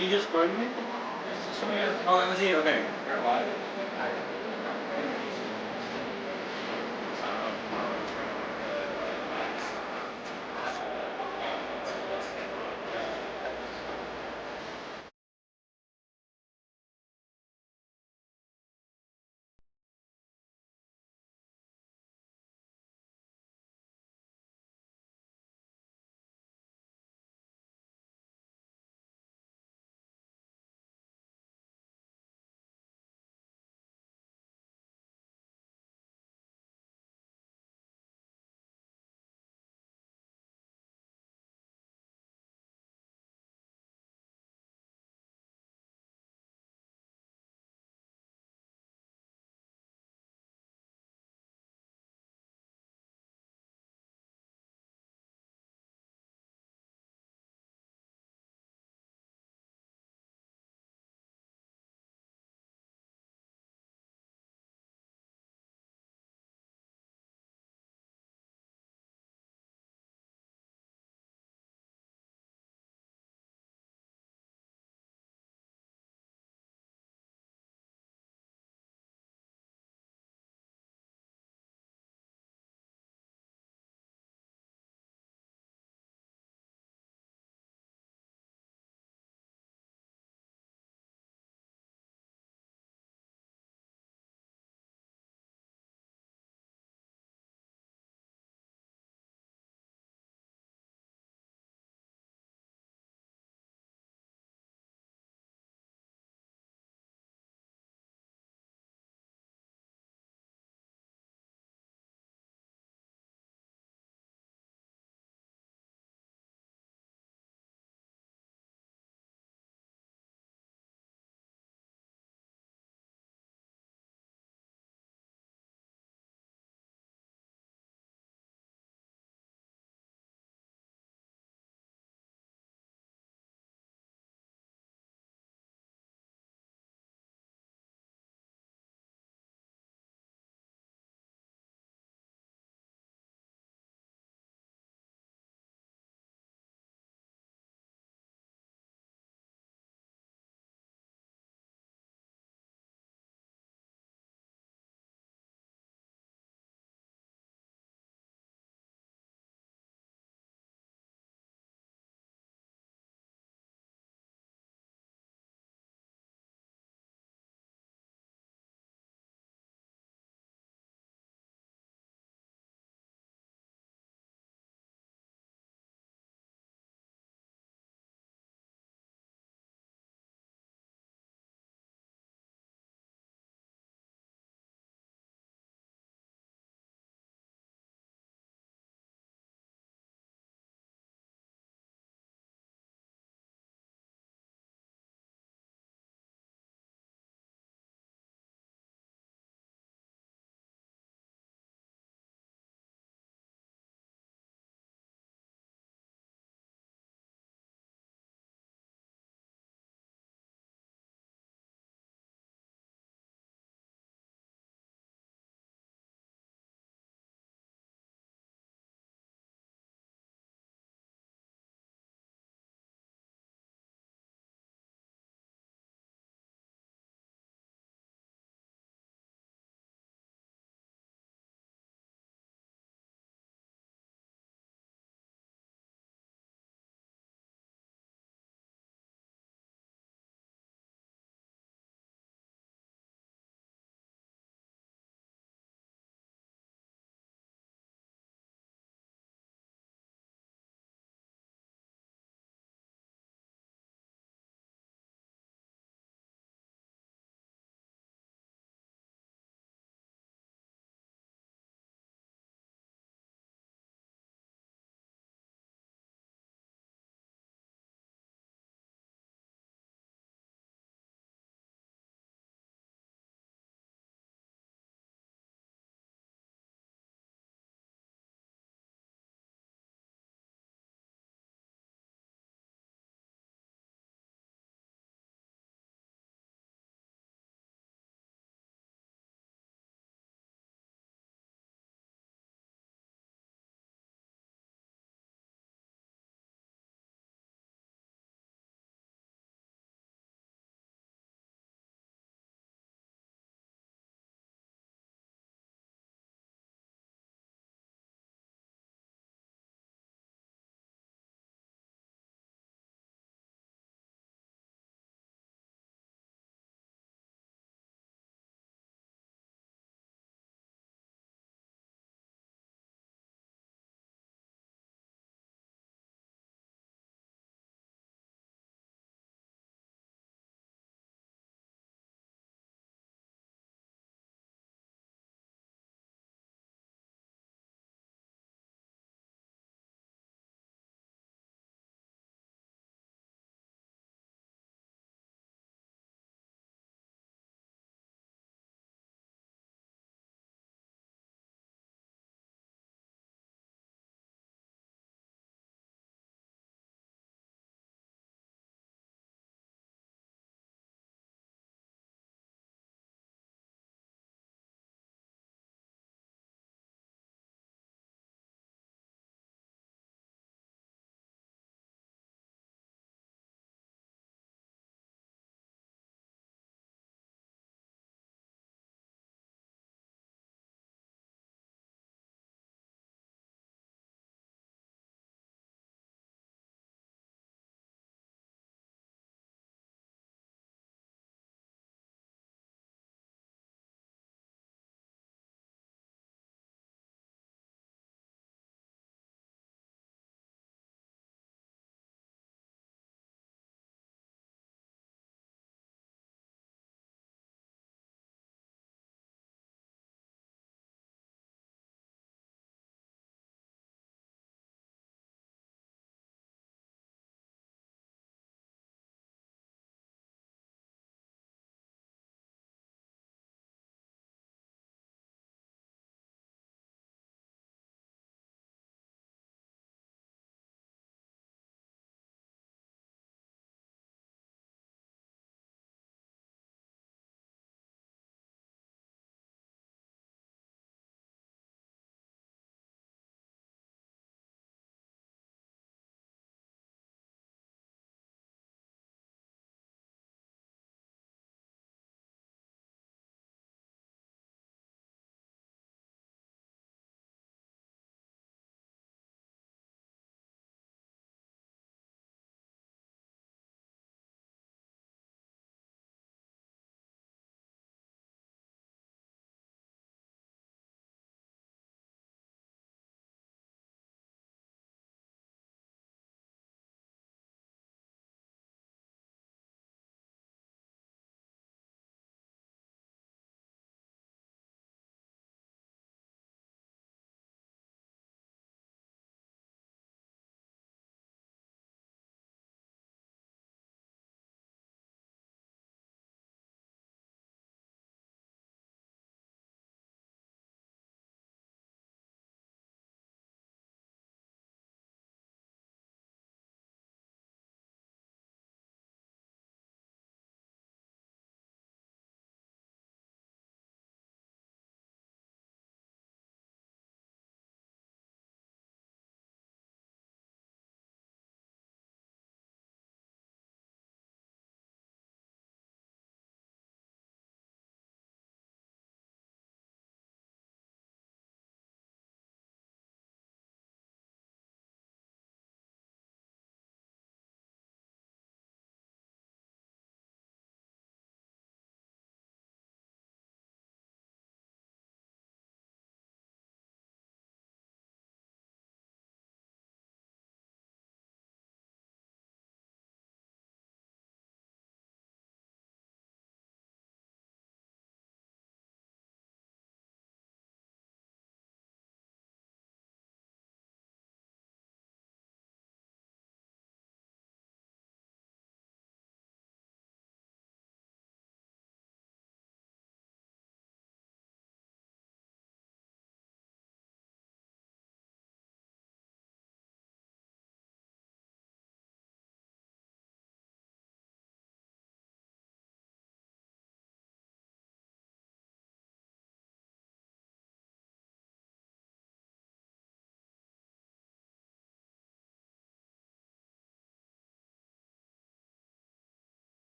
you just burn me? Oh, let's see. Okay. You're alive.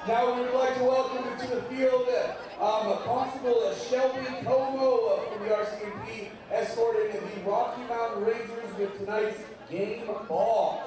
Now we would like to welcome into the field Constable Shelby Como from the RCMP, escorting the Rocky Mountain Rangers with tonight's game ball.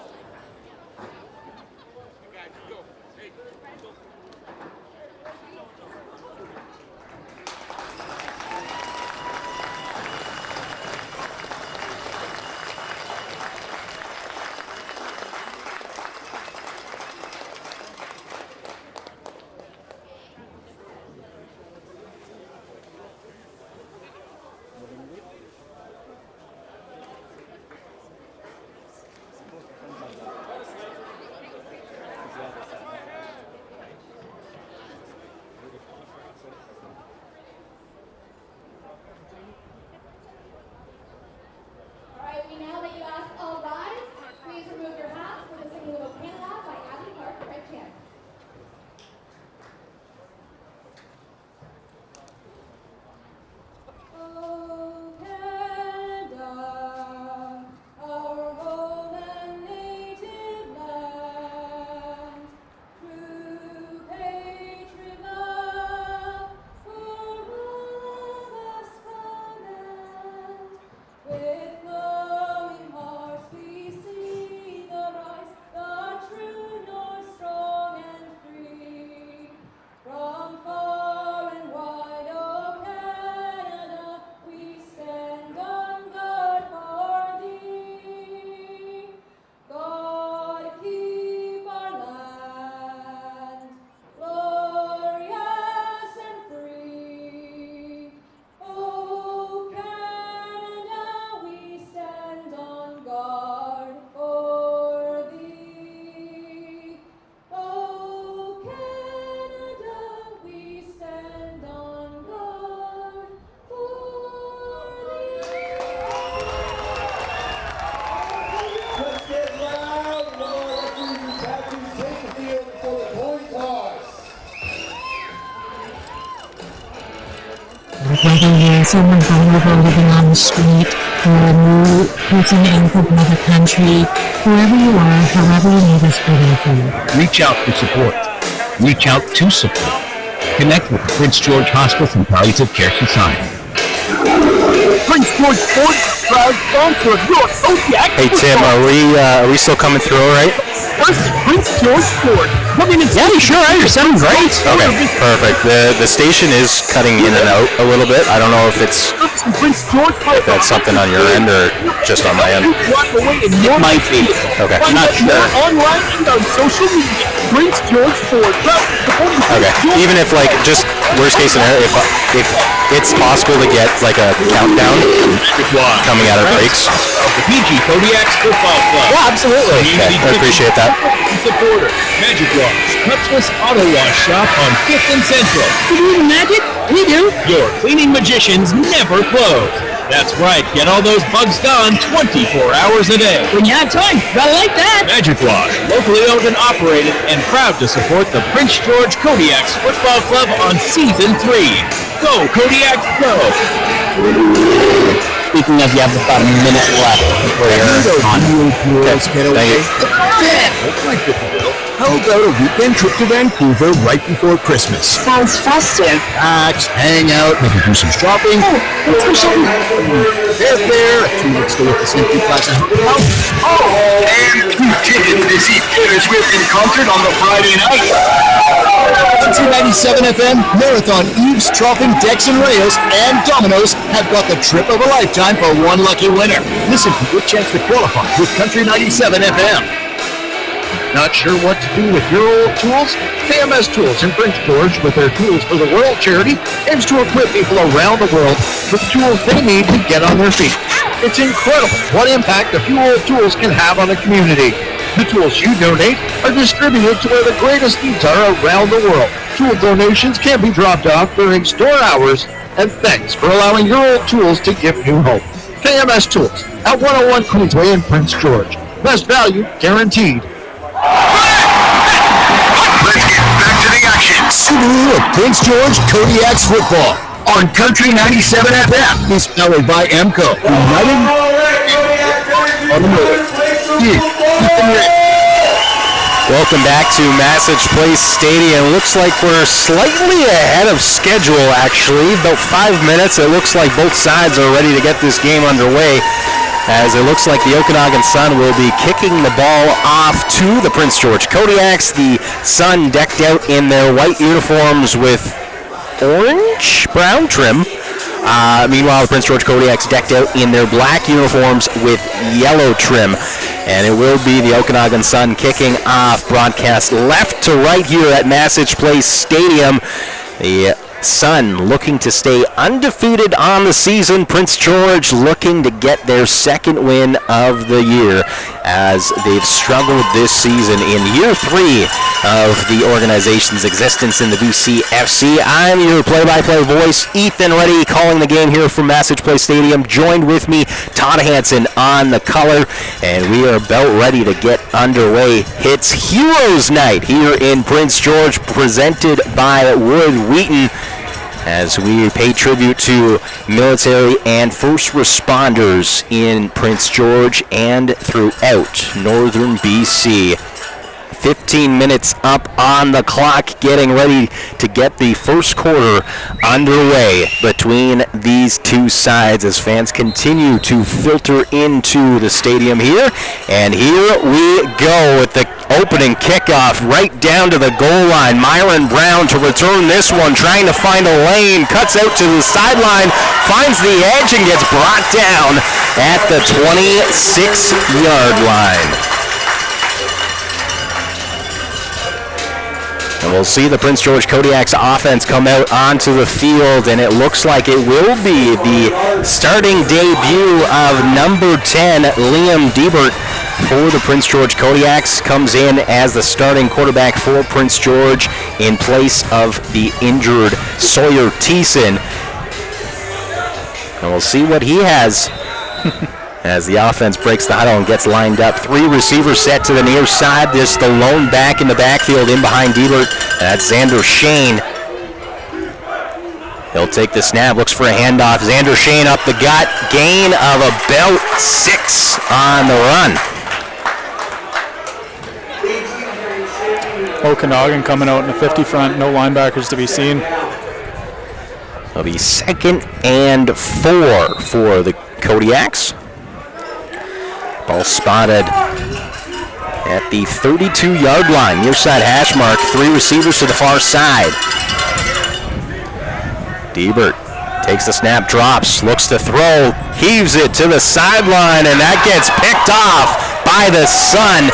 Whether you're someone vulnerable living on the street, or a new person anchored by the country, whoever you are, however you need us, we're there for you. Reach out for support. Reach out to support. Connect with the Prince George Hospice and Palliative Care Society. Prince George Sports, proud sponsor of your Kodiaks. Hey Tim, are we still coming through all right? Prince George Sports. Yeah, you sure are. You're sounding great. Okay, perfect. The station is cutting in and out a little bit. I don't know if that's something on your end or just on my end. It might be. Okay, not sure. Online and on social media. Prince George Sports. Okay, even if like just worst case scenario, if it's possible to get like a countdown coming out of breaks. The PG Kodiaks Football Club. Yeah, absolutely. Okay, I appreciate that. Supporter, Magic Wash, touchless auto wash shop on 5th and Central. You do magic? We do. Your cleaning magicians never close. That's right, get all those bugs gone 24 hours a day. When you have time, gotta like that. Magic Wash, locally owned and operated, and proud to support the Prince George Kodiaks Football Club on Season 3. Go, Kodiaks, go! Speaking of, you have about a minute left before you're on. Thank you. How about a weekend trip to Vancouver right before Christmas? Sounds festive. Relax, hang out, maybe do some shopping. What's for sure? Airfare, a 2 week stay at the Simply Plaza Hotel. Oh, and 2 tickets to see Taylor Swift in concert on the Friday night. 97 FM, Marathon Eves, Troughing, Decks and Rails, and Domino's have got the trip of a lifetime for one lucky winner. Listen for your chance to qualify with Country 97 FM. Not sure what to do with your old tools? KMS Tools in Prince George, with their Tools for the World charity, aims to equip people around the world with the tools they need to get on their feet. It's incredible what impact a few old tools can have on a community. The tools you donate are distributed to where the greatest needs are around the world. Tool donations can be dropped off during store hours And thanks for allowing your old tools to give new hope. KMS Tools at 101 Queensway in Prince George. Best value guaranteed. Let's get back to the action. Subaru of Prince George Kodiaks football on Country 97 FM is powered by Emco. United on the move. Welcome back to Massage Place Stadium. Looks like we're slightly ahead of schedule, actually. About 5 minutes. It looks like both sides are ready to get this game underway, as it looks like the Okanagan Sun will be kicking the ball off to the Prince George Kodiaks. The Sun decked out in their white uniforms with orange-brown trim. Meanwhile, the Prince George Kodiaks decked out in their black uniforms with yellow trim. And it will be the Okanagan Sun kicking off, broadcast left to right here at Massage Place Stadium. The Sun looking to stay undefeated on the season. Prince George looking to get their second win of the year, as they've struggled this season in year 3 of the organization's existence in the BCFC. I'm your play-by-play voice, Ethan Reddy, calling the game here from Massage Place Stadium. Joined with me, Todd Hansen on the color, and we are about ready to get underway. It's Heroes Night here in Prince George, presented by Wood Wheaton, as we pay tribute to military and first responders in Prince George and throughout northern BC. 15 minutes up on the clock, getting ready to get the first quarter underway between these two sides as fans continue to filter into the stadium here. And here we go with the opening kickoff right down to the goal line. Myron Brown to return this one, trying to find a lane, cuts out to the sideline, finds the edge and gets brought down at the 26-yard line. And we'll see the Prince George Kodiaks offense come out onto the field, and it looks like it will be the starting debut of number 10, Liam Diebert, for the Prince George Kodiaks. Comes in as the starting quarterback for Prince George in place of the injured Sawyer Thiessen. And we'll see what he has as the offense breaks the huddle and gets lined up. 3 receivers set to the near side. There's the lone back in the backfield in behind Diebert. That's Xander Shane. He'll take the snap, looks for a handoff. Xander Shane up the gut. Gain of about 6 on the run. Okanagan coming out in the 50 front. No linebackers to be seen. It'll be 2nd and 4 for the Kodiaks. Ball spotted at the 32-yard line, near side hash mark. 3 receivers to the far side. Diebert takes the snap, drops, looks to throw, heaves it to the sideline, and that gets picked off by the Sun.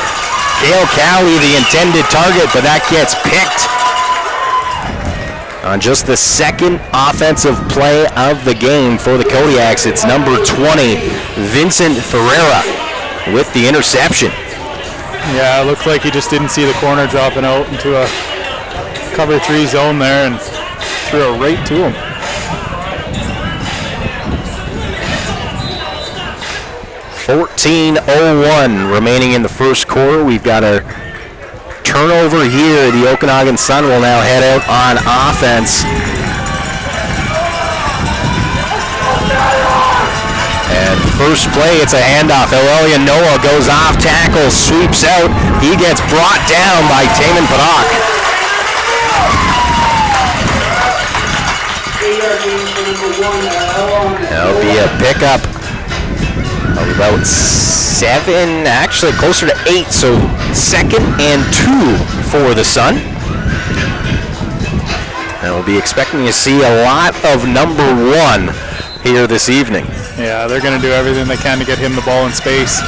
Cale Cowley, the intended target, but that gets picked on just the second offensive play of the game for the Kodiaks. It's number 20, Vincent Ferreira, with the interception. Yeah, it looked like he just didn't see the corner dropping out into a cover 3 zone there and threw it right to him. .14:01 remaining in the first quarter. We've got a turnover here. The Okanagan Sun will now head out on offense. And first play, it's a handoff. Aurelia Noah goes off tackle, sweeps out. He gets brought down by Taman Padak. That'll be a pickup of about 7, actually closer to 8, so 2nd and 2 for the Sun. And we'll be expecting to see a lot of number 1 here this evening. Yeah, they're going to do everything they can to get him the ball in space.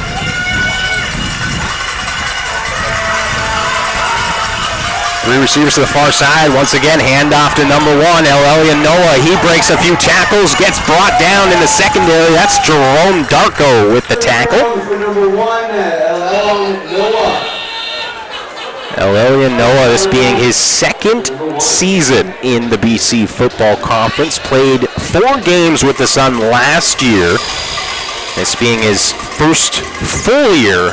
Three receivers to the far side. Once again, handoff to number 1, Aurelia Noah. He breaks a few tackles, gets brought down in the secondary. That's Jerome Darko with the tackle. Aurelia Noah, this being his second season in the BC Football Conference, played 4 games with the Sun last year. This being his first full year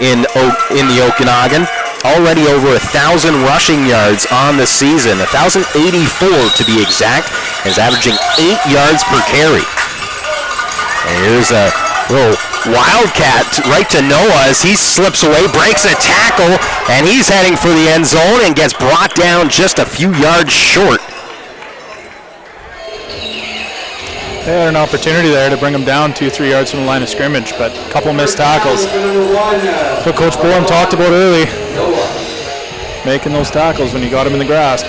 in the Okanagan. Already over 1,000 rushing yards on the season, 1,084 to be exact, and is averaging 8 yards per carry. And here's a little wildcat right to Noah as he slips away, breaks a tackle, and he's heading for the end zone and gets brought down just a few yards short. They had an opportunity there to bring him down 2-3 yards from the line of scrimmage, but a couple missed tackles. That's what Coach Bourne talked about early. Making those tackles when you got him in the grasp.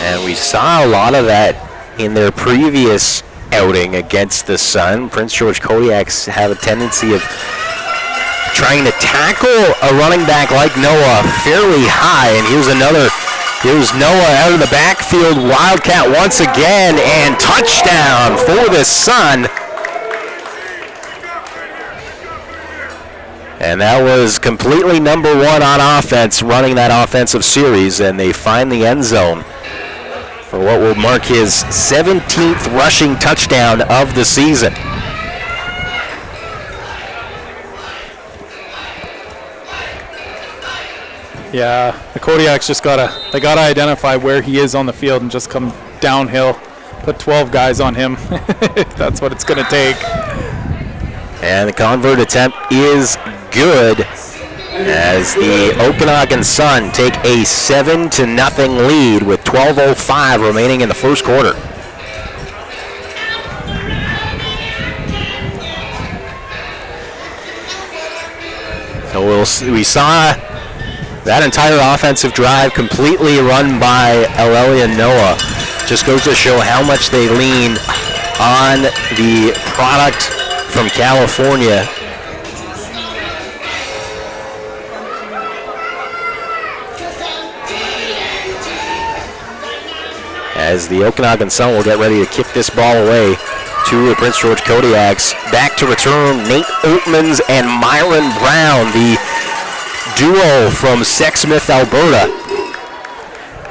And we saw a lot of that in their previous outing against the Sun. Prince George Kodiaks have a tendency of trying to tackle a running back like Noah fairly high, and here's Noah out of the backfield, wildcat once again, and touchdown for the Sun. And that was completely number 1 on offense, running that offensive series, and they find the end zone for what will mark his 17th rushing touchdown of the season. Yeah, the Kodiaks just gotta identify where he is on the field and just come downhill. Put 12 guys on him. That's what it's gonna take. And the convert attempt is good as the Okanagan Sun take a 7-0 lead with 12:05 remaining in the first quarter. So we saw that entire offensive drive completely run by Aurelia Noah. Just goes to show how much they lean on the product from California. As the Okanagan Sun will get ready to kick this ball away to the Prince George Kodiaks. Back to return, Nate Oatmans and Myron Brown, the duo from Sexsmith, Alberta.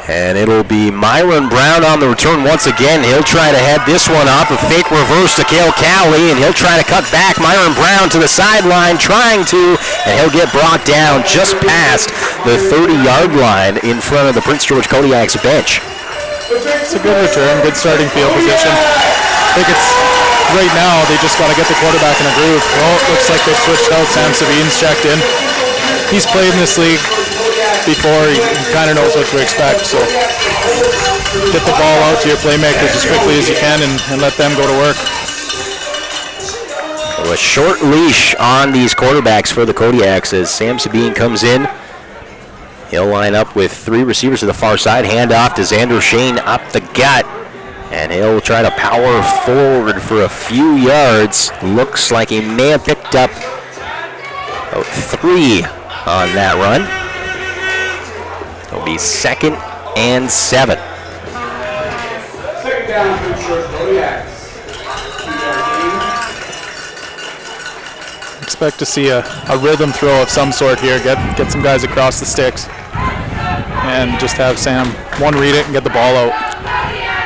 And it'll be Myron Brown on the return once again. He'll try to head this one up, a fake reverse to Cale Cowley, and he'll try to cut back. Myron Brown to the sideline, trying to, and he'll get brought down just past the 30-yard line in front of the Prince George Kodiaks bench. It's a good return, good starting field position. I think it's right now they just got to get the quarterback in a groove. Well, it looks like they've switched out. Sam Sabine's checked in. He's played in this league before. He kind of knows what to expect. So get the ball out to your playmakers as quickly as you can and let them go to work. A short leash on these quarterbacks for the Kodiaks as Sam Sabine comes in. He'll line up with 3 receivers to the far side. Hand off to Xander Shane up the gut. And he'll try to power forward for a few yards. Looks like he may have picked up 3 on that run. It'll be 2nd and 7. Second down for short Kodiaks. Expect to see a rhythm throw of some sort here. Get some guys across the sticks. And just have Sam read it and get the ball out.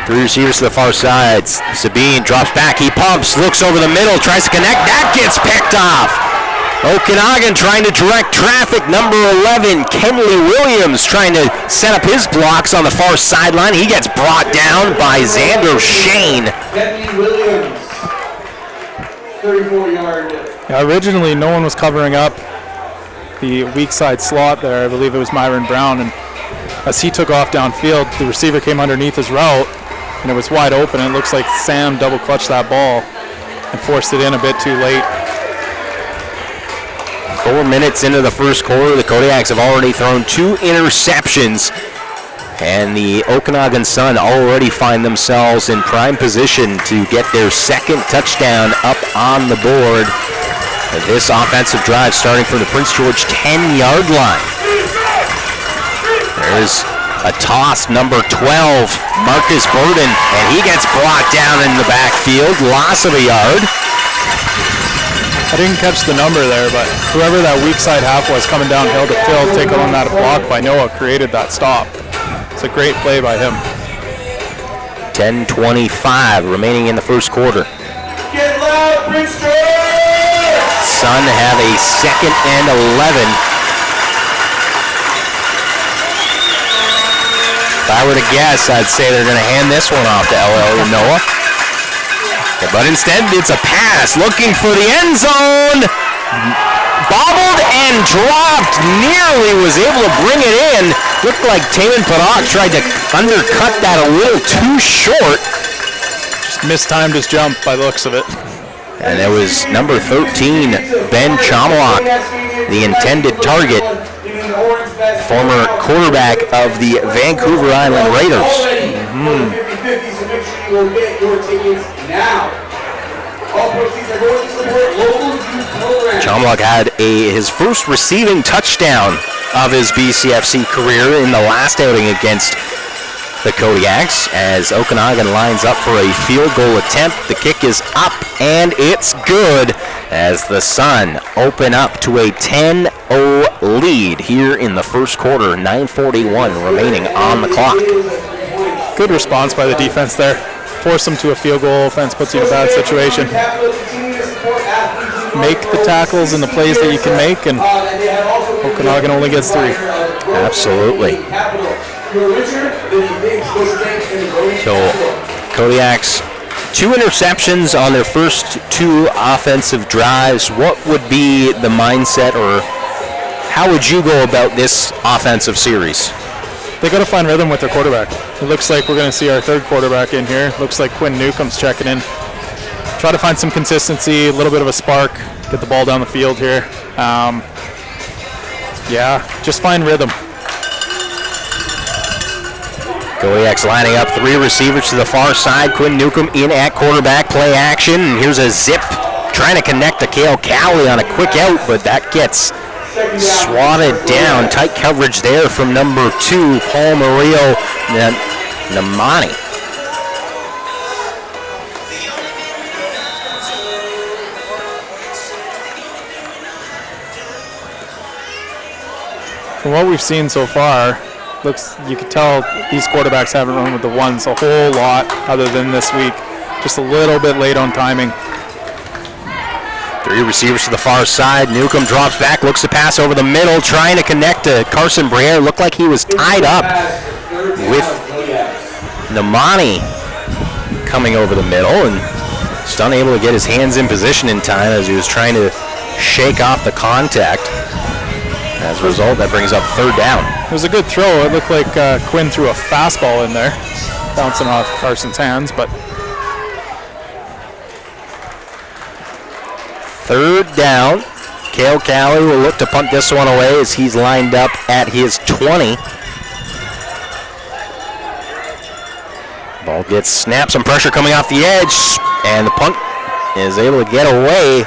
3 receivers to the far sides. Sabine drops back. He pumps, looks over the middle, tries to connect. That gets picked off. Okanagan trying to direct traffic. Number 11, Kenley Williams, trying to set up his blocks on the far sideline. He gets brought down by Xander Shane. Kenley Williams, 34-yard. Yeah, originally, no one was covering up the weak side slot there. I believe it was Myron Brown. And as he took off downfield, the receiver came underneath his route, and it was wide open. And it looks like Sam double clutched that ball and forced it in a bit too late. 4 minutes into the first quarter, the Kodiaks have already thrown 2 interceptions, and the Okanagan Sun already find themselves in prime position to get their 2nd touchdown up on the board. And this offensive drive starting from the Prince George 10-yard line. There's a toss, number 12, Marcus Burden, and he gets brought down in the backfield, loss of a yard. I didn't catch the number there, but whoever that weak side half was coming downhill to Phil, taking on that block by Noah, created that stop. It's a great play by him. 10:25 remaining in the first quarter. Get loud, Princeton! Sun have a 2nd and 11. If I were to guess, I'd say they're going to hand this one off to LL Noah. But instead, it's a pass looking for the end zone. Bobbled and dropped. Nearly was able to bring it in. Looked like Taman Parak tried to undercut that a little too short. Just mistimed his jump by the looks of it. And it was number 13, Ben Chomlock, the intended target. Former quarterback of the Vancouver Island Raiders. Chomlock had his first receiving touchdown of his BCFC career in the last outing against the Kodiaks as Okanagan lines up for a field goal attempt. The kick is up and it's good as the Sun open up to a 10-0 lead here in the first quarter. 9:41 remaining on the clock. Good response by the defense there. Force them to a field goal. Offense puts you in a bad situation. Make the tackles and the plays that you can make, and Okanagan only gets 3. Absolutely. So Kodiaks, 2 interceptions on their first 2 offensive drives. What would be the mindset, or how would you go about this offensive series? They got to find rhythm with their quarterback. It looks like we're going to see our 3rd quarterback in here. Looks like Quinn Newcomb's checking in. Try to find some consistency, a little bit of a spark, get the ball down the field here. Just find rhythm. Kodiaks lining up 3 receivers to the far side. Quinn Newcomb in at quarterback, play action. And here's a zip trying to connect to Kale Cowley on a quick out, but that gets swatted down. Tight coverage there from number 2, Paul Murillo Namani. From what we've seen so far, you can tell these quarterbacks haven't run with the ones a whole lot other than this week. Just a little bit late on timing. 3 receivers to the far side. Newcomb drops back, looks to pass over the middle, trying to connect to Carson Briere. Looked like he was tied up with Namani coming over the middle, and just unable to get his hands in position in time as he was trying to shake off the contact. As a result, that brings up 3rd down. It was a good throw. It looked like Quinn threw a fastball in there, bouncing off Carson's hands, but 3rd down. Kale Cowley will look to punt this one away as he's lined up at his 20. Ball gets snapped, some pressure coming off the edge, and the punt is able to get away,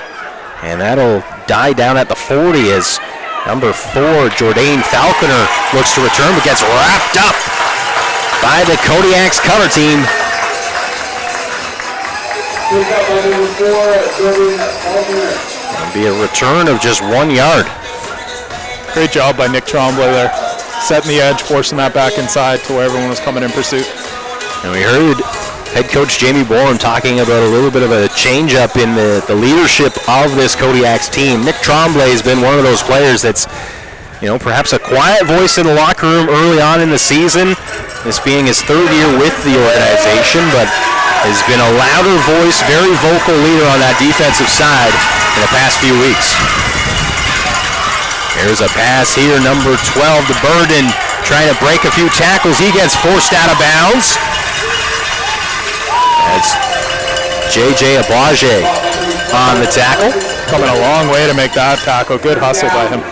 and that'll die down at the 40 as number 4, Jordan Falconer, looks to return but gets wrapped up by the Kodiaks cover team. It'll be a return of just 1 yard. Great job by Nick Tremblay there. Setting the edge, forcing that back inside to where everyone was coming in pursuit. And we heard head coach Jamie Bourne talking about a little bit of a change-up in the leadership of this Kodiaks team. Nick Tremblay has been one of those players that's, perhaps a quiet voice in the locker room early on in the season, this being his 3rd year with the organization, but has been a louder voice, very vocal leader on that defensive side in the past few weeks. Here's a pass here, number 12 to Burden, trying to break a few tackles. He gets forced out of bounds. That's J.J. Abage on the tackle. Coming a long way to make that tackle. Good hustle by him.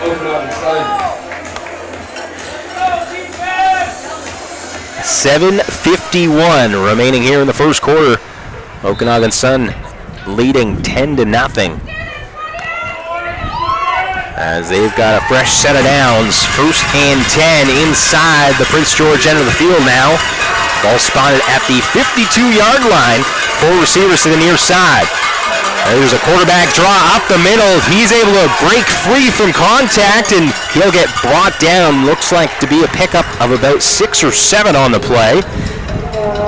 $7:51 remaining here in the first quarter. Okanagan Sun leading 10-0. As they've got a fresh set of downs. 1st and 10 inside the Prince George end of the field now. Ball spotted at the 52-yard line. 4 receivers to the near side. There's a quarterback draw up the middle. He's able to break free from contact, and he'll get brought down. Looks like to be a pickup of about 6 or 7 on the play,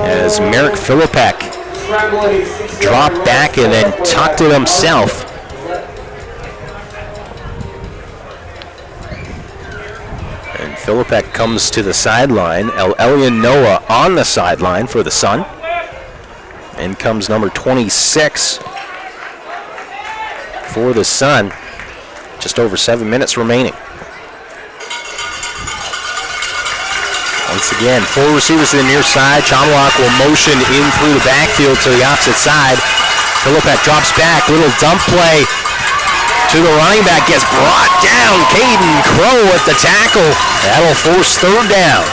as Merrick Philippek dropped back and then tucked it himself. And Philippek comes to the sideline. Elian Noah on the sideline for the Sun. In comes number 26 for the Sun. Just over 7 minutes remaining. Once again, 4 receivers to the near side. Chomlock will motion in through the backfield to the opposite side. Philippek drops back. Little dump play to the running back. Gets brought down. Caden Crow at the tackle. That'll force 3rd down.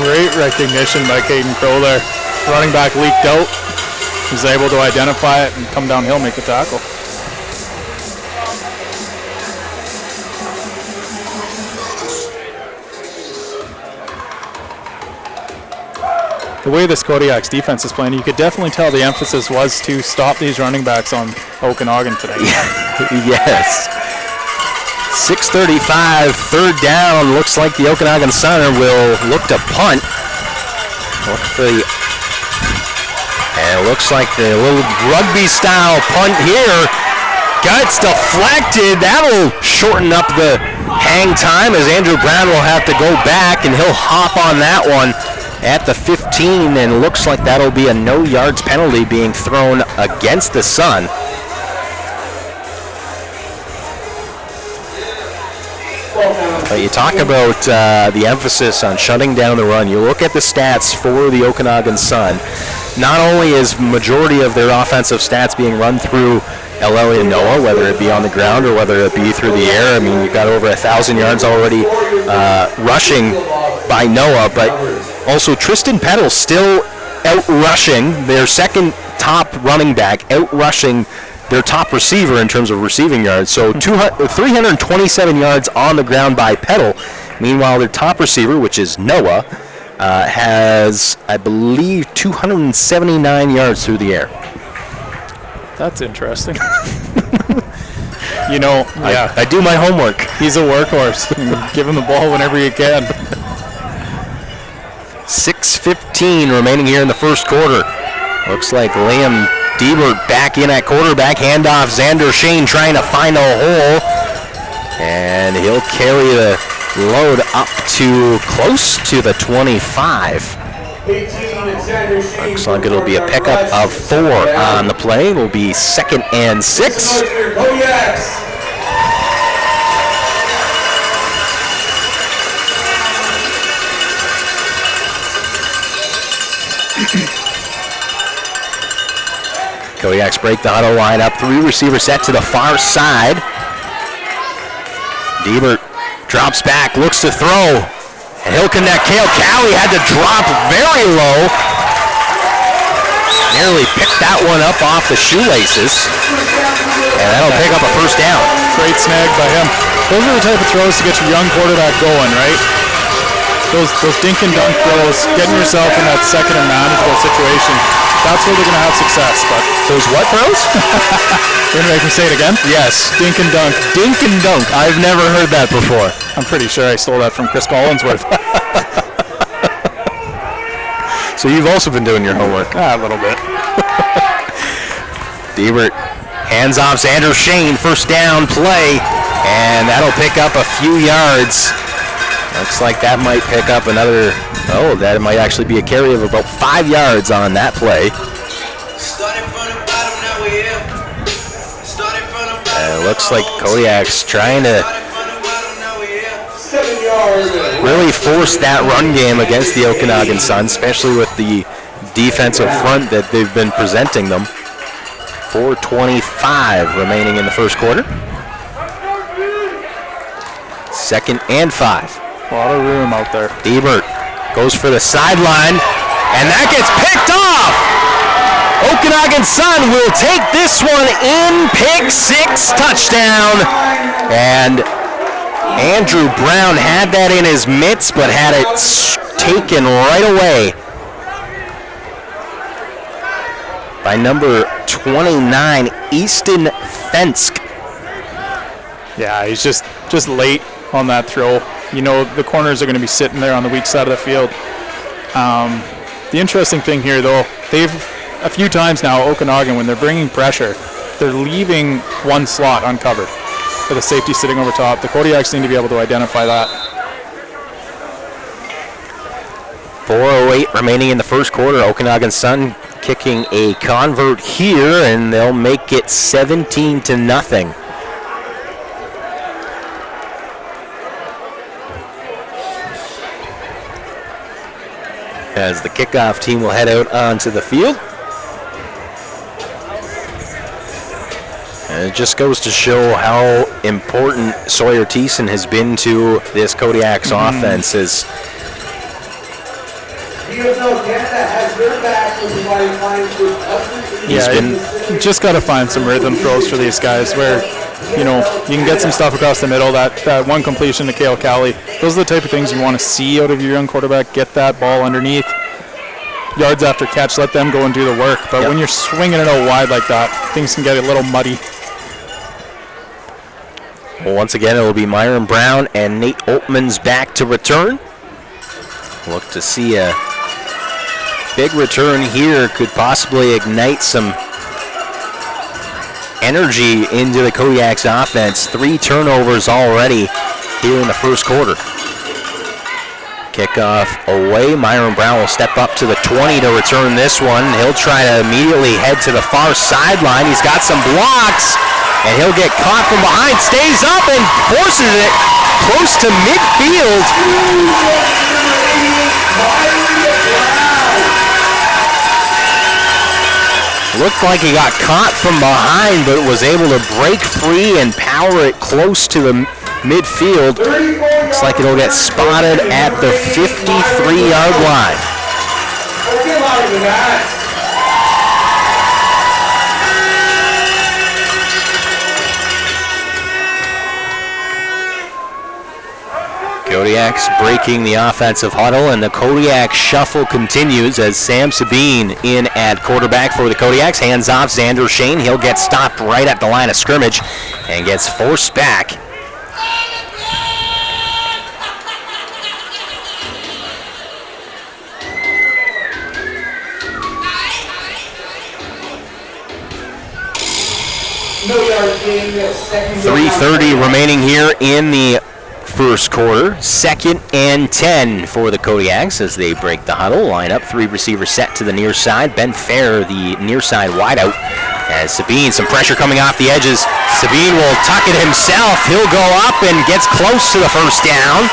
Great recognition by Caden Crow there. Running back leaked out. He was able to identify it and come downhill, make the tackle. The way this Kodiaks defense is playing, you could definitely tell the emphasis was to stop these running backs on Okanagan today. Yes. 6:35, 3rd down. Looks like the Okanagan Sun will look to punt. And it looks like the little rugby-style punt here gets deflected. That'll shorten up the hang time, as Andrew Brown will have to go back, and he'll hop on that one at the 15, and looks like that'll be a no yards penalty being thrown against the Sun. But you talk about the emphasis on shutting down the run. You look at the stats for the Okanagan Sun. Not only is majority of their offensive stats being run through Elian Noah, whether it be on the ground or whether it be through the air. I mean, you've got over 1,000 yards already rushing by Noah, but also Tristan Peddle still out-rushing their second top running back, out-rushing their top receiver in terms of receiving yards. So 327 yards on the ground by Peddle. Meanwhile, their top receiver, which is Noah, has, I believe, 279 yards through the air. That's interesting. You know, yeah. I do my homework. He's a workhorse. Give him the ball whenever you can. 6:15 remaining here in the first quarter. Looks like Liam Diebert back in at quarterback. Handoff, Xander Shane trying to find a hole. And he'll carry the load up to close to the 25. Looks like it'll be a pickup of 4 on the play. It will be 2nd and 6. Kodiaks break the huddle line up. 3 receivers set to the far side. Diebert drops back, looks to throw, and he'll connect. Cale Cowie had to drop very low. Nearly picked that one up off the shoelaces. And that'll pick up a 1st down. Great snag by him. Those are the type of throws to get your young quarterback going, right? Those dink and dunk throws, getting yourself in that second and manageable situation. That's where they're going to have success. But those what throws? You're going to make me say it again? Yes. Dink and dunk. Dink and dunk. I've never heard that before. I'm pretty sure I stole that from Chris Collinsworth. So you've also been doing your homework. A little bit. Diebert hands off Xander Shane. 1st down play. And that'll pick up a few yards. Looks like that might pick up another, that might actually be a carry of about 5 yards on that play. And it looks like Kodiak's trying to really force that run game against the Okanagan Sun, especially with the defensive front that they've been presenting them. 4:25 remaining in the first quarter. 2nd and 5. A lot of room out there. Diebert goes for the sideline, and that gets picked off. Okanagan Sun will take this one in. Pick 6, touchdown. And Andrew Brown had that in his mitts, but had it taken right away. by number 29, Easton Fensk. Yeah, he's just late on that throw. You know, the corners are going to be sitting there on the weak side of the field. The interesting thing here, though, they've a few times now, Okanagan, when they're bringing pressure, they're leaving one slot uncovered with a safety sitting over top. The Kodiaks need to be able to identify that. 4:08 remaining in the first quarter. Okanagan Sun kicking a convert here, and they'll make it 17-0. As the kickoff team will head out onto the field. And it just goes to show how important Sawyer Thiessen has been to this Kodiaks offense. As you just got to find some rhythm throws for these guys where, you know, you can get some stuff across the middle. That one completion to Cale Cowley, those are the type of things you want to see out of your young quarterback. Get that ball underneath. Yards after catch, let them go and do the work. But when you're swinging it out wide like that, things can get a little muddy. Well, once again, it will be Myron Brown and Nate Oltmans back to return. Look to see a big return here. Could possibly ignite some energy into the Kodiaks offense. 3 turnovers already here in the first quarter. Kickoff away. Myron Brown will step up to the 20 to return this one. He'll try to immediately head to the far sideline. He's got some blocks, and he'll get caught from behind. Stays up and forces it close to midfield. Looked like he got caught from behind, but was able to break free and power it close to the midfield. Looks like it'll get spotted at the 53-yard line. Kodiaks breaking the offensive huddle, and the Kodiak shuffle continues as Sam Sabine in at quarterback for the Kodiaks. Hands off Xander Shane. He'll get stopped right at the line of scrimmage and gets forced back. No yard gain, 3:30 remaining here in the first quarter. 2nd and 10 for the Kodiaks as they break the huddle. Line up, 3 receivers set to the near side. Ben Fair, the near side wideout. As Sabine, some pressure coming off the edges. Sabine will tuck it himself. He'll go up and gets close to the first down.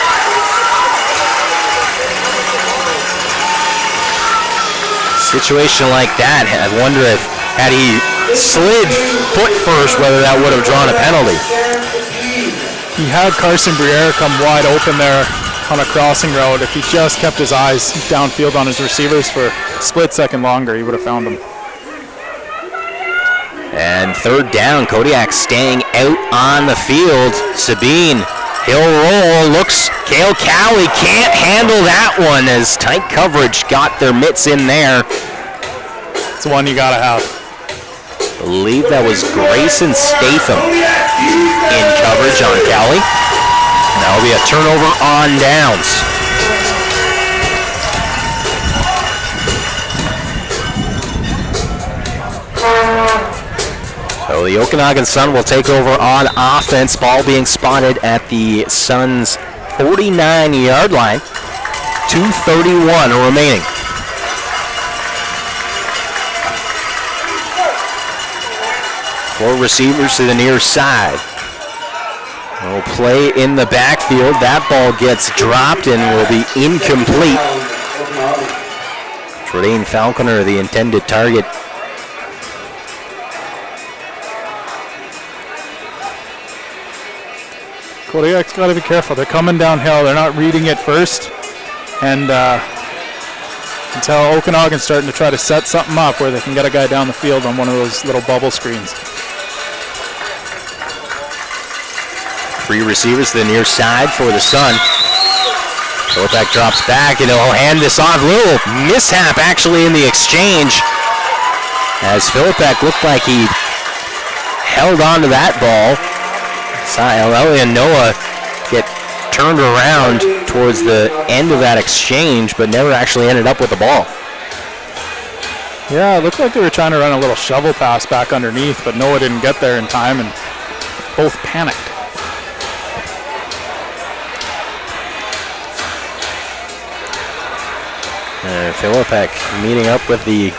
Situation like that, I wonder if had he slid foot first, whether that would have drawn a penalty. He had Carson Briere come wide open there on a crossing route. If he just kept his eyes downfield on his receivers for a split second longer, he would have found them. And 3rd down, Kodiak staying out on the field. Sabine, he'll roll, looks, Cale Cowley can't handle that one as tight coverage got their mitts in there. It's one you gotta have. I believe that was Grayson Statham in coverage on Cowley. And that'll be a turnover on downs. So the Okanagan Sun will take over on offense. Ball being spotted at the Suns' 49-yard line. 2:31 remaining. Four receivers to the near side. Will play in the backfield. That ball gets dropped and will be incomplete. Tradaine Falconer, the intended target. Kodiak's got to be careful. They're coming downhill. They're not reading it first. And until Okanagan's starting to try to set something up where they can get a guy down the field on one of those little bubble screens. 3 receivers to the near side for the Sun. Kotak drops back and he'll hand this off. Little mishap actually in the exchange. as Philippek looked like he held on to that ball. Saw Ellie and Noah get turned around towards the end of that exchange, but never actually ended up with the ball. Yeah, it looked like they were trying to run a little shovel pass back underneath, but Noah didn't get there in time, and both panicked. Philippek meeting up with the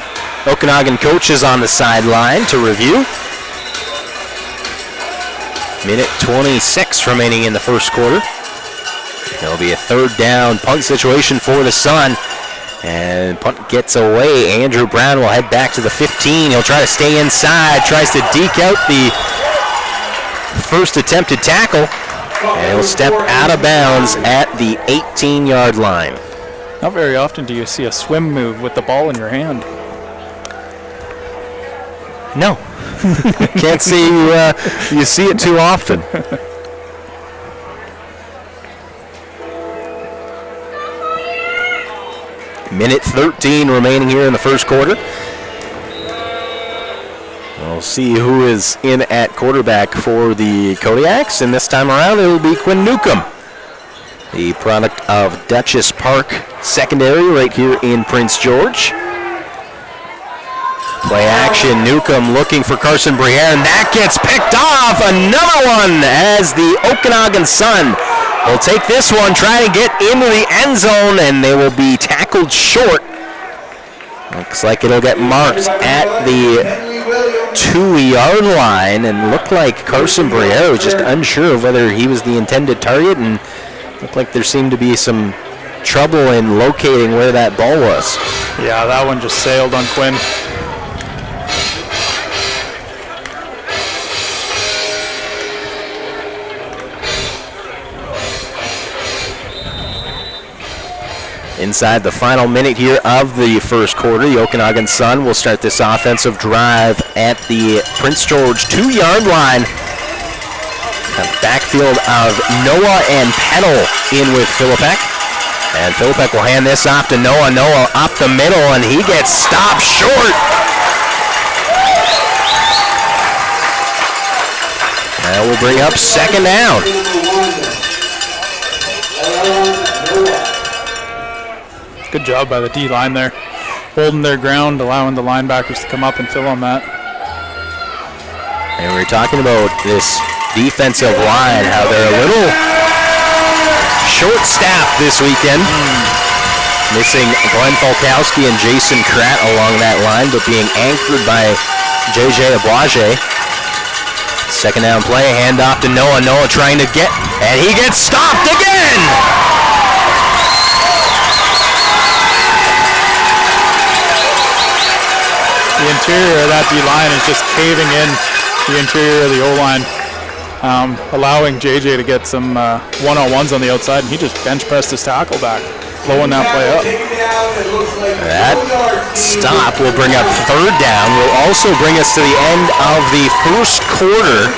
Okanagan coaches on the sideline to review. Minute 26 remaining in the first quarter. There'll be a third down punt situation for the Sun. And punt gets away. Andrew Brown will head back to the 15. He'll try to stay inside. Tries to deke out the first attempted tackle. And he'll step out of bounds at the 18-yard line. Not very often do you see a swim move with the ball in your hand. No. Can't say you see it too often. Minute 13 remaining here in the first quarter. We'll see who is in at quarterback for the Kodiaks, and this time around it will be Quinn Newcomb, the product of Dutchess Park Secondary right here in Prince George. Play action, Newcomb looking for Carson Briere, and that gets picked off. Another one as the Okanagan Sun will take this one, try to get into the end zone, and they will be tackled short. Looks like it'll get marked at the 2-yard line, and looked like Carson Briere was just unsure of whether he was the intended target, and looked like there seemed to be some trouble in locating where that ball was. Yeah, that one just sailed on Quinn. Inside the final minute here of the first quarter, the Okanagan Sun will start this offensive drive at the Prince George 2-yard line. A backfield of Noah and Peddle in with Philippek. And Philippek will hand this off to Noah. Noah up the middle, and he gets stopped short. That will bring up second down. Good job by the D-line there. Holding their ground, allowing the linebackers to come up and fill on that. And we're talking about this defensive line, how they're a little short-staffed this weekend. Missing Glenn Falkowski and Jason Kratt along that line, but being anchored by JJ Ablage. Second down play, handoff to Noah. Noah trying to get, and he gets stopped again! The interior of that D-line is just caving in the interior of the O-line, allowing JJ to get some one-on-ones on the outside, and he just bench pressed his tackle back, blowing that play up. That stop will bring up third down. Will also bring us to the end of the first quarter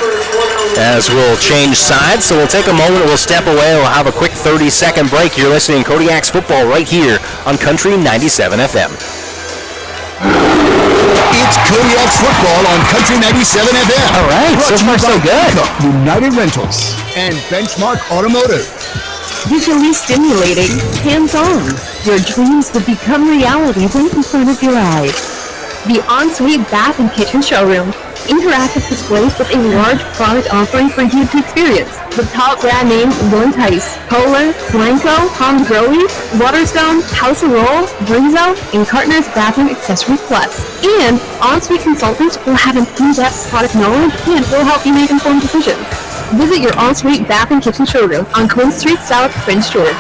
as we'll change sides. So we'll take a moment, we'll step away, we'll have a quick 30-second break. You're listening to Kodiaks football right here on Country 97 FM. It's Kodiaks football on Country 97 FM. All right, so far so good. United Rentals and Benchmark Automotive. Visually stimulating, hands-on. Your dreams will become reality right in front of your eyes. The ensuite bath and kitchen showroom. Interactive displays with a large product offering for you to experience. The top brand names will entice. Kohler, Blanco, Tom's Growly, Waterstone, House of Roll, Brizo, and Cartner's Bathroom Accessories Plus. And ensuite consultants will have an in-depth product knowledge and will help you make informed decisions. Visit your ensuite bath and kitchen showroom on Queen Street South, Prince George.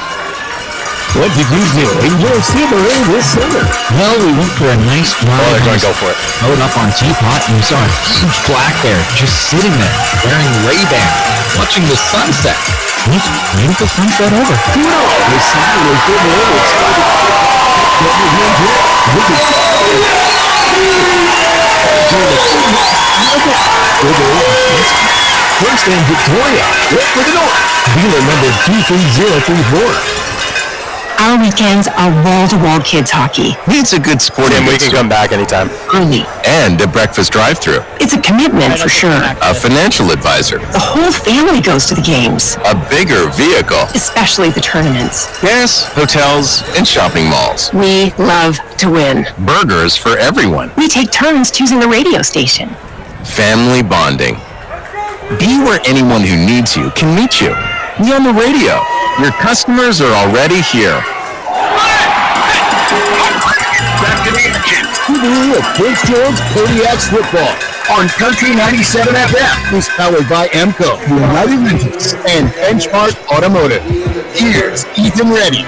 What did you do? Enjoy Sebring this summer? Well, we went for a nice drive. Oh, they're going to go for it. Rode up on Teapot and we saw a huge black bear just sitting there, wearing Ray-Ban, watching the sunset. Maybe the sunset over. No, the sun was good. First and Victoria, right for the north. Dealer number 23034. Our weekends are wall-to-wall kids hockey. It's a good sporting And we can come back anytime. Early. and a breakfast drive-thru. It's a commitment for sure. A financial advisor. The whole family goes to the games, A bigger vehicle. especially the tournaments. Gas, hotels, and shopping malls. We love to win. Burgers for everyone. We take turns choosing the radio station. Family bonding. Be where anyone who needs you can meet you. Be on the radio. Your customers are already here. Back to the action. of Prince George Kodiaks football on Country 97 FM is powered by AMCO, United Rentals, and Benchmark Automotive. Here's Ethan Reddy.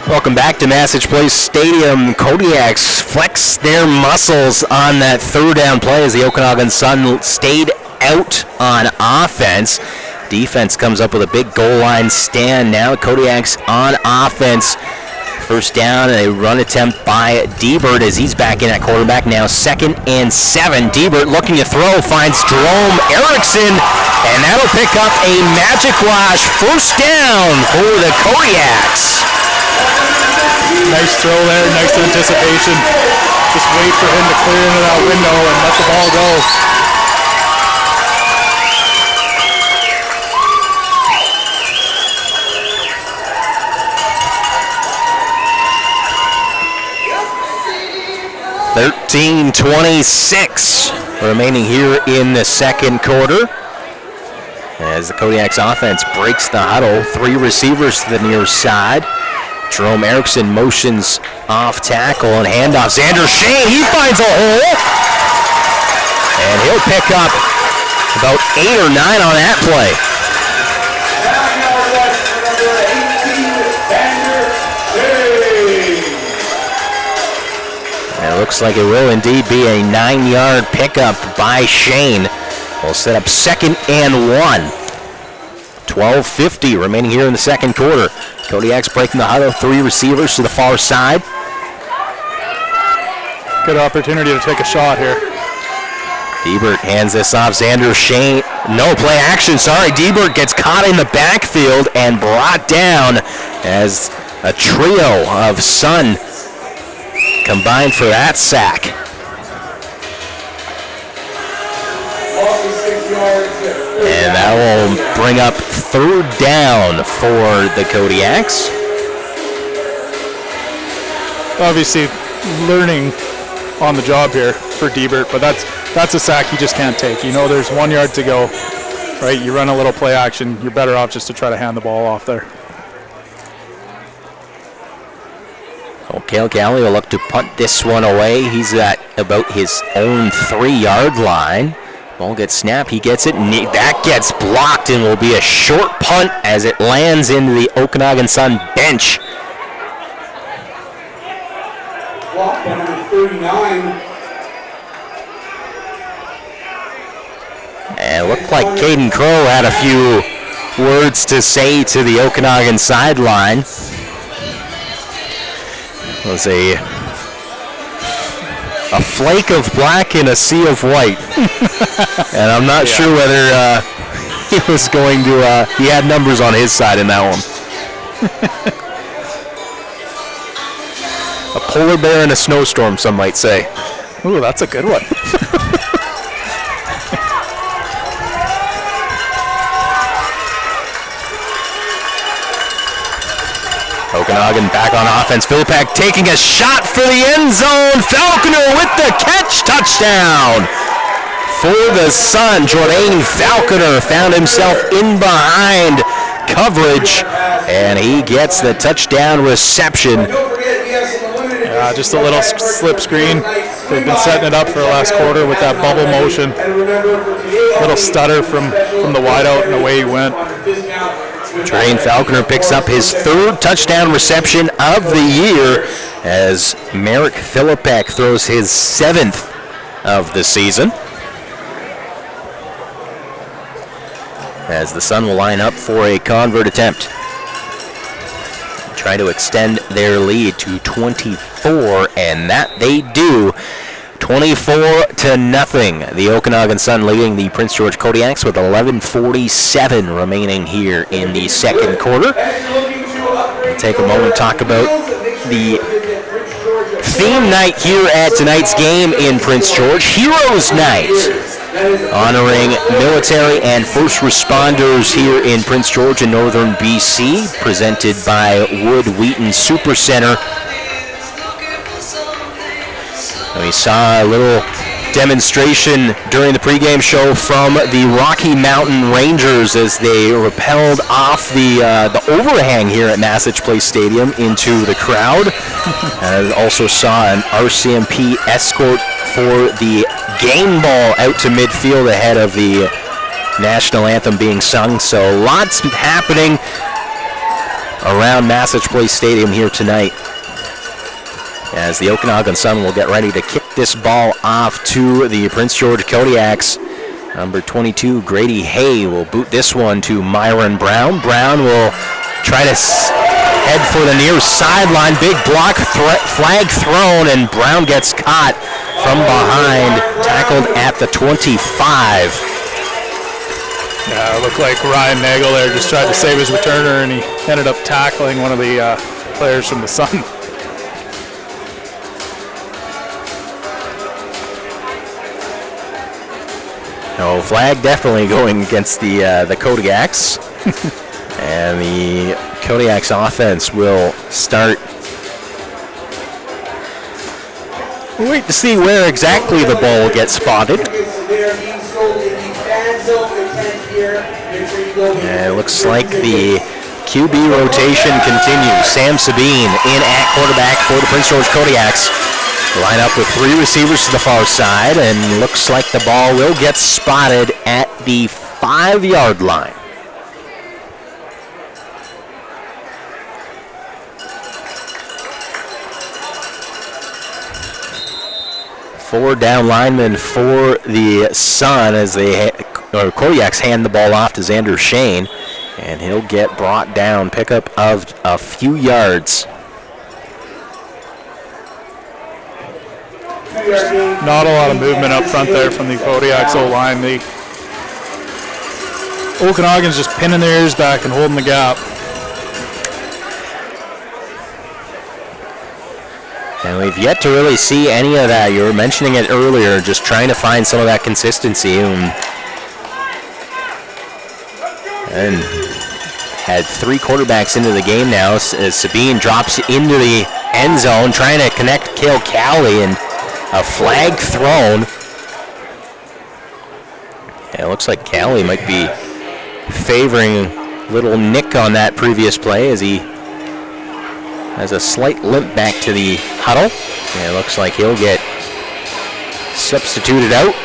Welcome back to Massage Place Stadium. Kodiaks flex their muscles on that third down play as the Okanagan Sun stayed out on offense. Defense comes up with a big goal line stand. Now Kodiaks on offense. First down, a run attempt by Diebert as he's back in at quarterback. Now 2nd and 7. Diebert looking to throw, finds Jerome Erickson, and that'll pick up a magic wash first down for the Kodiaks. Nice throw there, nice anticipation. Just wait for him to clear into that window and let the ball go. (13-26) remaining here in the second quarter. As the Kodiaks offense breaks the huddle, 3 receivers to the near side. Jerome Erickson motions off tackle and handoff. Xander Shane, he finds a hole. And he'll pick up about 8 or 9 on that play. And it looks like it will indeed be a 9-yard pickup by Shane. We'll set up 2nd and 1. 12:50 remaining here in the second quarter. Kodiaks breaking the huddle, 3 receivers to the far side. Good opportunity to take a shot here. Diebert hands this off. Xander Shane, no play action, sorry. Diebert gets caught in the backfield and brought down as a trio of Sun combined for that sack. And that will bring up 3rd down for the Kodiaks. Obviously learning on the job here for Diebert, but that's a sack he just can't take. You know there's 1 yard to go, right? You run a little play action, you're better off just to try to hand the ball off there. Cale Galley will look to punt this one away. He's at about his own 3-yard line. Ball gets snapped, he gets it, and that gets blocked and will be a short punt as it lands into the Okanagan Sun bench. Block by number 39. And it looked like Caden Crow had a few words to say to the Okanagan sideline. It was a flake of black in a sea of white. And I'm not sure whether he was going to, he had numbers on his side in that one. A polar bear in a snowstorm, some might say. Ooh, that's a good one. Okanagan back on offense. Philippak taking a shot for the end zone. Falconer with the catch. Touchdown for the Sun. Jordan Falconer found himself in behind coverage, and he gets the touchdown reception. Just a little slip screen. They've been setting it up for the last quarter with that bubble motion. Little stutter from the wideout, and away he went. Jordan Falconer picks up his 3rd touchdown reception of the year as Merrick Philippak throws his 7th of the season. As the Sun will line up for a convert attempt. Try to extend their lead to 24, and that they do. 24-0. The Okanagan Sun leading the Prince George Kodiaks with 11:47 remaining here in the second quarter. take a moment to talk about the theme night here at tonight's game in Prince George, Heroes Night, honoring military and first responders here in Prince George and northern BC, presented by Wood Wheaton Supercenter. And we saw a little demonstration during the pregame show from the Rocky Mountain Rangers as they rappelled off the overhang here at Massage Place Stadium into the crowd. And also saw an RCMP escort for the game ball out to midfield ahead of the national anthem being sung. So lots happening around Massage Place Stadium here tonight, as the Okanagan Sun will get ready to kick this ball off to the Prince George Kodiaks. Number 22, Grady Hay, will boot this one to Myron Brown. Brown will try to head for the near sideline. Big block, flag thrown, and Brown gets caught from behind, tackled at the 25. Yeah, it looked like Ryan Nagel there just tried to save his returner, and he ended up tackling one of the players from the Sun. No, flag definitely going against the Kodiaks. And the Kodiaks offense will start. We'll wait to see where exactly the ball will get spotted. And it looks like the QB rotation continues. Sam Sabine in at quarterback for the Prince George Kodiaks. Line up with three receivers to the far side, and looks like the ball will get spotted at the 5-yard line. Four down linemen for the Sun as Kodiaks hand the ball off to Xander Shane, and he'll get brought down, pickup of a few yards. Not a lot of movement up front there from the Kodiaks O-line. The Okanagan's just pinning their ears back and holding the gap. And we've yet to really see any of that. You were mentioning it earlier, just trying to find some of that consistency. And had three quarterbacks into the game now as Sabine drops into the end zone, trying to connect Cale Cowley, and a flag thrown. Yeah, it looks like Cowley might be favoring little Nick on that previous play as he has a slight limp back to the huddle. And it looks like he'll get substituted out.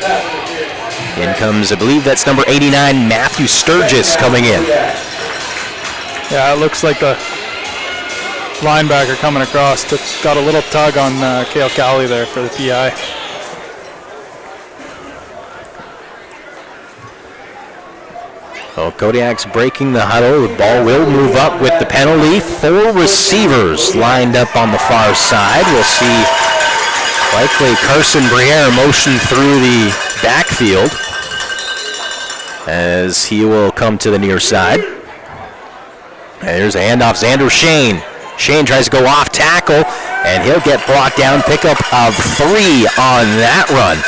In comes, I believe that's number 89, Matthew Sturgis, coming in. Yeah, it looks like the linebacker coming across got a little tug on Cale Cowley there for the PI. Well, Kodiak's breaking the huddle. The ball will move up with the penalty. Four receivers lined up on the far side. We'll see likely Carson Briere motion through the backfield as he will come to the near side. And here's a handoff, Xander Shane. Shane tries to go off tackle, and he'll get brought down. Pickup of 3 on that run.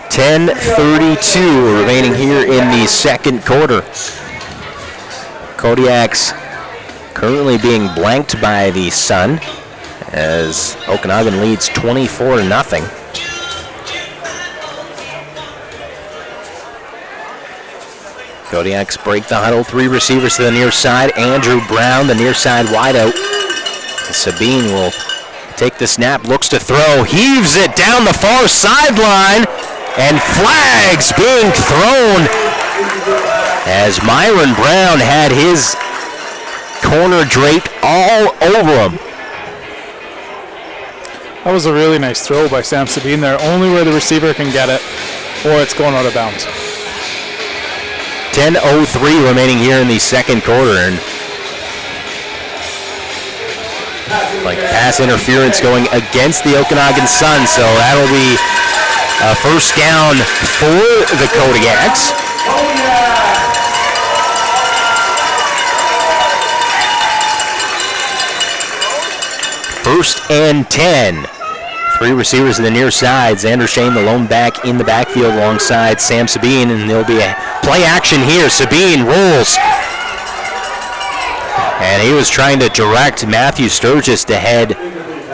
.10:32 remaining here in the second quarter. Kodiaks currently being blanked by the Sun as Okanagan leads 24-0. Kodiaks break the huddle. Three receivers to the near side. Andrew Brown, the near side wideout. Sabine will take the snap, looks to throw, heaves it down the far sideline, and flags being thrown as Myron Brown had his corner draped all over him. That was a really nice throw by Sam Sabine there, only where the receiver can get it, or it's going out of bounds. 10:03 remaining here in the second quarter, and like pass interference going against the Okanagan Sun, so that'll be First down for the Kodiaks. First and 10. 3 receivers to the near side. Xander Shane, the lone back, in the backfield alongside Sam Sabine, and there'll be a play action here. Sabine rolls. And he was trying to direct Matthew Sturgis to head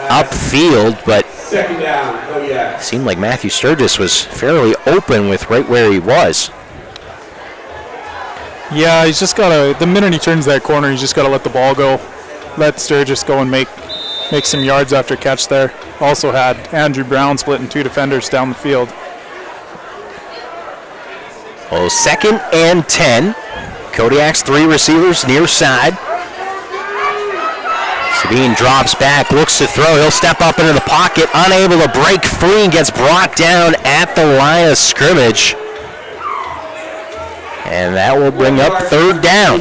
upfield, but Second down, Kodiaks. seemed like Matthew Sturgis was fairly open with right where he was. Yeah, he's just got to, the minute he turns that corner, he's just got to let the ball go. Let Sturgis go and make some yards after catch there. Also had Andrew Brown splitting 2 defenders down the field. Oh, second and 10. Kodiaks 3 receivers near side. Sabine drops back, looks to throw. He'll step up into the pocket, unable to break free, and gets brought down at the line of scrimmage. And that will bring up third down.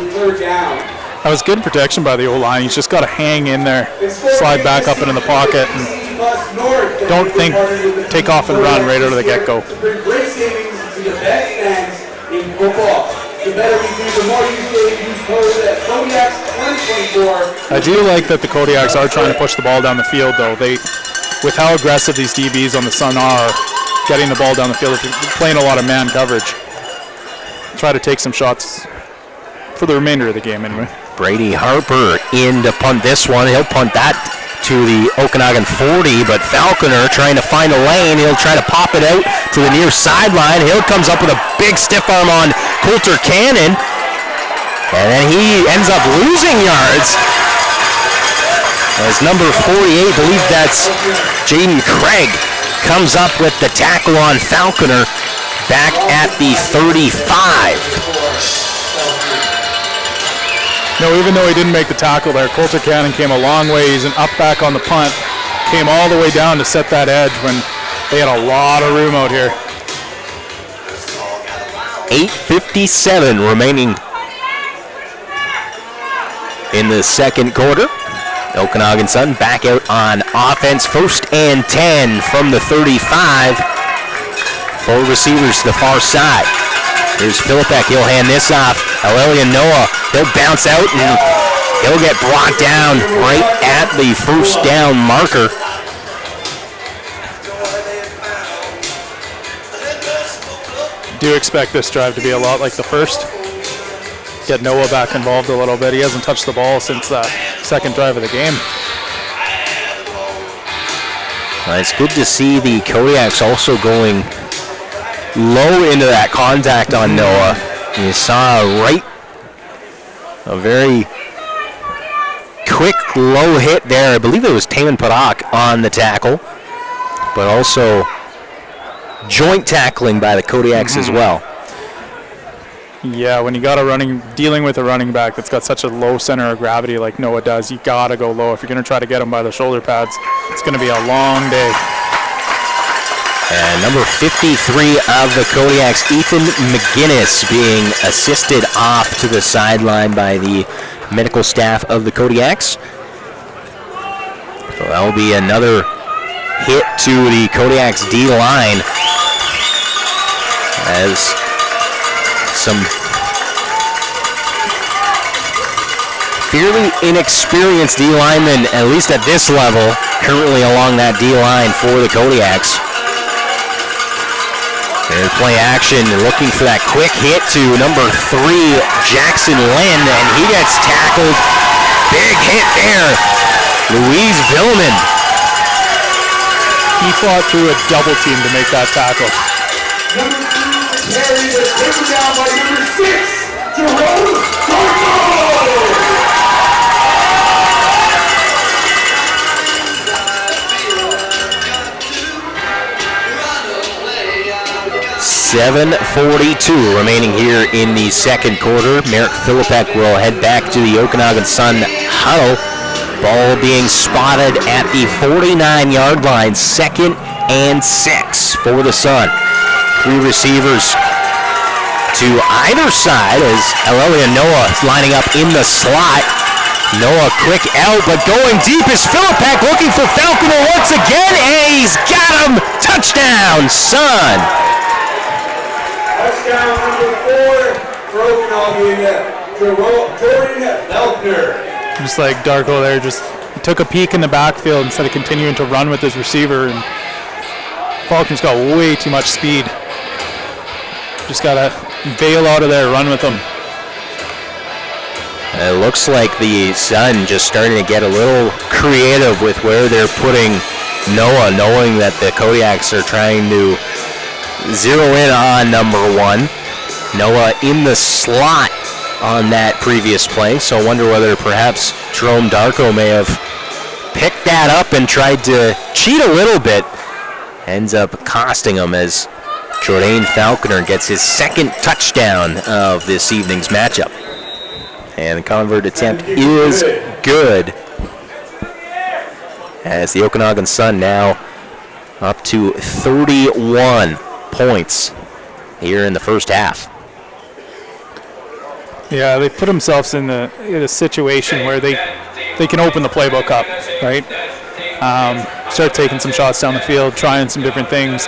That was good protection by the O-line. He's just got to hang in there, slide back up into the pocket, and don't think take off and run right out of the get-go. Great savings to the best fans in football. The better we do, the more you use code at Kodiaks 2024. I do like that the Kodiaks are trying to push the ball down the field, though. With how aggressive these DBs on the Sun are, getting the ball down the field, playing a lot of man coverage. Try to take some shots for the remainder of the game, anyway. Brady Harper in to punt this one. He'll punt that to the Okanagan 40, but Falconer trying to find a lane. He'll try to pop it out to the near sideline. Hill comes up with a big stiff arm on Coulter Cannon, and then he ends up losing yards. As number 48, believe that's Jaden Craig, comes up with the tackle on Falconer back at the 35. No, even though he didn't make the tackle there, Coulter Cannon came a long ways and up back on the punt, came all the way down to set that edge when they had a lot of room out here. 8:57 remaining in the second quarter. Okanagan Sun back out on offense. First and 10 from the 35. 4 receivers to the far side. Here's Philippek. He'll hand this off. Aurelia Noah. He'll bounce out and he'll get brought down right at the first down marker. Do expect this drive to be a lot like the first. Get Noah back involved a little bit. He hasn't touched the ball since that second drive of the game. It's good to see the Kodiaks also going low into that contact on Noah. You saw a very quick low hit there. I believe it was Taman Padak on the tackle, but also joint tackling by the Kodiaks as well. Yeah, when you got dealing with a running back that's got such a low center of gravity like Noah does, you gotta go low. If you're gonna try to get him by the shoulder pads, it's gonna be a long day. And number 53 of the Kodiaks, Ethan McGinnis, being assisted off to the sideline by the medical staff of the Kodiaks. So that will be another hit to the Kodiaks D-line as some fairly inexperienced D-linemen, at least at this level, currently along that D-line for the Kodiaks. There's play action, looking for that quick hit to number 3, Jackson Lynn, and he gets tackled. Big hit there, Louise Villman. He fought through a double team to make that tackle. Number 2 carries it, taken down by number 6, Jerome Cargo. 7:42 remaining here in the second quarter. Merrick Philippek will head back to the Okanagan Sun huddle. Ball being spotted at the 49-yard line. 2nd and 6 for the Sun. 3 receivers to either side as Aurelia Noah is lining up in the slot. Noah quick out, but going deep is Philippek looking for Falconer once again, and he's He's got him! Touchdown, Sun! Touchdown number 4 for Okanagan, Jordan Felkner. Just like Darko there, just took a peek in the backfield instead of continuing to run with his receiver, and Falcons got way too much speed. Just gotta bail out of there, run with them. It looks like the Sun just starting to get a little creative with where they're putting Noah, knowing that the Kodiaks are trying to zero in on number 1. Noah in the slot on that previous play, so I wonder whether perhaps Jerome Darko may have picked that up and tried to cheat a little bit. Ends up costing him as Jordan Falconer gets his second touchdown of this evening's matchup. And the convert attempt is good, as the Okanagan Sun now up to 31 points here in the first half. Yeah, they put themselves in a situation where they can open the playbook up, right? Start taking some shots down the field, trying some different things.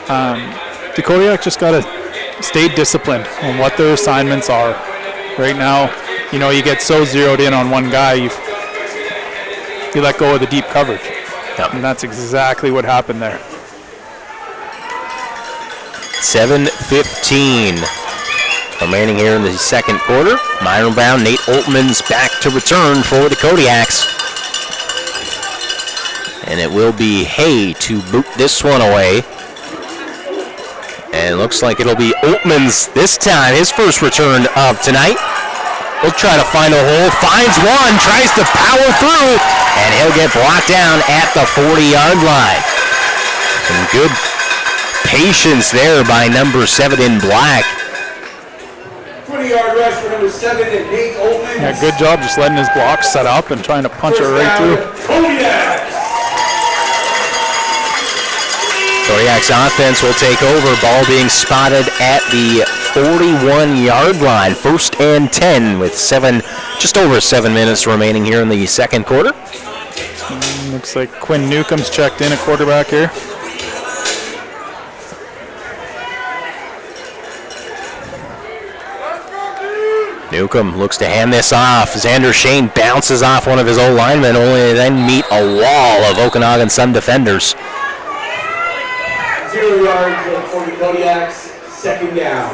The Kodiaks just got to stay disciplined on what their assignments are. Right now, you know, you get so zeroed in on one guy, you let go of the deep coverage. Yep. And that's exactly what happened there. 7:15 remaining here in the second quarter. Myron Brown, Nate Oltman's back to return for the Kodiaks. And it will be Hay to boot this one away. And it looks like it'll be Oltman's this time, his first return of tonight. He'll try to find a hole, finds one, tries to power through, and he'll get brought down at the 40-yard line. Some good patience there by number 7 in black. 20-yard rush for number 7 and Nate Oltman. Yeah, good job just letting his blocks set up and trying to punch it right through. Kodiak's offense will take over. Ball being spotted at the 41-yard line. 1st and 10 with just over 7 minutes remaining here in the second quarter. Looks like Quinn Newcomb's checked in at quarterback here. Newcomb looks to hand this off. Xander Shane bounces off one of his old linemen, only to then meet a wall of Okanagan Sun defenders. 0 yards for the Kodiaks, 2nd down.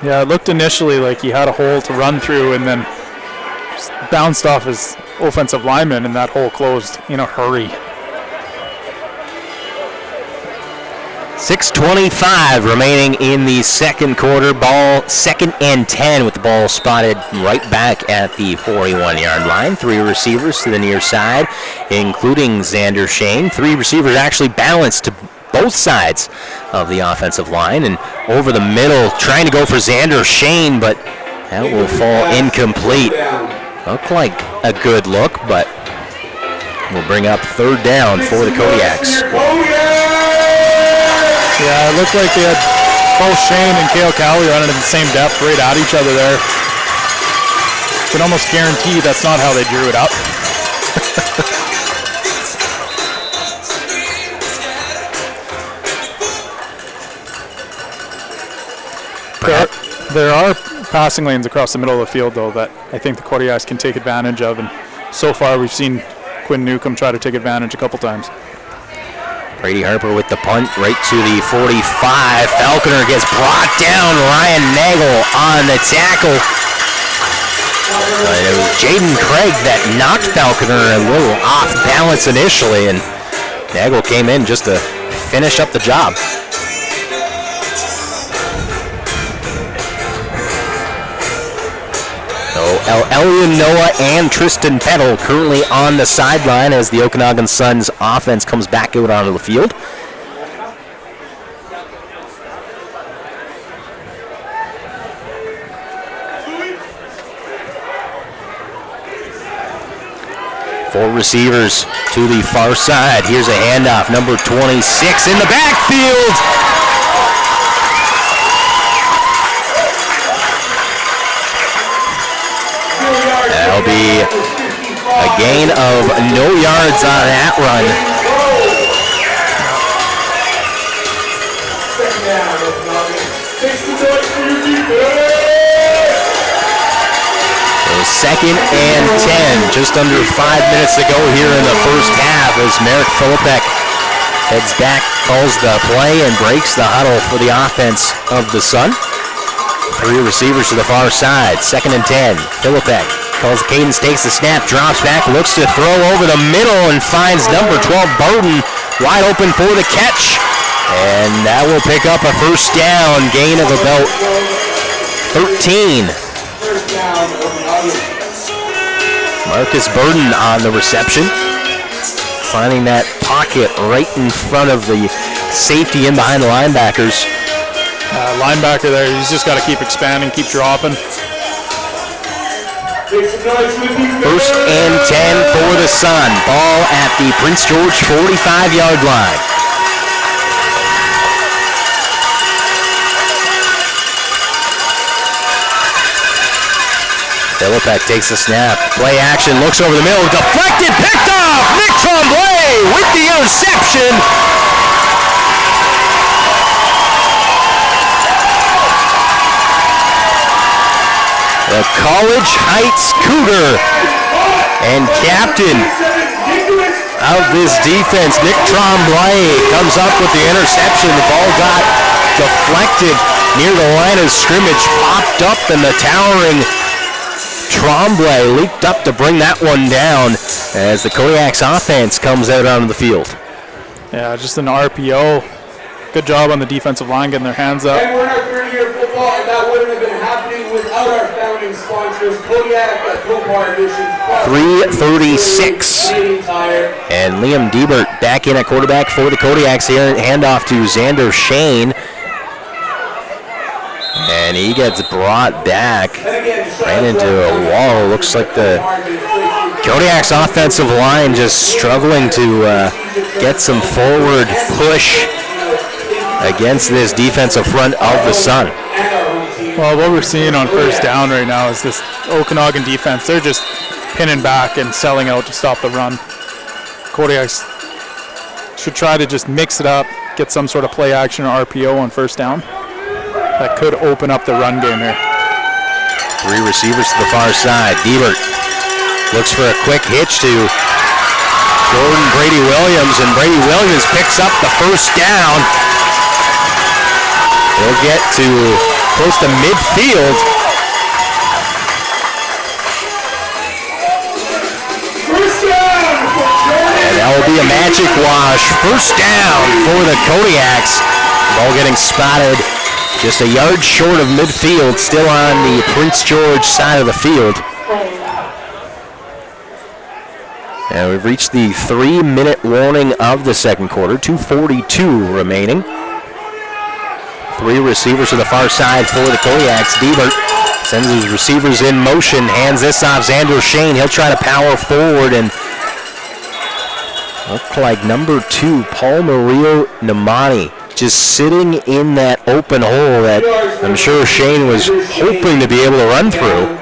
Yeah, it looked initially like he had a hole to run through and then just bounced off his offensive lineman, and that hole closed in a hurry. 6:25 remaining in the second quarter. Ball 2nd and 10 with the ball spotted right back at the 41-yard line. 3 receivers to the near side, including Xander Shane. 3 receivers actually balanced to both sides of the offensive line, and over the middle trying to go for Xander Shane, but that will fall incomplete. Looked like a good look, but will bring up 3rd down for the Kodiaks. Yeah, it looked like they had both Shane and Cale Cowie running at the same depth right at each other there. Can almost guarantee that's not how they drew it up. There are passing lanes across the middle of the field, though, that I think the Kodiaks can take advantage of, and so far we've seen Quinn Newcomb try to take advantage a couple times. Brady Harper with the punt right to the 45. Falconer gets brought down. Ryan Nagel on the tackle. It was Jaden Craig that knocked Falconer a little off balance initially, and Nagel came in just to finish up the job. So Elian Noah and Tristan Peddle currently on the sideline as the Okanagan Suns offense comes back out onto the field. Four receivers to the far side. Here's a handoff. Number 26 in the backfield. That'll be a gain of no yards on that run. Second and 10, just under 5 minutes to go here in the first half as Merrick Philippek heads back, calls the play, and breaks the huddle for the offense of the Sun. 3 receivers to the far side, second and 10. Philippek calls the cadence, takes the snap, drops back, looks to throw over the middle, and finds number 12, Burden, wide open for the catch. And that will pick up a first down, gain of about 13. Marcus Burden on the reception, finding that pocket right in front of the safety in behind the linebackers. Linebacker there, he's just got to keep expanding, keep dropping. First and 10 for the Sun. Ball at the Prince George 45-yard line. Philippek takes the snap. Play action, looks over the middle, deflected, picked off! Nick Tremblay with the interception. The College Heights Cougar and captain of this defense, Nick Tremblay, comes up with the interception. The ball got deflected near the line of scrimmage, popped up, and the towering Tremblay leaped up to bring that one down as the Kodiaks offense comes out onto the field. Yeah, just an RPO. Good job on the defensive line getting their hands up. And we're in our third year of football, and that wouldn't have been happening without our founding sponsors, Kodiak, Copar Edition. 3:36. And Liam Diebert back in at quarterback for the Kodiaks here. Handoff to Xander Shane. And he gets brought back, ran into a wall. Looks like the Kodiak's offensive line just struggling to get some forward push against this defensive front of the Sun. Well, what we're seeing on first down right now is this Okanagan defense. They're just pinning back and selling out to stop the run. Kodiaks should try to just mix it up, get some sort of play action or RPO on first down. That could open up the run game here. 3 receivers to the far side. Diebert looks for a quick hitch to Jordan Brady Williams, and Brady Williams picks up the first down. He'll get to close to midfield. And that will be a magic wash. First down for the Kodiaks. Ball getting spotted just a yard short of midfield, still on the Prince George side of the field. And we've reached the 3-minute warning of the second quarter, 2:42 remaining. 3 receivers to the far side for the Kodiaks. Diebert sends his receivers in motion, hands this off Xander Shane. He'll try to power forward, and look like number 2, Paul Mario Namani, just sitting in that open hole that I'm sure Shane was hoping to be able to run through.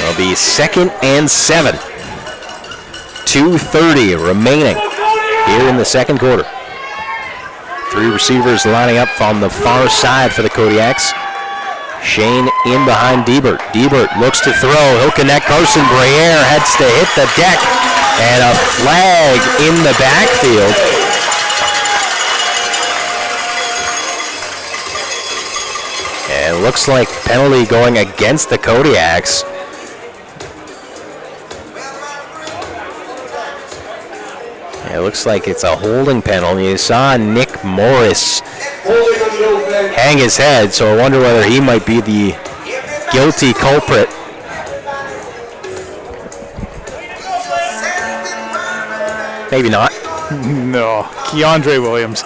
It'll be 2nd and 7. 2:30 remaining here in the second quarter. 3 receivers lining up on the far side for the Kodiaks. Shane in behind Diebert. Diebert looks to throw. He'll connect. Carson Breyer heads to hit the deck. And a flag in the backfield. And it looks like penalty going against the Kodiaks. It looks like it's a holding penalty. You saw Nick Morris hang his head, so I wonder whether he might be the guilty culprit. Maybe not. No, Keandre Williams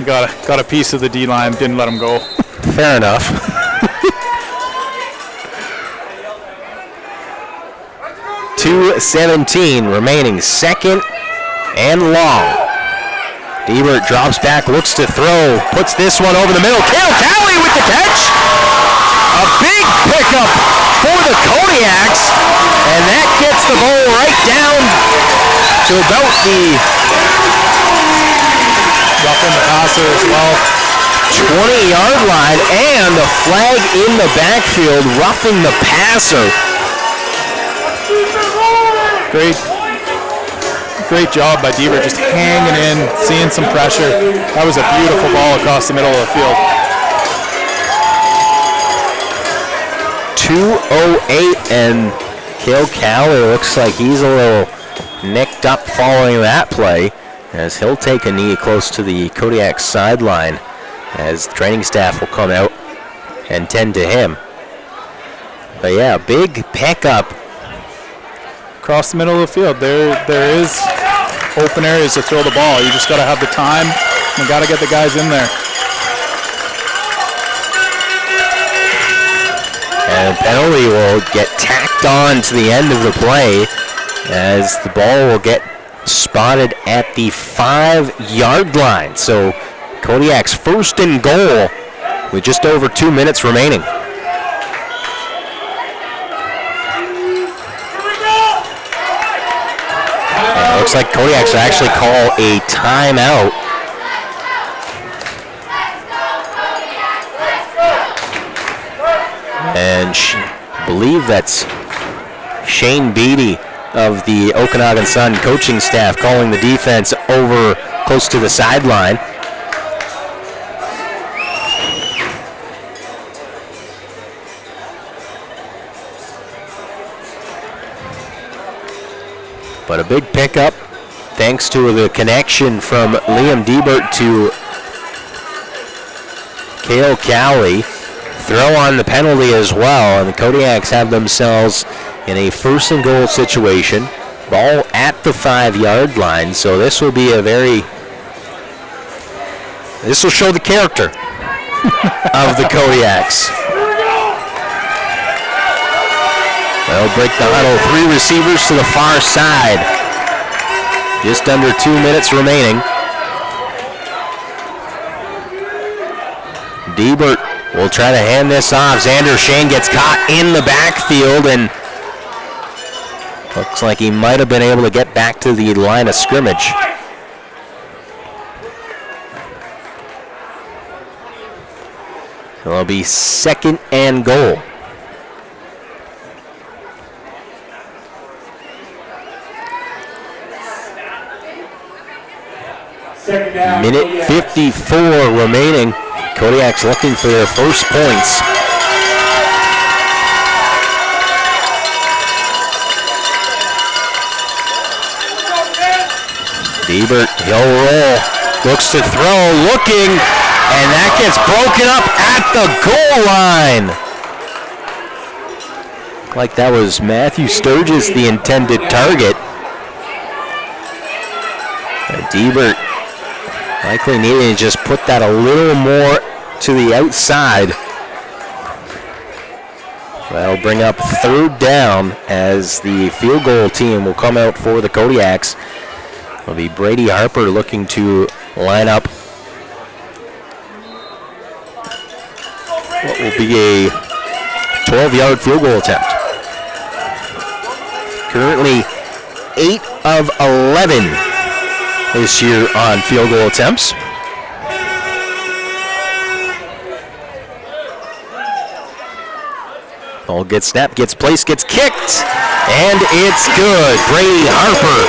got a piece of the D-line, didn't let him go. Fair enough. .217 remaining, 2nd and long. Diebert drops back, looks to throw, puts this one over the middle. Cale Talley with the catch. A big pickup for the Kodiaks, and that gets the ball right down to to about the Roughing the passer as well. 20-yard line, and a flag in the backfield, roughing the passer. Great job by Deaver, just hanging in, seeing some pressure. That was a beautiful ball across the middle of the field. 2:08, and Cale Cowley looks like he's a little nicked up following that play, as he'll take a knee close to the Kodiaks sideline, as the training staff will come out and tend to him. But yeah, big pickup. Across the middle of the field, there is open areas to throw the ball. You just got to have the time. You got to get the guys in there. And a penalty will get tacked on to the end of the play, as the ball will get spotted at the 5-yard line. So Kodiak's first and goal with just over 2 minutes remaining. And it looks like Kodiak's will actually call a timeout. And I believe that's Shane Beatty of the Okanagan Sun coaching staff calling the defense over close to the sideline. But a big pickup thanks to the connection from Liam Diebert to Cale Cowley. Throw on the penalty as well, and the Kodiaks have themselves in a first and goal situation. Ball at the 5-yard line, so this will be this will show the character of the Kodiaks. They'll break the huddle. 3 receivers to the far side. Just under 2 minutes remaining. Diebert will try to hand this off. Xander Shane gets caught in the backfield, and looks like he might have been able to get back to the line of scrimmage. It'll be second and goal. Minute 54 remaining. Kodiak's looking for their first points. Diebert, he'll roll, looks to throw, looking, and that gets broken up at the goal line. Like that was Matthew Sturgis, the intended target. And Diebert likely needing to just put that a little more to the outside. That'll bring up third down, as the field goal team will come out for the Kodiaks. It'll be Brady Harper looking to line up what will be a 12-yard field goal attempt. Currently 8 of 11 this year on field goal attempts. Ball gets snapped, gets placed, gets kicked, and it's good. Brady Harper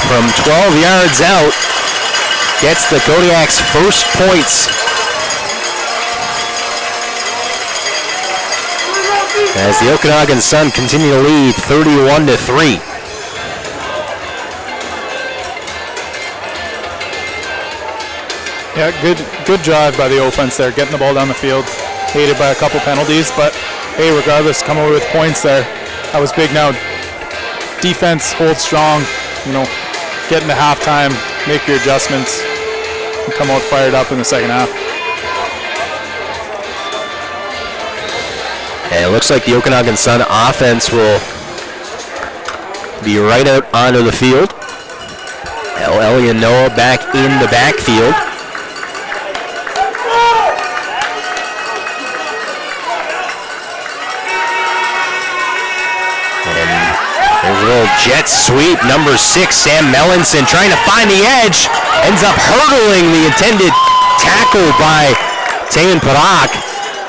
from 12 yards out gets the Kodiaks' first points. As the Okanagan Sun continue to lead 31-3. Yeah, good drive by the offense there, getting the ball down the field. Aided by a couple penalties, but hey, regardless, come away with points there. That was big. Now, defense, hold strong, get into halftime, make your adjustments, and come out fired up in the second half. And it looks like the Okanagan Sun offense will be right out onto the field. Ellie and Noah back in the backfield. little jet sweep. Number 6, Sam Mellinson, trying to find the edge. Ends up hurdling the intended tackle by Taman Parak.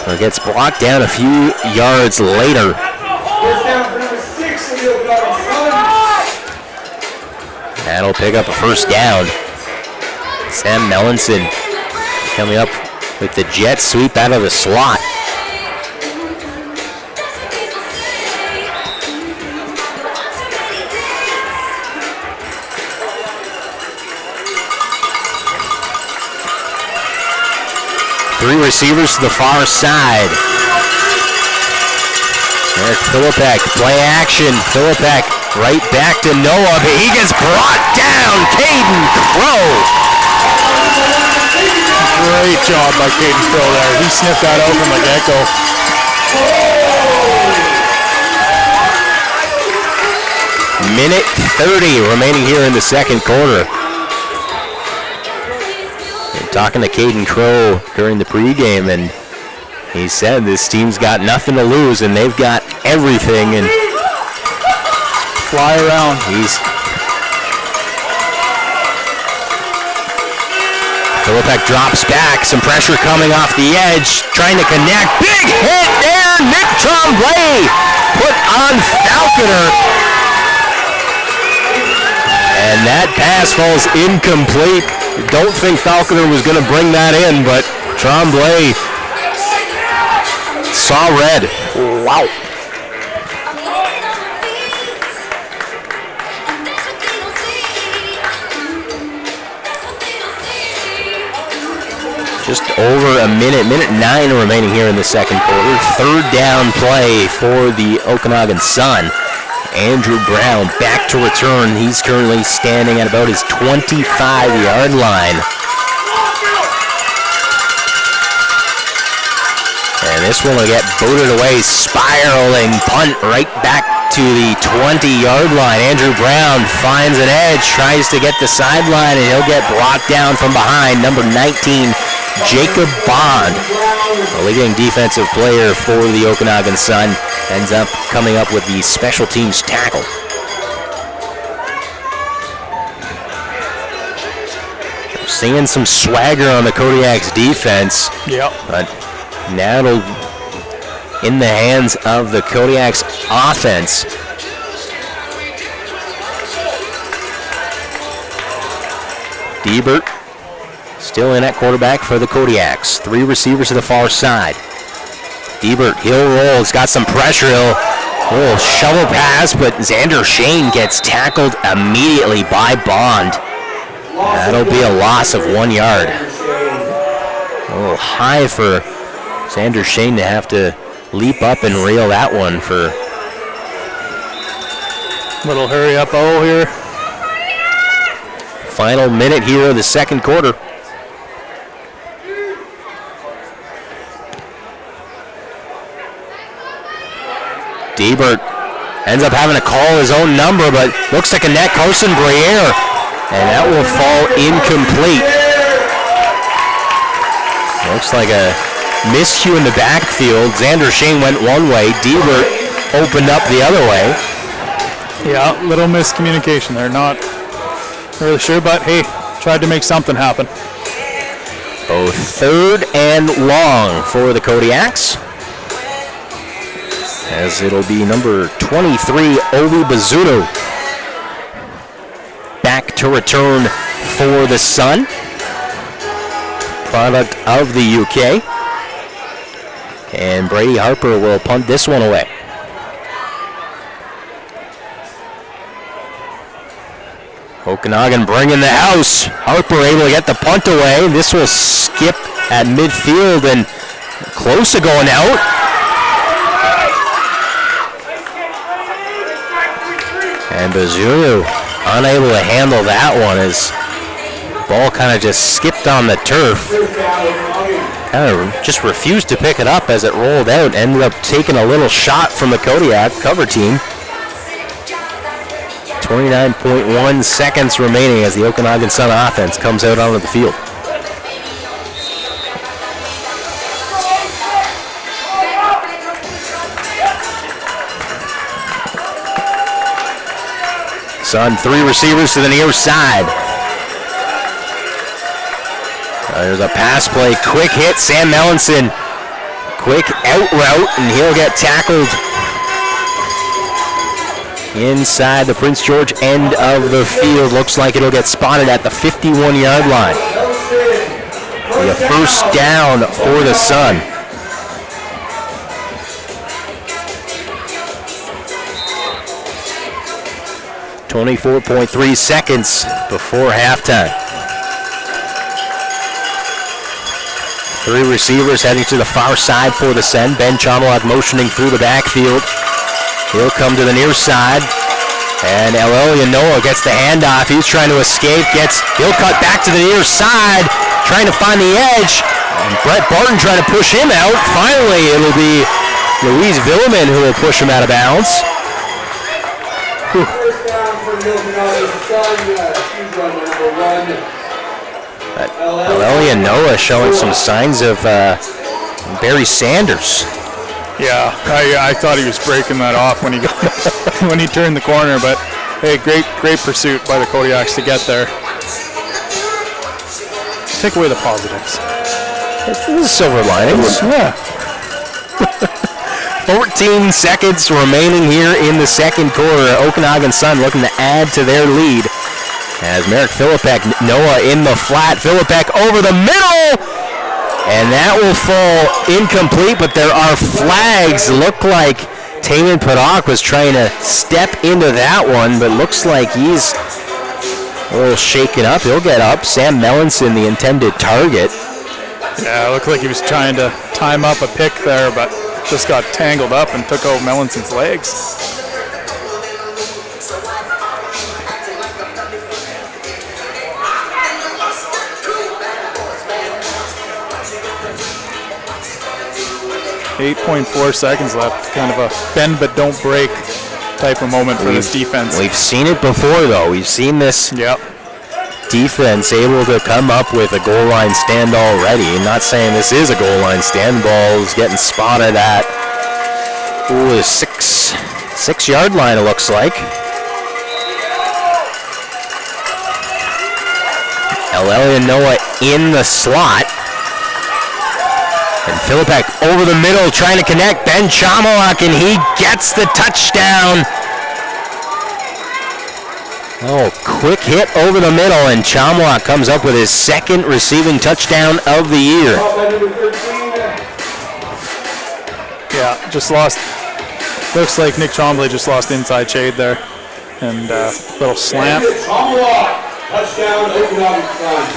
Or gets blocked down a few yards later. First down for number 6 for the Okanagan Sun. That'll pick up a first down. Sam Mellinson coming up with the jet sweep out of the slot. Three receivers to the far side. There's Philippek, play action. Philippek right back to Noah, but he gets brought down. Caden Crow. Great job by Caden Crow there. He sniffed that out from the get-go. Minute 30 remaining here in the second quarter. Talking to Caden Crow during the pregame, and he said this team's got nothing to lose, and they've got everything. And fly around. Philippek drops back. Some pressure coming off the edge, trying to connect. Big hit there. Nick Tremblay put on Falconer, and that pass falls incomplete. Don't think Falconer was going to bring that in, but Tremblay saw red. Wow. Just over a minute 9 remaining here in the second quarter. Third down play for the Okanagan Sun. Andrew Brown back to return. He's currently standing at about his 25-yard line. And this one will get booted away, spiraling punt right back to the 20-yard line. Andrew Brown finds an edge, tries to get the sideline, and he'll get brought down from behind. Number 19, Jacob Bond, a leading defensive player for the Okanagan Sun, ends up coming up with the special teams tackle. We're seeing some swagger on the Kodiaks defense. Yep. But now it'll in the hands of the Kodiaks offense. Diebert still in at quarterback for the Kodiaks. Three receivers to the far side. Diebert, he'll roll. He's got some pressure. He'll shovel pass, but Xander Shane gets tackled immediately by Bond. That'll be a loss of 1 yard. A little high for Xander Shane to have to leap up and reel that one for. Little hurry up here. Final minute here of the second quarter. Diebert ends up having to call his own number, but looks to connect Carson Briere, and that will fall incomplete. Looks like a miscue in the backfield. Xander Shane went one way, Diebert opened up the other way. Yeah, little miscommunication there. Not really sure, but hey, tried to make something happen. Both third and long for the Kodiaks, as it'll be number 23, Ovi Bazzuto, back to return for the Sun, product of the UK. And Brady Harper will punt this one away. Okanagan bringing the house. Harper able to get the punt away. This will skip at midfield and close to going out. And Bazzuto unable to handle that one as the ball kind of just skipped on the turf. Kind of just refused to pick it up as it rolled out. Ended up taking a little shot from the Kodiak cover team. 29.1 seconds remaining as the Okanagan Sun offense comes out onto the field. Sun, 3 receivers to the near side. There's a pass play, quick hit, Sam Mellinson. Quick out route, and he'll get tackled inside the Prince George end of the field. Looks like it'll get spotted at the 51-yard line. The first down for the Sun. .3 seconds before halftime. 3 receivers heading to the far side for the send. Ben Chomlock motioning through the backfield. He'll come to the near side. And Noah gets the handoff. He's trying to escape. He'll cut back to the near side, trying to find the edge. And Brett Barton trying to push him out. Finally, it'll be Louise Villeman who will push him out of bounds. First down for the Okanagan Sun. She's running number 1. Alelia Noah showing some signs of Barry Sanders. Yeah, I thought he was breaking that off when he when he turned the corner, but hey, great pursuit by the Kodiaks to get there. Take away the positives. It's the silver linings. Yeah. 14 seconds remaining here in the second quarter. Okanagan Sun looking to add to their lead. As Merrick Philippek, Noah in the flat. Philippek over the middle. And that will fall incomplete, but there are flags. Look like Taman Padak was trying to step into that one, but looks like he's a little shaken up. He'll get up. Sam Mellinson, the intended target. Yeah, it looked like he was trying to time up a pick there, but just got tangled up and took out Mellinson's legs. .4 seconds left. Kind of a bend but don't break type of moment for this defense. We've seen it before, though. We've seen this defense able to come up with a goal line stand already. I'm not saying this is a goal line stand. Ball is getting spotted at the 6-yard line, it looks like. Alelia Noah in the slot. And Philippek over the middle trying to connect. Ben Chomlock, and he gets the touchdown. Oh, quick hit over the middle, and Chomlock comes up with his second receiving touchdown of the year. Yeah, just lost. Looks like Nick Trombley just lost inside shade there. And little slant. Touchdown, Okanagan Sun.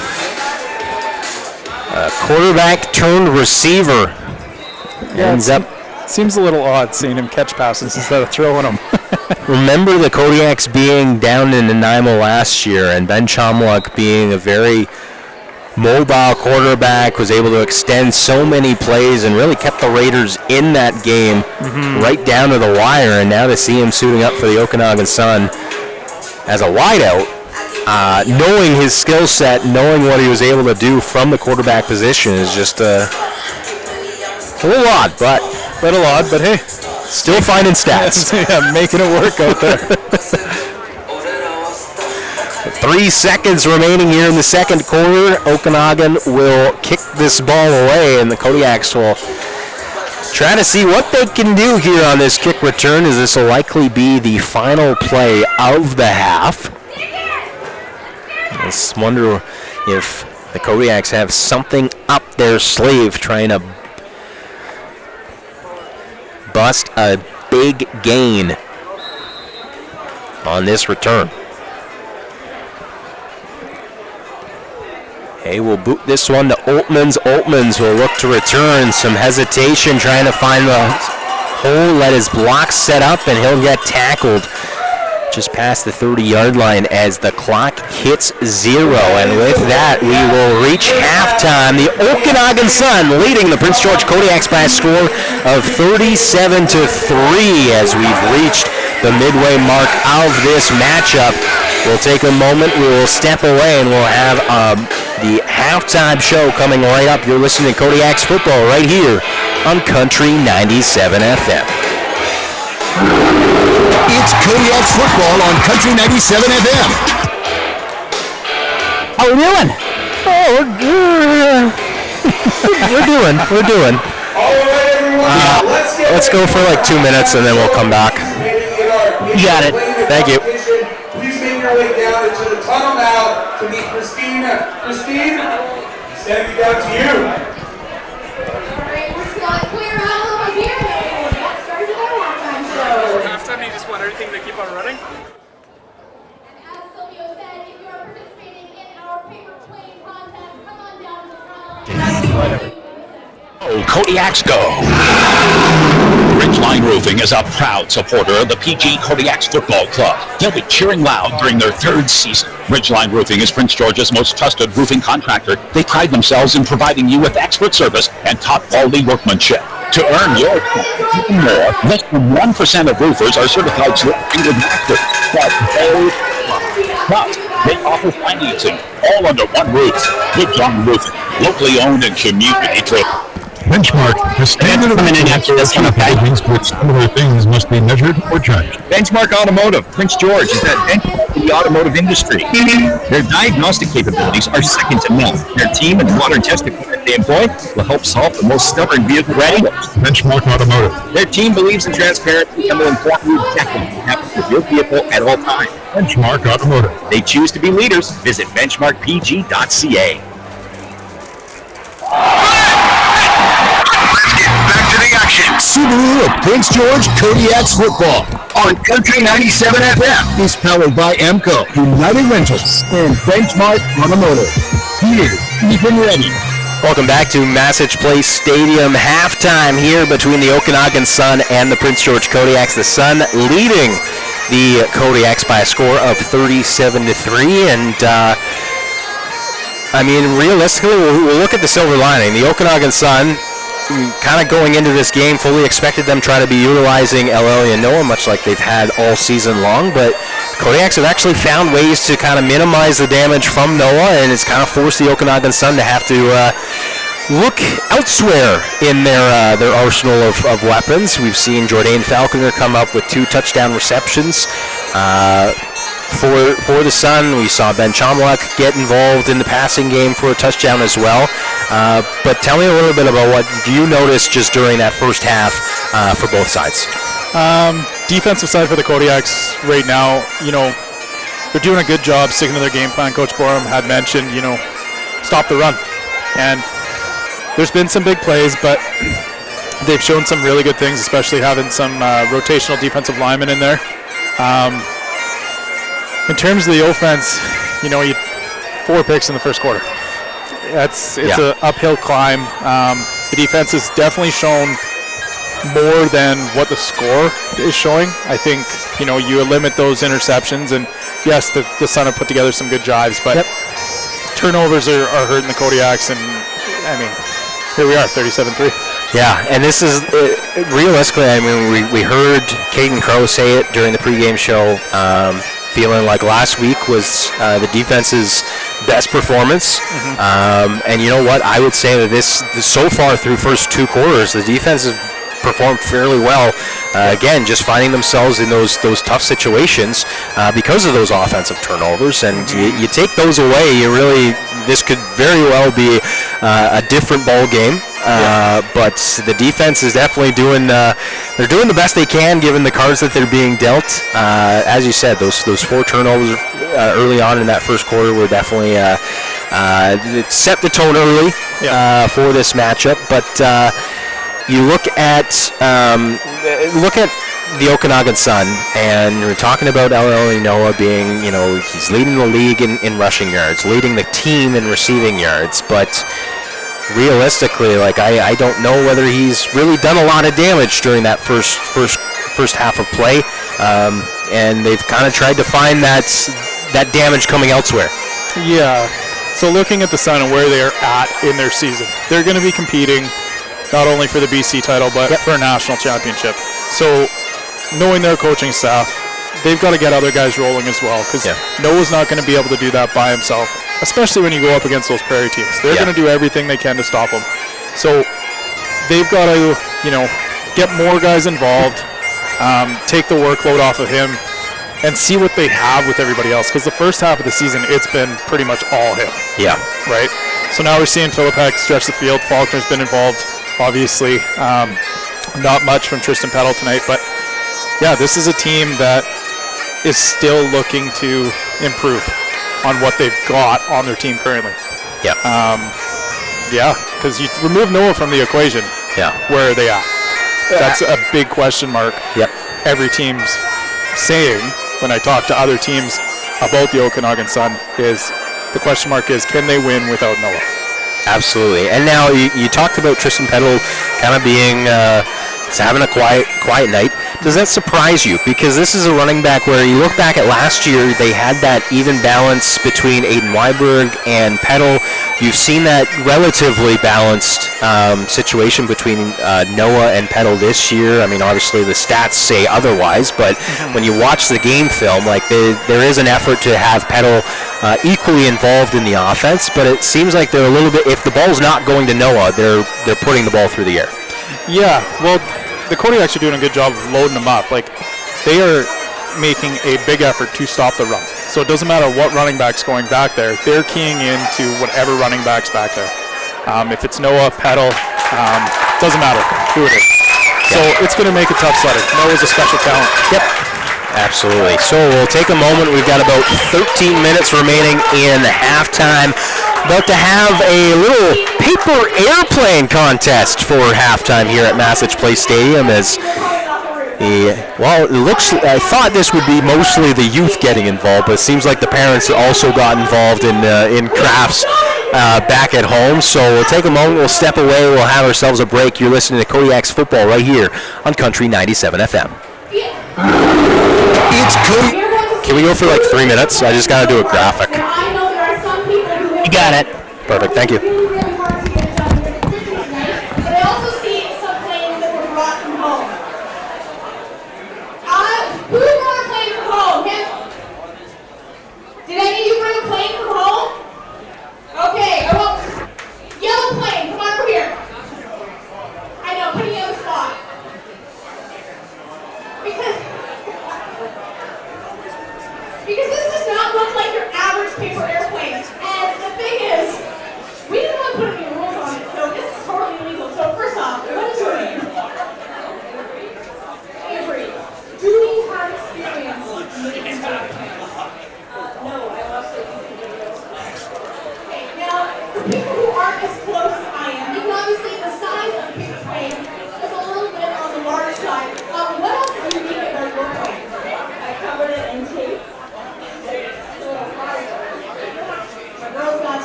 Quarterback turned receiver. Ends up. Seems a little odd seeing him catch passes instead of throwing them. Remember the Kodiaks being down in Nanaimo last year, and Ben Chomlock being a very mobile quarterback, was able to extend so many plays and really kept the Raiders in that game right down to the wire. And now to see him suiting up for the Okanagan Sun as a wideout, knowing his skill set, knowing what he was able to do from the quarterback position is just a little odd, but hey, still finding stats. Yeah, making it work out there. 3 seconds remaining here in the second quarter. Okanagan will kick this ball away, and the Kodiaks will try to see what they can do here on this kick return, as this will likely be the final play of the half. I just wonder if the Kodiaks have something up their sleeve, trying to bust a big gain on this return. Hey, we'll boot this one to Oltmans. Oltmans will look to return. Some hesitation trying to find the hole, let his block set up, and he'll get tackled just past the 30-yard line as the clock hits 0. And with that, we will reach halftime. The Okanagan Sun leading the Prince George Kodiaks by a score of 37-3 as we've reached the midway mark of this matchup. We'll take a moment, we will step away, and we'll have the halftime show coming right up. You're listening to Kodiaks football right here on Country 97 FM. It's Kodiaks football on Country 97 FM. How we doing? Oh, we're doing. All right, everyone. Let's go for like 2 minutes and then we'll come back. You got it. Thank you. Please make your way down into the tunnel now to meet Christine. Christine, sending it down to you. Halftime, you just want everything to keep on running? Oh, Kodiaks go! Ridgeline Roofing is a proud supporter of the PG Kodiaks Football Club. They'll be cheering loud during their 3rd season. Ridgeline Roofing is Prince George's most trusted roofing contractor. They pride themselves in providing you with expert service and top quality workmanship. To earn your even more, less than 1% of roofers are certified to with masters. Plus, they offer financing all under one roof. Ridgeline Roofing, locally owned and community driven. Benchmark, the standard of buildings which similar things must be measured or judged. Benchmark Automotive, Prince George, is that benchmark in the automotive industry. Their diagnostic capabilities are second to none. Their team and the modern test equipment they employ will help solve the most stubborn vehicle readiness. Benchmark Automotive. Their team believes in transparency and will inform you exactly what happens with your vehicle at all times. Benchmark Automotive. They choose to be leaders. Visit benchmarkpg.ca. Back to the action. Subaru of Prince George Kodiaks football On Country 97 FM. is powered by AMCO, United Rentals, and Benchmark Automotive. Here, even ready. Welcome back to Massage Place Stadium. Halftime here between the Okanagan Sun and the Prince George Kodiaks. The Sun leading the Kodiaks by a score of 37-3. And I mean, realistically, we'll look at the silver lining. The Okanagan Sun, kind of going into this game, fully expected them try to be utilizing LL and Noah, much like they've had all season long, but Kodiaks have actually found ways to kind of minimize the damage from Noah, and it's kind of forced the Okanagan Sun to have to look elsewhere in their arsenal of weapons. We've seen Jordan Falconer come up with 2 touchdown receptions. For the Sun, we saw Ben Chomlak get involved in the passing game for a touchdown as well. But tell me a little bit about what you noticed just during that first half for both sides. Defensive side for the Kodiaks right now, they're doing a good job sticking to their game plan. Coach Borum had mentioned, stop the run. And there's been some big plays, but they've shown some really good things, especially having some rotational defensive linemen in there. In terms of the offense, 4 picks in the first quarter. It's an uphill climb. The defense has definitely shown more than what the score is showing. I think, you limit those interceptions, and yes, the Sun have put together some good drives, but turnovers are hurting the Kodiaks, and I mean, here we are, 37-3. Yeah, and this is, realistically, I mean, we heard Caden Crow say it during the pregame show, feeling like last week was the defense's best performance. And you know what? I would say that this so far through first 2 quarters, the defense has performed fairly well. Again, just finding themselves in those tough situations because of those offensive turnovers. And you take those away, this could very well be a different ball game. But the defense is definitely they're doing the best they can given the cards that they're being dealt. As you said, those 4 turnovers early on in that first quarter were definitely it set the tone early for this matchup. But you look at the Okanagan Sun, and we're talking about LL Noah being, he's leading the league in rushing yards, leading the team in receiving yards, but realistically, I don't know whether he's really done a lot of damage during that first half of play, and they've kind of tried to find that damage coming elsewhere. Yeah. So looking at the Sun and where they are at in their season, they're going to be competing not only for the BC title, but for a national championship. So knowing their coaching staff, they've got to get other guys rolling as well, because Noah's not going to be able to do that by himself, especially when you go up against those Prairie teams. They're going to do everything they can to stop them. So they've got to, get more guys involved, take the workload off of him, and see what they have with everybody else. Because the first half of the season, it's been pretty much all him. Yeah. Right? So now we're seeing Philippek stretch the field. Faulkner's been involved, obviously. Not much from Tristan Peddle tonight, but yeah, this is a team that is still looking to improve on what they've got on their team currently. Yeah. Yeah, because you remove Noah from the equation. Yeah. Where are they at? That's a big question mark. Yep. Every team's saying when I talk to other teams about the Okanagan Sun is the question mark is, can they win without Noah? Absolutely. And now you talked about Tristan Peddle kind of being having a quiet night. Does that surprise you? Because this is a running back where you look back at last year, they had that even balance between Aiden Weiberg and Peddle. You've seen that relatively balanced situation between Noah and Peddle this year. I mean, obviously the stats say otherwise, but when you watch the game film, like there is an effort to have Peddle equally involved in the offense, but it seems like they're a little bit, if the ball's not going to Noah, they're putting the ball through the air. Yeah, well, the Kodiaks are doing a good job of loading them up. Like, they are making a big effort to stop the run. So it doesn't matter what running back's going back there. They're keying into whatever running back's back there. If it's Noah, Peddle, doesn't matter who it is. So it's going to make it tough sledding. Noah's a special talent. Yep. Absolutely. So we'll take a moment. We've got about 13 minutes remaining in halftime. About to have a little paper airplane contest for halftime here at Massage Place Stadium. As it looks, I thought this would be mostly the youth getting involved, but it seems like the parents also got involved in crafts back at home. So we'll take a moment. We'll step away. We'll have ourselves a break. You're listening to Kodiaks football right here on Country 97 FM. It's Cody. Can we go for like 3 minutes? I just got to do a graphic. You got it. Perfect. Thank you. But I also see some planes that were brought from home. Who brought a plane from home? Did any of you bring a plane from home? Okay, yellow plane, come on over here. I know, putting you on the spot. Because this does not look like your average paper airplane. And the thing is, we didn't want to put any rules on it, so this is totally illegal. So first off, what is your name? Avery. Do you have experience making paper planes? No, I lost it. Okay, now, for people who aren't as close as I am, you can obviously, the size of a paper plane is a little bit on the large side. What else is unique about your plane? I covered it in tape.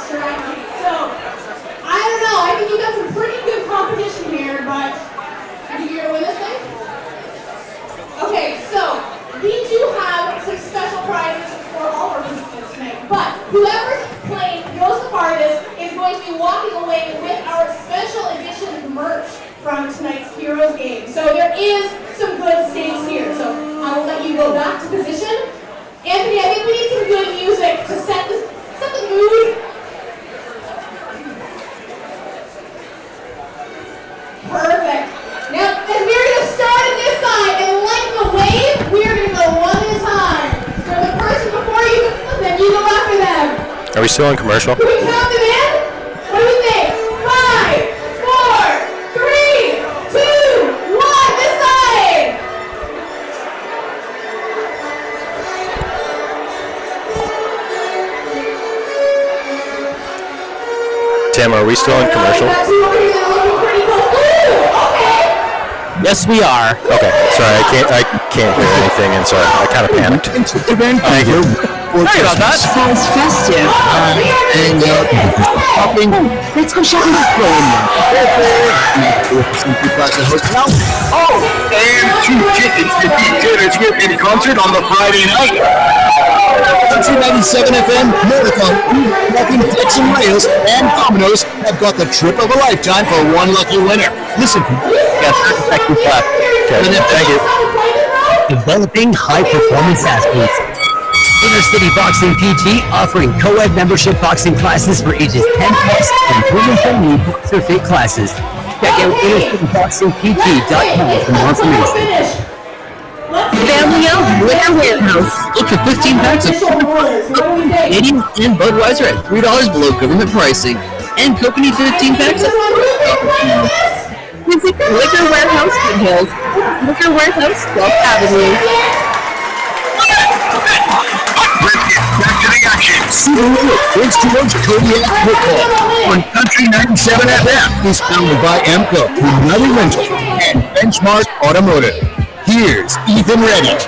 Strategy. So, I don't know. I think you got some pretty good competition here, but are you here with us thing? Okay, so we do have some special prizes for all our participants tonight. But whoever's plane goes the farthest is going to be walking away with our special edition merch from tonight's Heroes game. So there is some good stakes here. So I will let you go back to position. Anthony, I think we need some good music to set the mood. Perfect. Now, as we're going to start at this side, and like the wave, we're going to go one at a time. So the person before you, then you go after them. Are we still on commercial? Can we count them in? What do we think? 5, 4, 3, 2, 1, this side. Tim, are we still on commercial? Yes, we are. Okay, sorry, I can't hear anything, and so I kind of panicked. Thank you. Sorry about that. Sounds festive. And shopping. Let's go shopping. Oh, and 2 tickets to be Taylor Swift in concert on the Friday night. Country 97 FM, Marathon, Walking Decks and Rails, and Domino's have got the trip of a lifetime for one lucky winner. Listen, Yes, second clap. Okay, thank you. Developing high-performance athletes. Inner City Boxing PG offering co-ed membership boxing classes for ages 10 plus and women-only boxer fit classes. Check out innercityboxingpg.com for more information. Warehouse. Look for 15 packs of Canadian and Budweiser at $3 below government pricing. And Kokanee 15 packs at Visit Liquor Warehouse Hills. Liquor Warehouse, 12th Avenue. Back to the action. Prince George Kodiaks football on Country 97 FM is founded by MCO, United Rental, and Benchmark Automotive. Here's Ethan Reddick.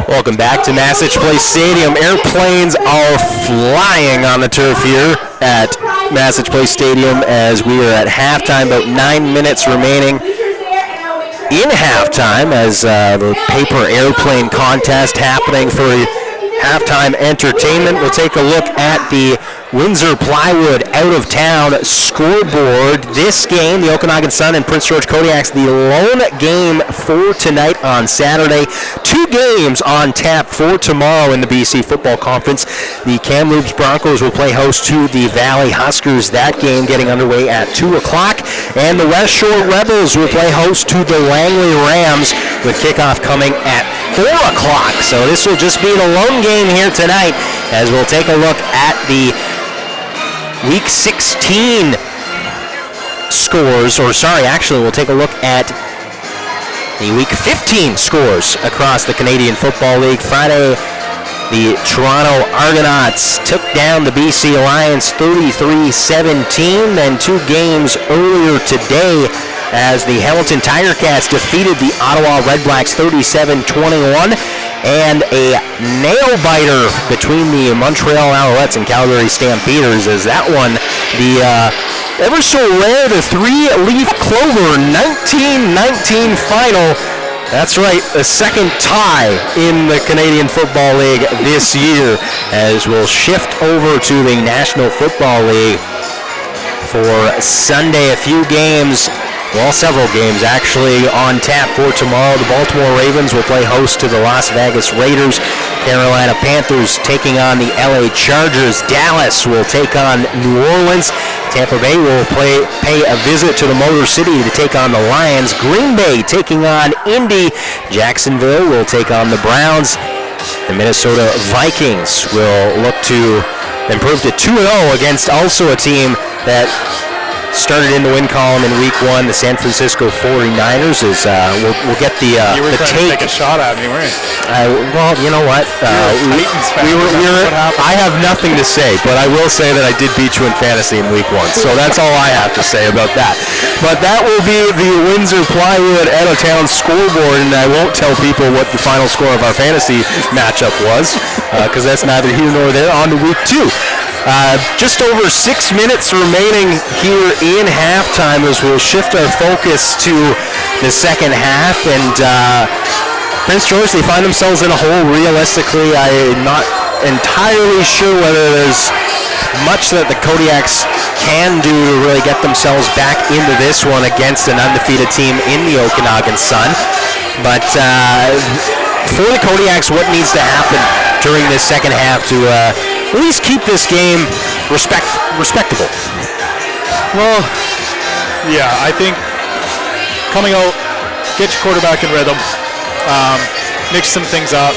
Welcome back to Massage Place Stadium. Airplanes are flying on the turf here at Massage Place Stadium as we are at halftime, about 9 minutes remaining in halftime as the paper airplane contest happening for halftime entertainment. We'll take a look at the Windsor Plywood out-of-town scoreboard. This game, the Okanagan Sun and Prince George Kodiaks, the lone game for tonight on Saturday. 2 games on tap for tomorrow in the BC Football Conference. The Kamloops Broncos will play host to the Valley Huskers. That game getting underway at 2 o'clock. And the West Shore Rebels will play host to the Langley Rams with kickoff coming at 4 o'clock. So this will just be the lone game here tonight as we'll take a look at the Week 16 scores, we'll take a look at the Week 15 scores across the Canadian Football League. Friday, the Toronto Argonauts took down the BC Lions 33-17. Then 2 games earlier today as the Hamilton Tiger Cats defeated the Ottawa Redblacks 37-21. And a nail-biter between the Montreal Alouettes and Calgary Stampeders as that one, the ever so rare, the 3-leaf clover 19-19 final. That's right, the second tie in the Canadian Football League this year as we'll shift over to the National Football League for Sunday. A few games, several games actually on tap for tomorrow. The Baltimore Ravens will play host to the Las Vegas Raiders. Carolina Panthers taking on the LA Chargers. Dallas will take on New Orleans. Tampa Bay will pay a visit to the Motor City to take on the Lions. Green Bay taking on Indy. Jacksonville will take on the Browns. The Minnesota Vikings will look to improve to 2-0 against also a team that started in the win column in Week 1, the San Francisco 49ers. We'll get the you were the trying take. to take a shot at me, weren't you? Well, you know what? I have nothing to say, but I will say that I did beat you in fantasy in Week 1, so that's all I have to say about that. But that will be the Windsor Plywood out-of-town scoreboard, and I won't tell people what the final score of our fantasy matchup was, because that's neither here nor there. On to Week 2. Just over 6 minutes remaining here in halftime as we'll shift our focus to the second half. And Prince George, they find themselves in a hole. Realistically, I'm not entirely sure whether there's much that the Kodiaks can do to really get themselves back into this one against an undefeated team in the Okanagan Sun. But for the Kodiaks, what needs to happen during this second half to at least keep this game respectable? Well, yeah, I think coming out, get your quarterback in rhythm, mix some things up,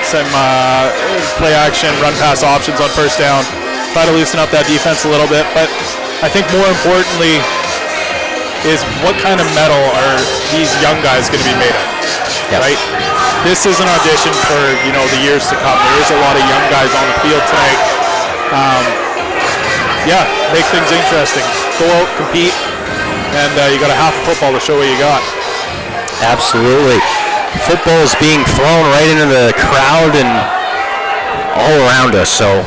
some play action, run pass options on first down, try to loosen up that defense a little bit. But I think more importantly is what kind of metal are these young guys going to be made of, right? This is an audition for, the years to come. There is a lot of young guys on the field tonight. Make things interesting. Go out, compete, and you got a half of football to show what you got. Absolutely. Football is being thrown right into the crowd and all around us. So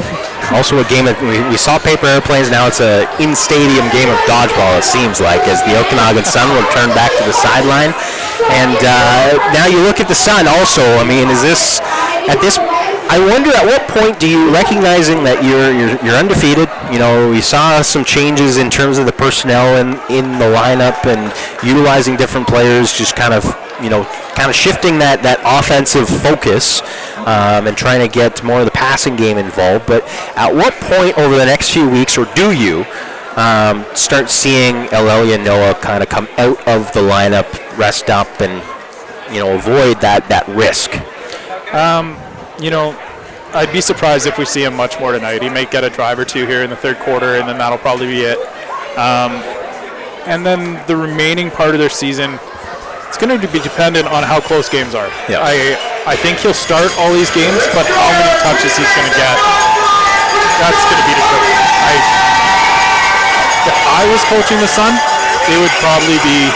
also a game that we saw paper airplanes. Now it's a in-stadium game of dodgeball, it seems like, as the Okanagan Sun will turn back to the sideline. And now you look at the Sun also. I mean, I wonder at what point do you, recognizing that you're undefeated, we saw some changes in terms of the personnel in the lineup and utilizing different players, just kind of shifting that offensive focus and trying to get more of the passing game involved. But at what point over the next few weeks, or do you start seeing Aurelia Noah kind of come out of the lineup, rest up, and avoid that risk? I'd be surprised if we see him much more tonight. He may get a drive or two here in the third quarter, and then that'll probably be it. And then the remaining part of their season, it's going to be dependent on how close games are. Yeah. I think he'll start all these games, but how many touches he's going to get, that's going to be determined. If I was coaching the Sun, it would probably be,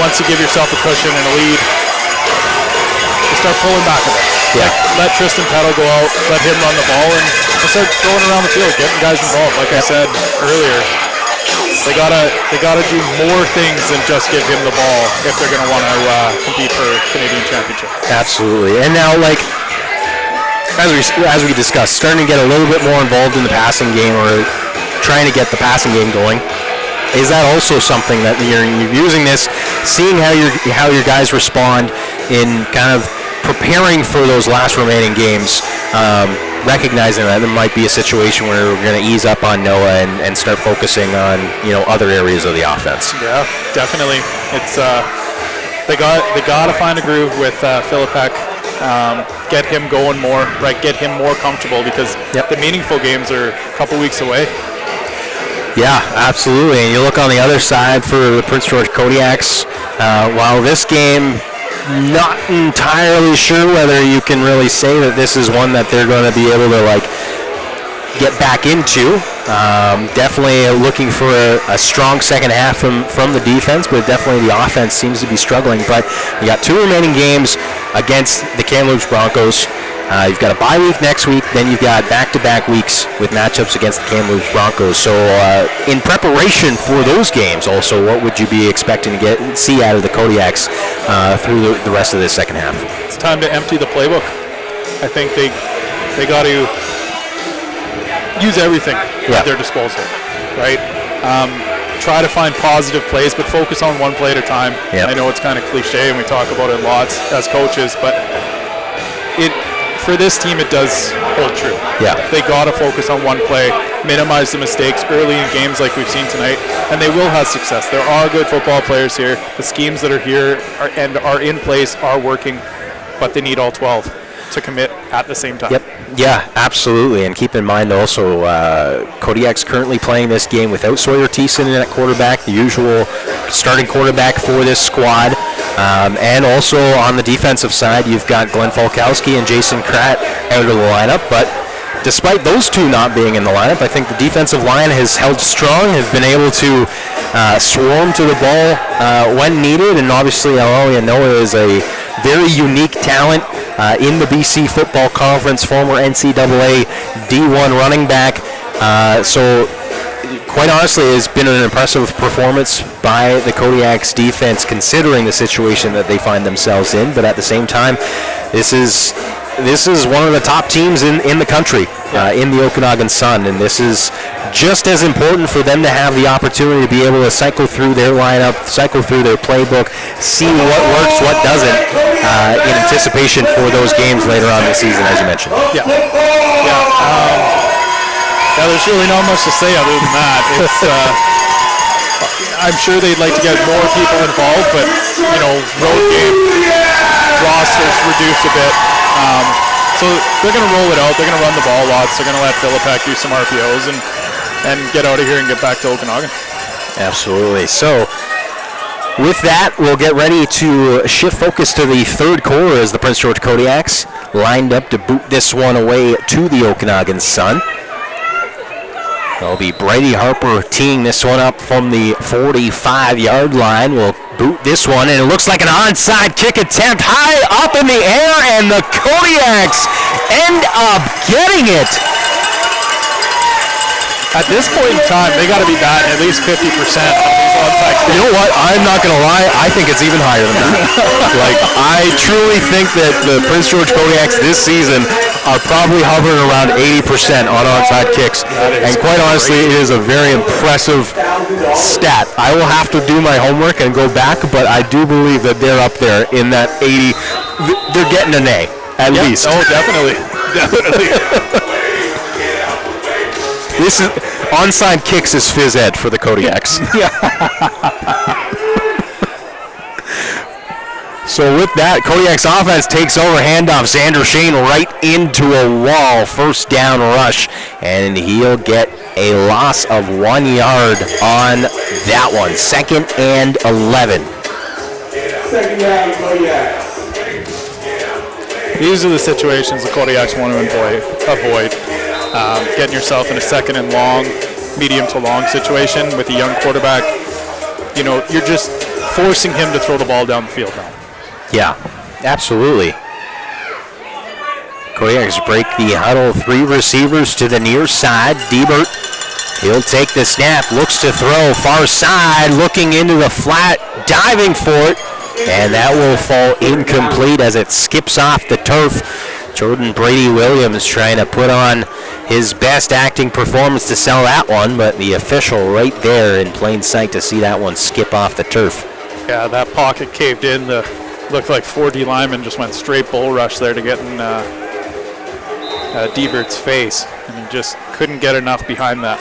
once you give yourself a cushion and a lead, you start pulling back a bit. Yeah. Let Tristan Peddle go out, let him run the ball, and start going around the field, getting guys involved. Like I said earlier, they gotta do more things than just give him the ball if they're gonna want to compete for Canadian Championship. Absolutely. And now, as we discussed, starting to get a little bit more involved in the passing game, or trying to get the passing game going. Is that also something that you're using this, seeing how your guys respond in kind of preparing for those last remaining games, recognizing that there might be a situation where we're going to ease up on Noah and start focusing on other areas of the offense? Yeah, definitely. It's they got to find a groove with Philippek, get him going more, right? Get him more comfortable, because the meaningful games are a couple weeks away. Yeah, absolutely. And you look on the other side for the Prince George Kodiaks. While this game, not entirely sure whether you can really say that this is one that they're going to be able to get back into. Definitely looking for a strong second half from the defense, but definitely the offense seems to be struggling. But you got 2 remaining games against the Kamloops Broncos. You've got a bye week next week, then you've got back-to-back weeks with matchups against the Kamloops Broncos. So in preparation for those games also, what would you be expecting to see out of the Kodiaks through the rest of this second half? It's time to empty the playbook. I think they got to use everything at their disposal, right? Try to find positive plays, but focus on one play at a time. Yep. I know it's kind of cliche, and we talk about it lots as coaches, but for this team, it does hold true. Yeah. They got to focus on one play, minimize the mistakes early in games like we've seen tonight, and they will have success. There are good football players here. The schemes that are here are in place, are working, but they need all 12 to commit at the same time. Yep. Yeah, absolutely. And keep in mind also, Kodiak's currently playing this game without Sawyer Thiessen at quarterback, the usual starting quarterback for this squad. And also on the defensive side, you've got Glenn Falkowski and Jason Kratt out of the lineup. But despite those two not being in the lineup, I think the defensive line has held strong, has been able to swarm to the ball when needed. And obviously, Alalia Noah is a very unique talent in the BC Football Conference, former NCAA D1 running back. So quite honestly, it's been an impressive performance by the Kodiaks defense, considering the situation that they find themselves in. But at the same time, this is one of the top teams in the country, in the Okanagan Sun, and this is just as important for them to have the opportunity to be able to cycle through their lineup, cycle through their playbook, see what works, what doesn't, in anticipation for those games later on this season, as you mentioned. Yeah, there's really not much to say other than that. It's, I'm sure they'd like to get more people involved, but, road game rosters reduce a bit. So they're going to roll it out. They're going to run the ball lots. They're going to let Philippek do some RPOs and get out of here and get back to Okanagan. Absolutely. So with that, we'll get ready to shift focus to the third quarter as the Prince George Kodiaks lined up to boot this one away to the Okanagan Sun. It'll be Brady Harper teeing this one up from the 45-yard line. We'll boot this one, and it looks like an onside kick attempt high up in the air, and the Kodiaks end up getting it. At this point in time, they got to be batting at least 50% on these onside kicks. You know what? I'm not going to lie. I think it's even higher than that. I truly think that the Prince George Kodiaks this season are probably hovering around 80% on onside kicks. And quite honestly, it is a very impressive stat. I will have to do my homework and go back, but I do believe that they're up there in that 80. They're getting an A, at least. Oh, definitely. Definitely. This is onside kicks is phys ed for the Kodiaks. So with that, Kodiak's offense takes over, handoff. Xander Shane right into a wall. First down rush, and he'll get a loss of 1 yard on that one. 2nd and 11. Second down, Kodiaks. These are the situations the Kodiaks want to avoid. Getting yourself in a 2nd and long, medium to long situation with a young quarterback. You know, you're just forcing him to throw the ball down the field now. Yeah, absolutely. Kodiaks break the huddle. 3 receivers to the near side. Diebert, he'll take the snap, looks to throw far side, looking into the flat, diving for it, and that will fall incomplete as it skips off the turf. Jordan Brady Williams trying to put on his best acting performance to sell that one, but the official right there in plain sight to see that one skip off the turf. Yeah, that pocket caved in. Looked like 4 D linemen just went straight bull rush there to get in Diebert's face, and he just couldn't get enough behind that.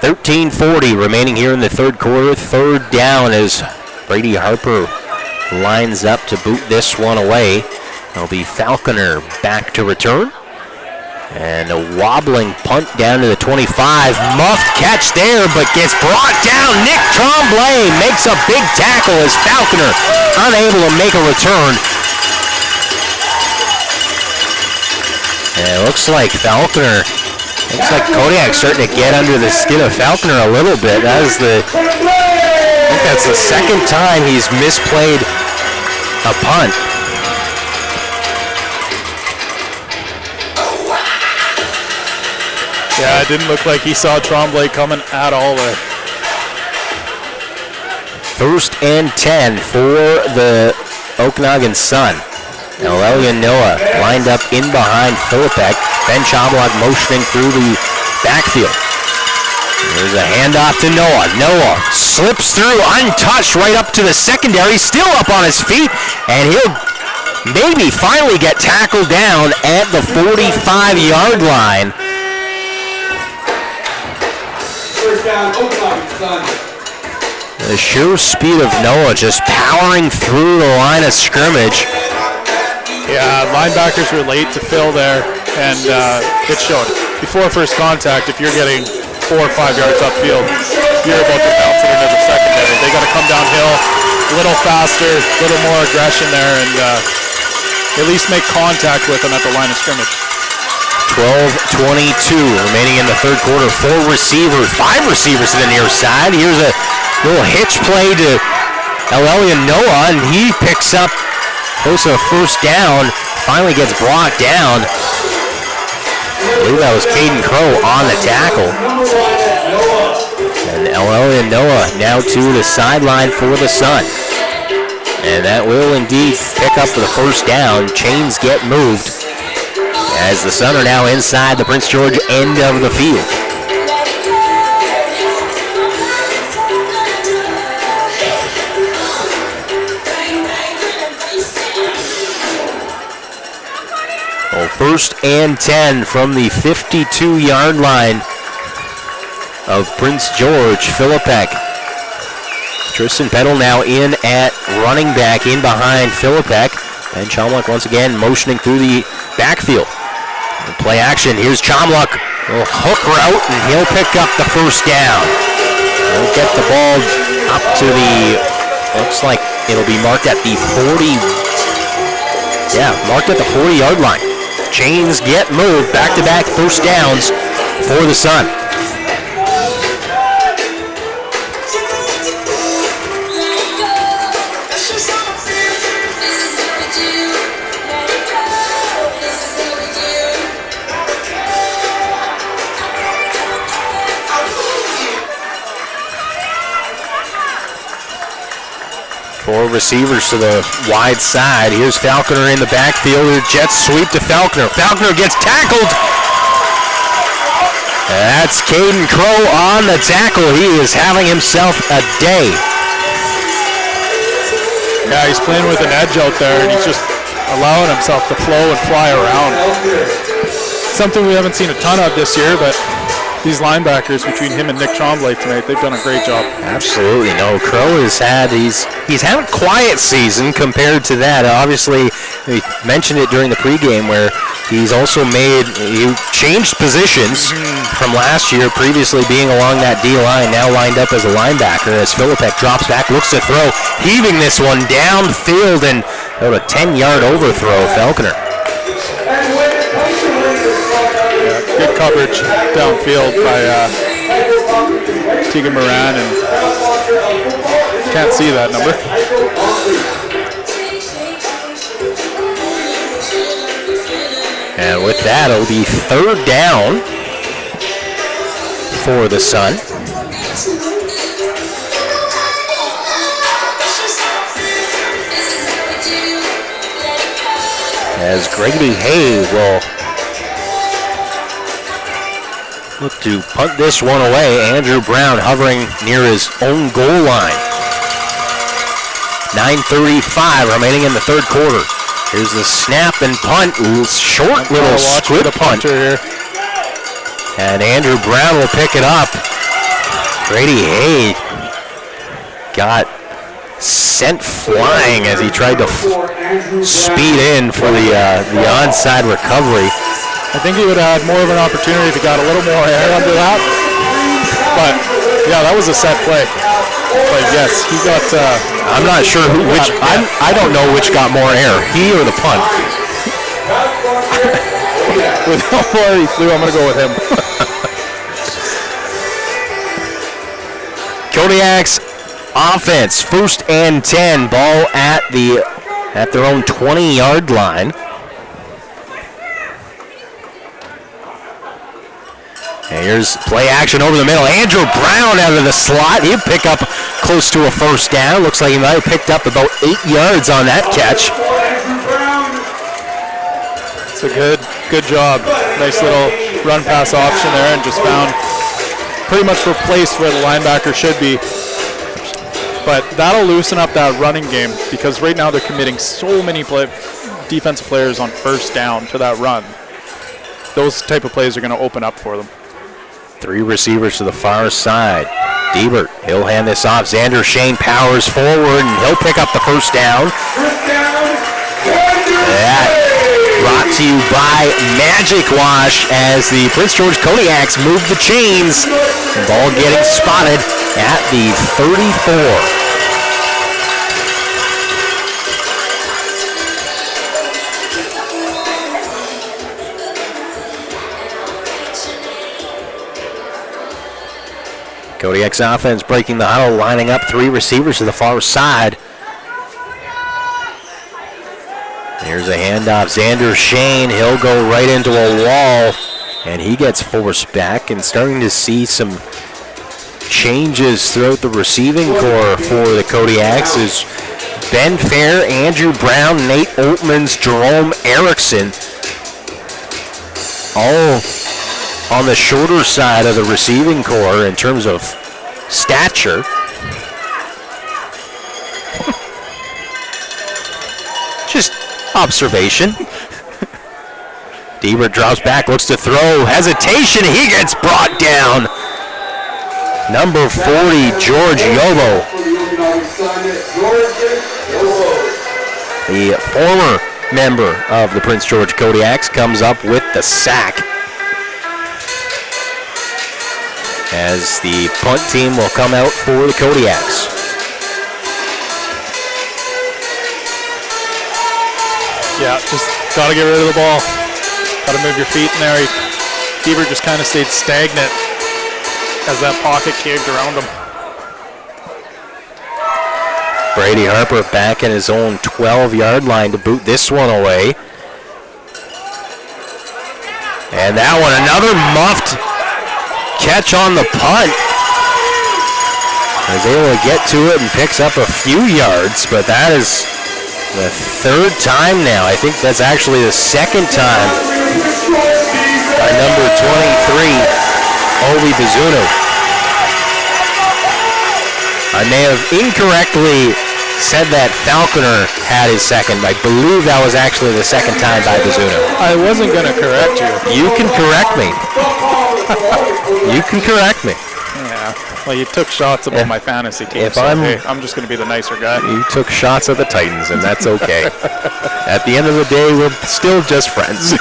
13:40 remaining here in the third quarter. 3rd down as Brady Harper lines up to boot this one away. It'll be Falconer back to return. And a wobbling punt down to the 25. Muffed catch there, but gets brought down. Nick Tremblay makes a big tackle as Falconer unable to make a return. And it looks like Kodiak starting to get under the skin of Falconer a little bit. I think that's the 2nd time he's misplayed a punt. Yeah, it didn't look like he saw Tremblay coming at all there. 1st and 10 for the Okanagan Sun. Now Elian Noah lined up in behind Philippek. Ben Choblock motioning through the backfield. There's a handoff to Noah. Noah slips through untouched right up to the secondary. Still up on his feet, and he'll maybe finally get tackled down at the 45-yard line. First down, Okanagan Sun. The sheer speed of Noah just powering through the line of scrimmage. Yeah, linebackers were late to fill there, and it showed. Before first contact, if you're getting 4 or 5 yards upfield, you're about to bounce it into the secondary. They got to come downhill a little faster, a little more aggression there, and at least make contact with them at the line of scrimmage. 12:22 remaining in the third quarter. 5 receivers to the near side. Here's a little hitch play to Elian Noah, and he picks up close to a first down. Finally gets brought down. I believe that was Caden Crow on the tackle. And Elian Noah now to the sideline for the Sun. And that will indeed pick up the first down. Chains get moved as the Sun are now inside the Prince George end of the field. Well, 1st and 10 from the 52-yard line of Prince George. Philippek. Tristan Peddle now in at running back in behind Philippek. And Chomluck once again motioning through the backfield. And play action. Here's Chomluck. A little hook route, and he'll pick up the first down. He'll get the ball up to the, looks like it'll be marked at the 40. Yeah, marked at the 40-yard line. Chains get moved. Back-to-back first downs for the Sun. Four receivers to the wide side. Here's Falconer in the backfield. Jets sweep to Falconer. Falconer gets tackled. That's Caden Crow on the tackle. He is having himself a day. Yeah, he's playing with an edge out there, and he's just allowing himself to flow and fly around. Something we haven't seen a ton of this year, but these linebackers between him and Nick Tremblay tonight, they've done a great job. Absolutely. No, Crow he's had a quiet season compared to that. Obviously, we mentioned it during the pregame where he changed positions from last year, previously being along that D line, now lined up as a linebacker as Filipek drops back, looks to throw, heaving this one downfield and out a 10-yard overthrow, Falconer. Good coverage downfield by Tegan Moran, and can't see that number. And with that, it'll be 3rd down for the Sun. As Gregory Hay will look to punt this one away. Andrew Brown hovering near his own goal line. 9:35 remaining in the 3rd quarter. Here's the snap and punt. Short little squib punt here. And Andrew Brown will pick it up. Grady Hay got sent flying as he tried to speed in for the onside recovery. I think he would have had more of an opportunity if he got a little more air under that. But, yeah, that was a set play. But, yes, he got... I'm not sure which... I don't know which got more air, he or the punt. With how far he flew, I'm going to go with him. Kodiaks offense, 1st and 10. Ball at their own 20-yard line. And here's play action over the middle. Andrew Brown out of the slot. He'll pick up close to a 1st down. Looks like he might have picked up about 8 yards on that catch. It's a good job. Nice little run pass option there, and just found pretty much replaced where the linebacker should be. But that'll loosen up that running game because right now they're committing so many defensive players on 1st down to that run. Those type of plays are going to open up for them. 3 receivers to the far side. Diebert, he'll hand this off. Xander Shane powers forward, and he'll pick up the 1st down. That brought to you by Magic Wash as the Prince George Kodiaks move the chains. The ball getting spotted at the 34. Kodiak's offense breaking the huddle, lining up 3 receivers to the far side. Here's a handoff. Xander Shane, he'll go right into a wall, and he gets forced back, and starting to see some changes throughout the receiving core for the Kodiaks is Ben Fair, Andrew Brown, Nate Oltmans, Jerome Erickson, all on the shorter side of the receiving core in terms of stature. Just observation. Diebert drops back, looks to throw. Hesitation, he gets brought down. Number 40, George Yobo. The former member of the Prince George Kodiaks comes up with the sack. As the punt team will come out for the Kodiaks. Yeah, just got to get rid of the ball. Got to move your feet in there. Diebert just kind of stayed stagnant as that pocket caved around him. Brady Harper back in his own 12-yard line to boot this one away. And that one, another muffed catch on the punt. Is able to get to it and picks up a few yards, but that is the 3rd time now. I think that's actually the 2nd time by number 23, Ovi Bizuno. I may have incorrectly said that Falconer had his 2nd. I believe that was actually the 2nd time by Bizuno. I wasn't going to correct you. You can correct me. You can correct me. Yeah. Well, you took shots about my fantasy team, If so I'm- hey, I'm just going to be the nicer guy. You took shots at the Titans, and that's okay. At the end of the day, we're still just friends.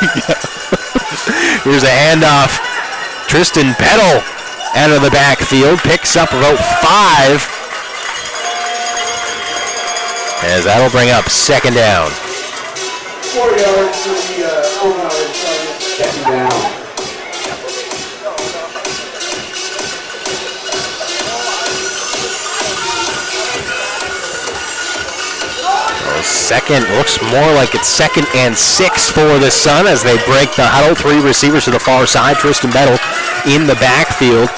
Here's a handoff. Tristan Peddle out of the backfield, picks up about 5. As that'll bring up second down. 4 yards for the Okanagan second down. Second, looks more like it's 2nd and 6 for the Sun as they break the huddle. 3 receivers to the far side. Tristan Peddle in the backfield.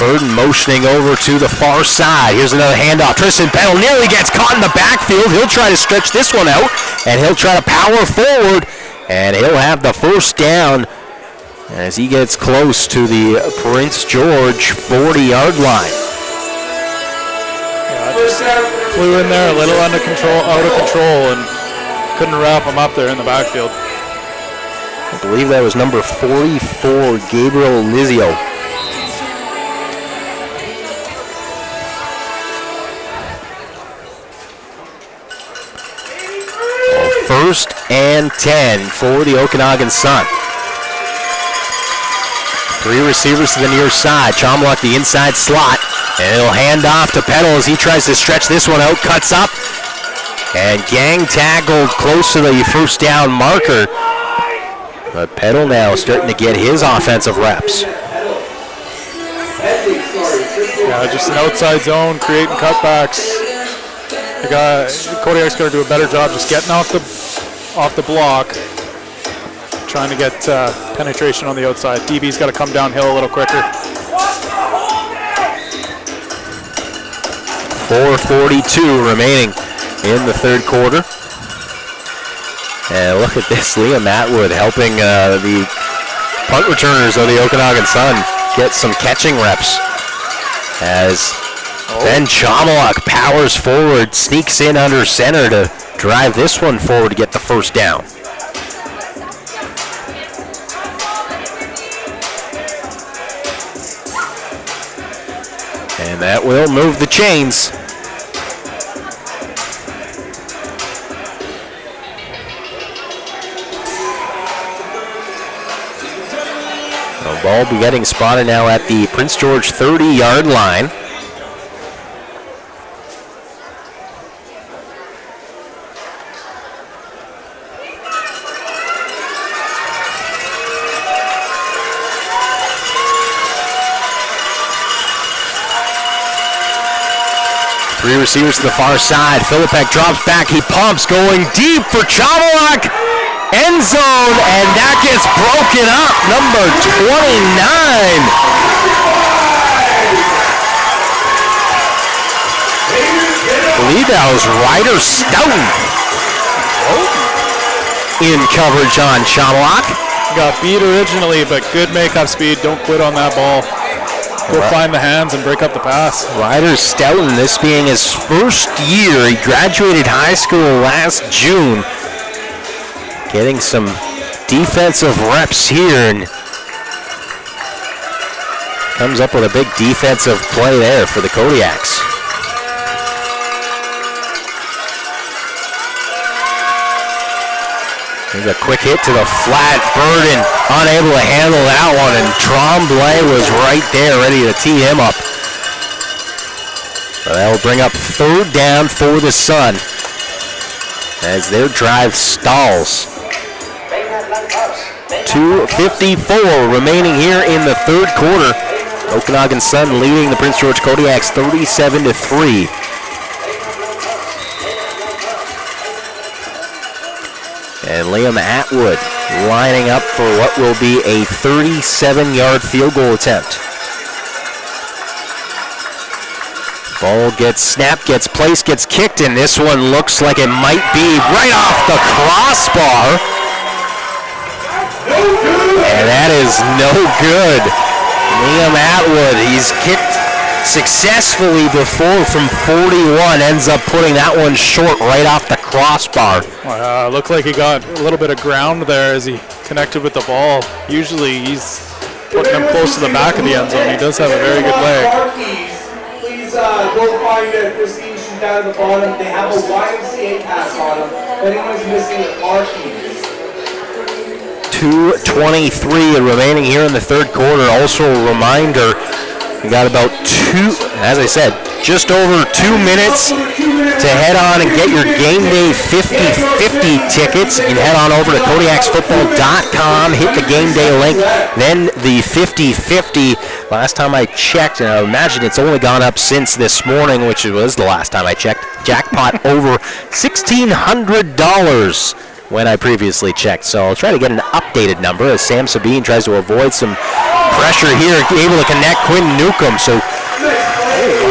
Burden motioning over to the far side. Here's another handoff. Tristan Peddle nearly gets caught in the backfield. He'll try to stretch this one out, and he'll try to power forward, and he'll have the first down as he gets close to the Prince George 40-yard line. Yeah, just flew in there a little out of control, and couldn't wrap him up there in the backfield. I believe that was number 44, Gabriel Lizio. First and 10 for the Okanagan Sun. 3 receivers to the near side. Chomlock the inside slot. And it'll hand off to Peddle as he tries to stretch this one out. Cuts up. And gang tackled close to the first down marker. But Peddle now starting to get his offensive reps. Yeah, just an outside zone, creating cutbacks. Kodiak's got to do a better job just getting off the block, trying to get penetration on the outside. DB's got to come downhill a little quicker. 4:42 remaining in the third quarter. And look at this, Liam Atwood helping the punt returners of the Okanagan Sun get some catching reps as Ben Chomlock powers forward, sneaks in under center to drive this one forward to get the first down. And that will move the chains. The ball be getting spotted now at the Prince George 30-yard line. Three receivers to the far side. Filipek drops back. He pumps, going deep for Chomlock. End zone, and that gets broken up. Number 29. I believe that was Ryder Stoughton in coverage on Chomlock. Got beat originally, but good make-up speed. Don't quit on that ball. Go find the hands and break up the pass. Ryder Stoughton, this being his first year. He graduated high school last June. Getting some defensive reps here and comes up with a big defensive play there for the Kodiaks. There's a quick hit to the flat. Burden unable to handle that one, and Tremblay was right there ready to tee him up. But that will bring up third down for the Sun as their drive stalls. 2:54 remaining here in the third quarter. Okanagan Sun leading the Prince George Kodiaks 37-3. And Liam Atwood lining up for what will be a 37-yard field goal attempt. Ball gets snapped, gets placed, gets kicked, and this one looks like it might be right off the crossbar. And that is no good. Liam Atwood, he's kicked successfully before from 41, ends up putting that one short right off the crossbar. Looked like he got a little bit of ground there as he connected with the ball. Usually he's putting him close to the back of the end zone. He does have a very good leg. Please go find Christine. She's down at the bottom. They have a YMCA pass on them. If anyone's missing the car keys. 2:23 remaining here in the third quarter. Also a reminder, we got about as I said, just over 2 minutes to head on and get your game day 50-50 tickets. You can head on over to kodiaksfootball.com, hit the game day link, then the 50-50. Last time I checked, and I imagine it's only gone up since this morning, which was the last time I checked, jackpot over $1,600 when I previously checked. So I'll try to get an updated number as Sam Sabine tries to avoid some pressure here, able to connect Quinn Newcomb. So,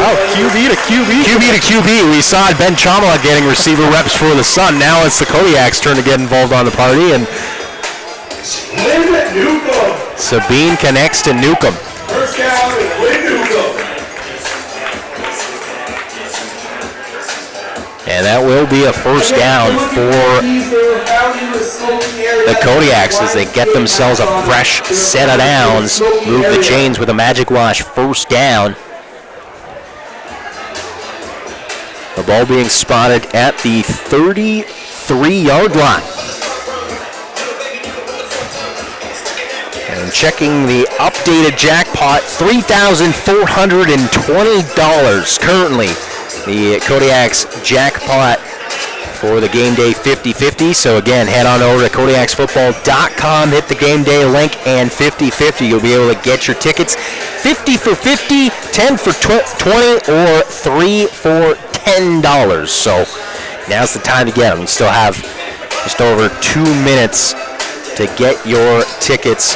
wow, QB to QB. QB to QB. We saw Ben Chomala getting receiver reps for the Sun. Now it's the Kodiaks' turn to get involved on the party, and Sabine connects to Newcomb. First down is Quinn Newcomb. And that will be a first down for the Kodiaks as they get themselves a fresh set of downs. Move the chains with a Magic Wash first down. The ball being spotted at the 33-yard line. And checking the updated jackpot, $3,420 currently. The Kodiaks jackpot for the game day 50-50. So again, head on over to kodiaksfootball.com, hit the game day link, and 50-50. You'll be able to get your tickets 50 for 50, 10 for 20, or 3 for $10. So now's the time to get them. You still have just over 2 minutes to get your tickets.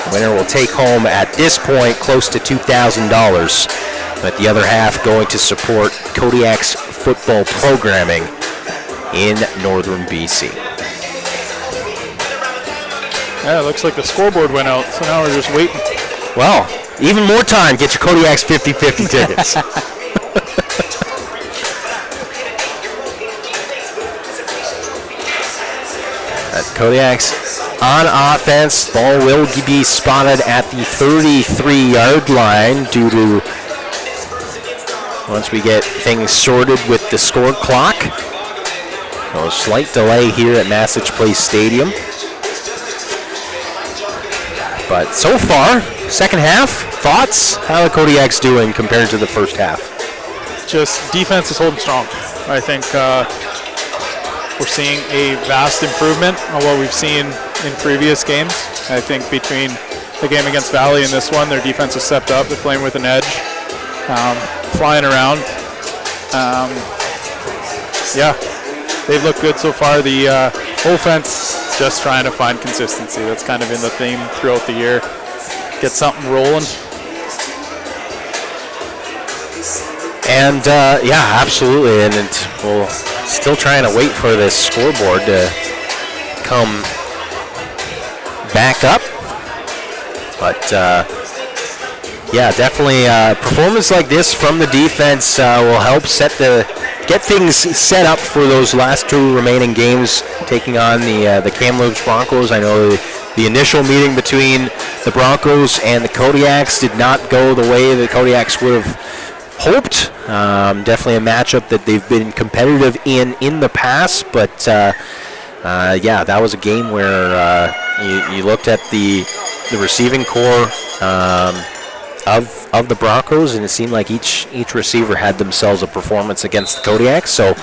The winner will take home at this point close to $2,000. But the other half going to support Kodiak's football programming in northern BC. Yeah, it looks like the scoreboard went out, so now we're just waiting. Well, even more time. Get your Kodiak's 50-50 tickets. Kodiaks on offense. Ball will be spotted at the 33-yard line due to once we get things sorted with the score clock. So a slight delay here at Massage Place Stadium. But so far, second half, thoughts? How are the Kodiaks doing compared to the first half? Just defense is holding strong. I think we're seeing a vast improvement on what we've seen in previous games. I think between the game against Valley and this one, their defense has stepped up. They're playing with an edge. Flying around. Yeah, they've looked good so far. The offense just trying to find consistency. That's kind of been the theme throughout the year. Get something rolling. And yeah, absolutely. And we're still trying to wait for this scoreboard to come back up. But yeah, definitely performance like this from the defense will help get things set up for those last two remaining games, taking on the Kamloops Broncos. I know the initial meeting between the Broncos and the Kodiaks did not go the way the Kodiaks would have hoped. Definitely a matchup that they've been competitive in the past, but yeah, that was a game where you looked at the receiving core of the Broncos, and it seemed like each receiver had themselves a performance against the Kodiaks. So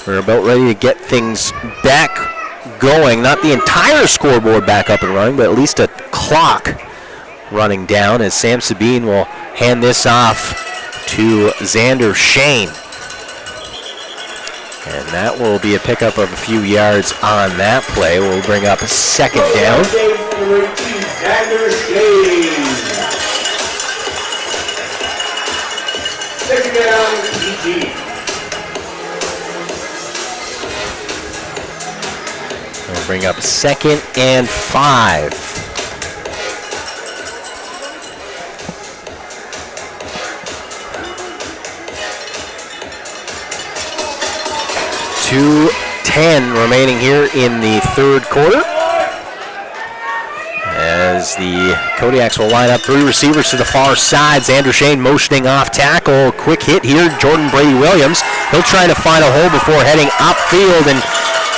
we're about ready to get things back going. Not the entire scoreboard back up and running, but at least a clock running down as Sam Sabine will hand this off to Xander Shane. And that will be a pickup of a few yards on that play. We'll bring up a second down. Second down, PG. We'll bring up 2nd and 5. .210 remaining here in the third quarter. as the Kodiaks will line up 3 receivers to the far side. Xander Shane motioning off tackle. Quick hit here, Jordan Brady Williams. He'll try to find a hole before heading upfield, and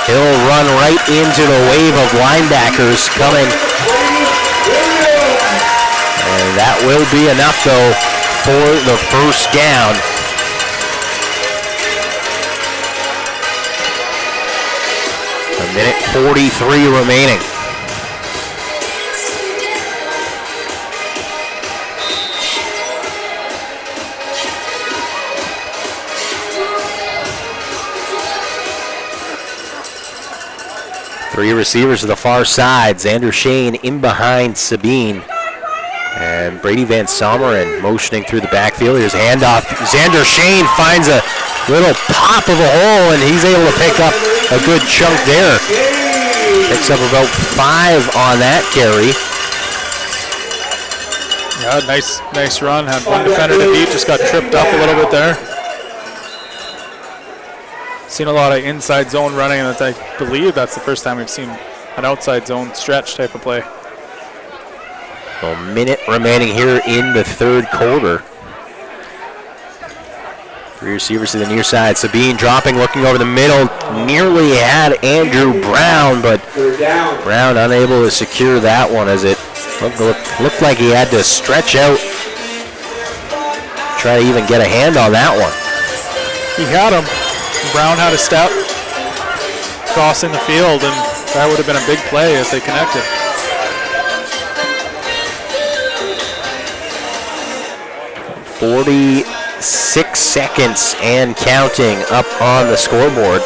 he'll run right into the wave of linebackers coming. And that will be enough, though, for the first down. A minute 43 remaining. Three receivers to the far side. Xander Shane in behind Sabine. And Brady Van Someren motioning through the backfield. Here's a handoff. Xander Shane finds a little pop of a hole, and he's able to pick up a good chunk there. Picks up about 5 on that carry. Yeah, nice run. Had one defender to beat, just got tripped up a little bit there. Seen a lot of inside zone running, and I believe that's the first time we've seen an outside zone stretch type of play. A minute remaining here in the third quarter. 3 receivers to the near side. Sabine dropping, looking over the middle. Nearly had Andrew Brown, but Brown unable to secure that one as it looked like he had to stretch out. Try to even get a hand on that one. He had him. Brown had a step crossing the field, and that would have been a big play if they connected. .46 seconds and counting up on the scoreboard.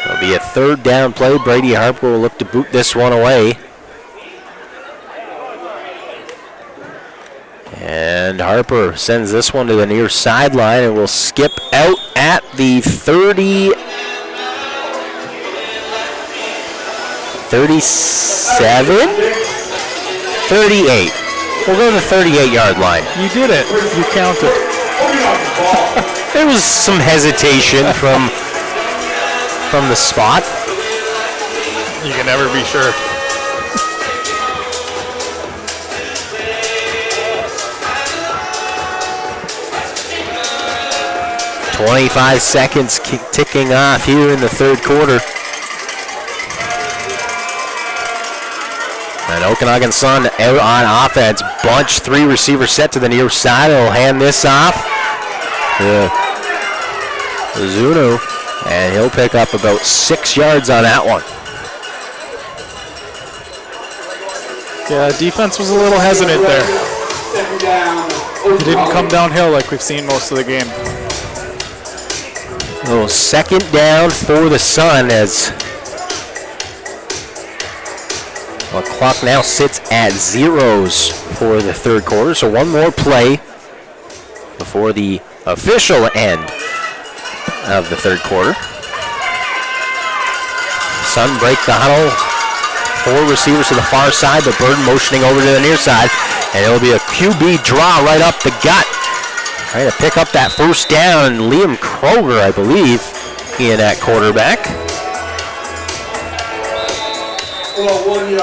It'll be a third down play. Brady Harper will look to boot this one away. And Harper sends this one to the near sideline and will skip out at the 37? 38. We'll go to the 38-yard line. You did it. You counted. There was some hesitation from the spot. You can never be sure. 25 seconds ticking off here in the third quarter. And Okanagan Sun out on offense. Bunch 3 receivers set to the near side. They'll hand this off to Zuno, and he'll pick up about 6 yards on that one. Yeah, defense was a little hesitant there. It didn't come downhill like we've seen most of the game. A little second down for the Sun as the clock now sits at 0s for the third quarter. So one more play before the official end of the third quarter. Sun break the huddle. 4 receivers to the far side, but Burden motioning over to the near side. And it'll be a QB draw right up the gut. Trying to pick up that first down. Liam Kroger, I believe, in at quarterback.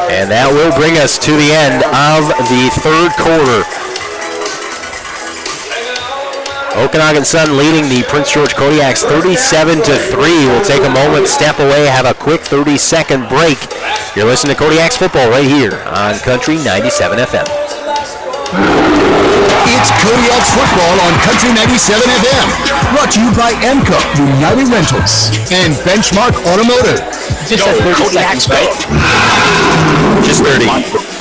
And that will bring us to the end of the third quarter. Okanagan Sun leading the Prince George Kodiaks 37-3. We'll take a moment, step away, have a quick 30-second break. You're listening to Kodiaks football right here on Country 97 FM. It's Kodiaks football on Country 97 FM. Brought to you by EMCO, United Rentals, and Benchmark Automotive. Just 30 seconds, right? Just 30.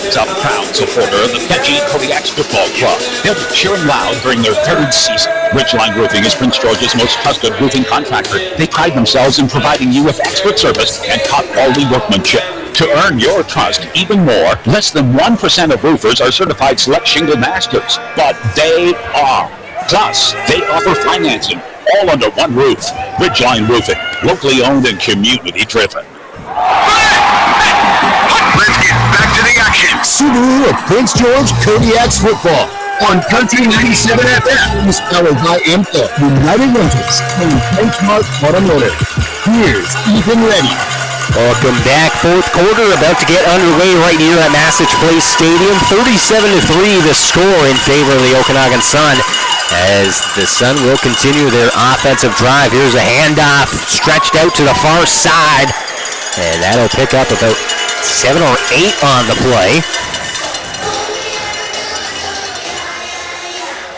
It's a proud supporter of the Petchy Kodiaks Football Club. They'll be cheering loud during their 3rd season. Ridgeline Roofing is Prince George's most trusted roofing contractor. They pride themselves in providing you with expert service and top-quality workmanship. To earn your trust even more, less than 1% of roofers are certified Select Shingle Masters, but they are. Plus, they offer financing, all under one roof. Ridgeline Roofing, locally owned and community-driven. Let's get back to the action. Subaru of Prince George Kodiaks football on Country 97 FM. Is powered by EMCO, United Rentals, and Benchmark Automotive. ears, even ready. Welcome back. Fourth quarter about to get underway right here at Massage Place Stadium. 37-3 the score in favor of the Okanagan Sun, as the Sun will continue their offensive drive. Here's a handoff stretched out to the far side, and that'll pick up about 7 or 8 on the play.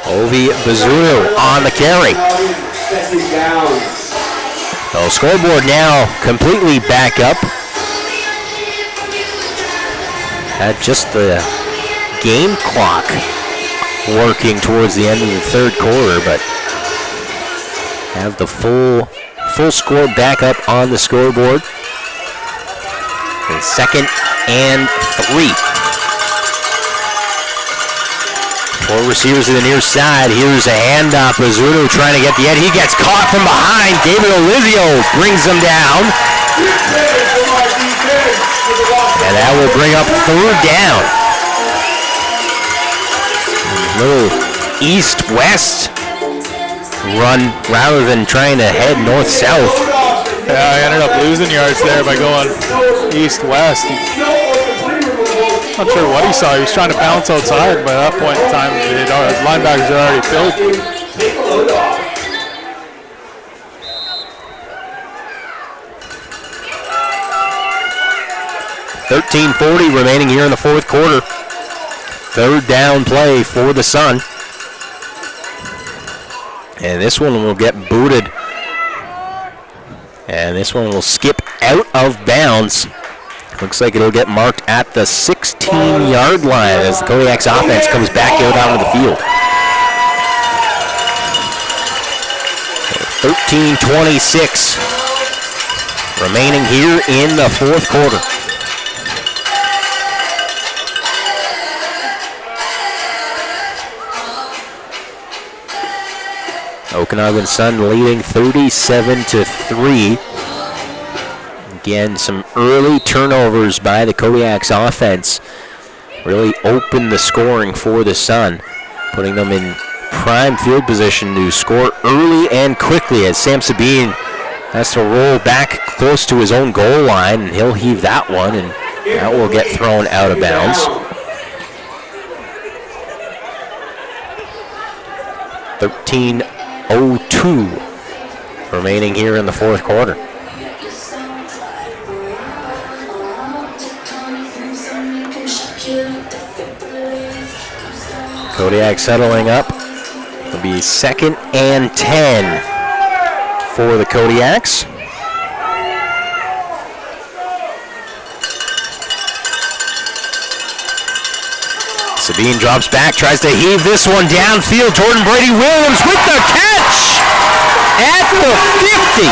Ovi Bazunu on the carry. So scoreboard now completely back up. Had just the game clock working towards the end of the third quarter, but have the full score back up on the scoreboard. And 2nd and 3. 4 receivers to the near side. Here's a handoff. Bazunu trying to get the edge. He gets caught from behind. David Olizio brings him down. And that will bring up 3rd down. Little east-west run rather than trying to head north-south. Yeah, I ended up losing yards there by going east-west. Not sure what he saw. He was trying to bounce outside. By that point in time, the linebackers are already filled. 13:40 remaining here in the fourth quarter. 3rd down play for the Sun. And this one will get booted. And this one will skip out of bounds. Looks like it'll get marked at the 16-yard line as the Kodiaks offense comes back out onto the field. 13:26 remaining here in the fourth quarter. Okanagan Sun leading 37-3. Again, some early turnovers by the Kodiaks offense really opened the scoring for the Sun, putting them in prime field position to score early and quickly as Sam Sabine has to roll back close to his own goal line, and he'll heave that one, and that will get thrown out of bounds. 13:02 remaining here in the fourth quarter. Kodiak settling up. It'll be 2nd and 10 for the Kodiaks. Sabine drops back, tries to heave this one downfield. Jordan Brady Williams with the catch at the 50.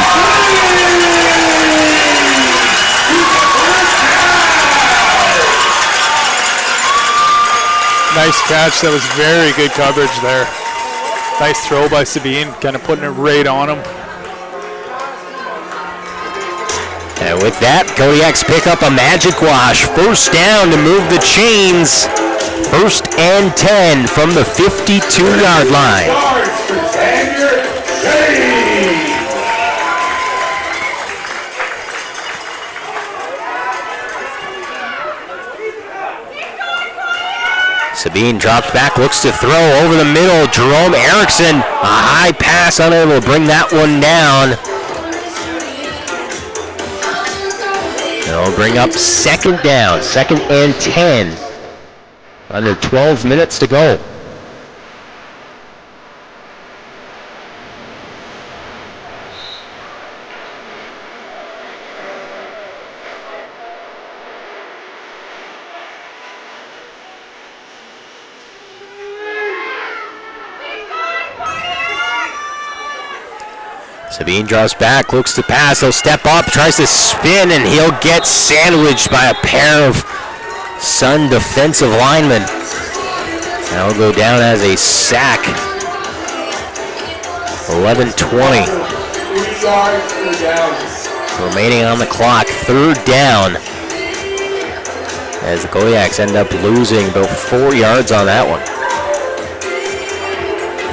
Nice catch. That was very good coverage there. Nice throw by Sabine, kind of putting it right on him. And with that, Kodiaks pick up a magic wash. 1st down to move the chains. 1st and 10 from the 52-yard line. Sabine drops back, looks to throw over the middle. Jerome Erickson, a high pass, unable to bring that one down. They'll bring up 2nd down, 2nd and 10. Under 12 minutes to go. Sabine draws back, looks to pass, he'll step up, tries to spin, and he'll get sandwiched by a pair of Sun defensive linemen. That'll go down as a sack. 11:20 remaining on the clock. 3rd down as the Kodiaks end up losing about 4 yards on that one.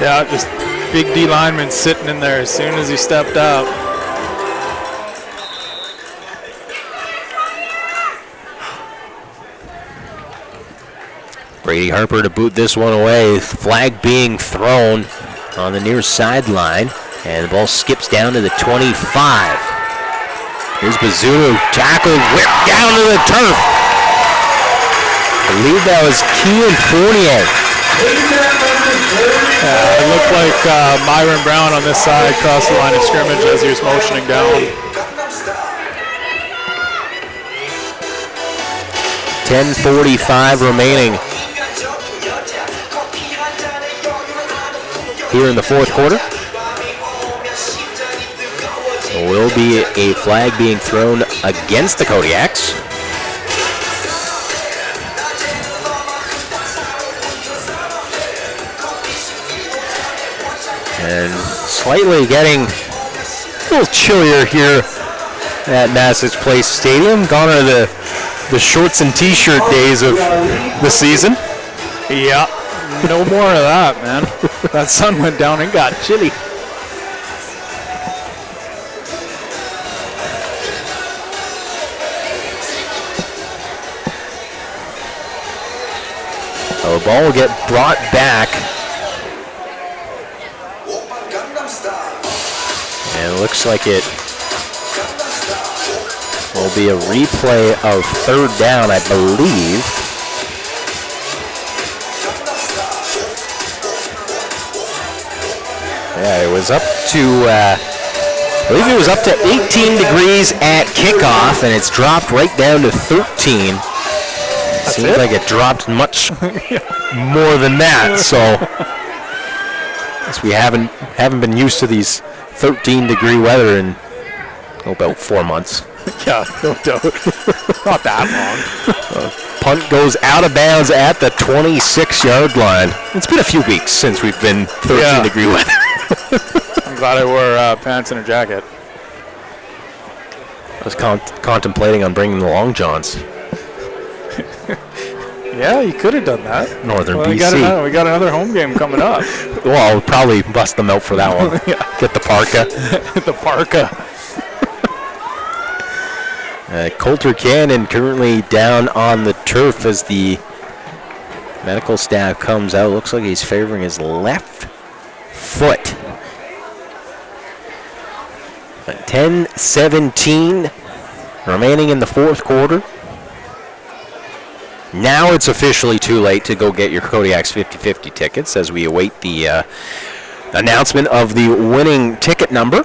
Yeah, just big D lineman sitting in there as soon as he stepped out. Brady Harper to boot this one away. Flag being thrown on the near sideline, and the ball skips down to the 25. Here's Bazunu, tackled, whipped down to the turf. I believe that was Kean Fournier. It looked like Myron Brown on this side crossed the line of scrimmage as he was motioning down. 10:45 remaining here in the fourth quarter. There will be a flag being thrown against the Kodiaks. And slightly getting a little chillier here at Massage Place Stadium. Gone are the shorts and t-shirt days of the season. Yeah, no more of that, man. That sun went down and got chilly. The ball will get brought back. And it looks like it will be a replay of third down, I believe. Yeah, it was up to, I believe it was up to 18 degrees at kickoff, and it's dropped right down to 13. Seems like it dropped much more than that, so I guess we haven't been used to these 13-degree weather in about 4 months. Yeah, no doubt. Not that long. Punt goes out of bounds at the 26-yard line. It's been a few weeks since we've been 13-degree weather. I'm glad I wore pants and a jacket. I was contemplating on bringing the long johns. Yeah, you could have done that. Northern BC. We got another home game coming up. Well, I'll probably bust them out for that one. Yeah. Get the parka. The parka. Coulter Cannon currently down on the turf as the medical staff comes out. Looks like he's favoring his left foot. 10:17 remaining in the fourth quarter. Now it's officially too late to go get your Kodiaks 50/50 tickets as we await the announcement of the winning ticket number.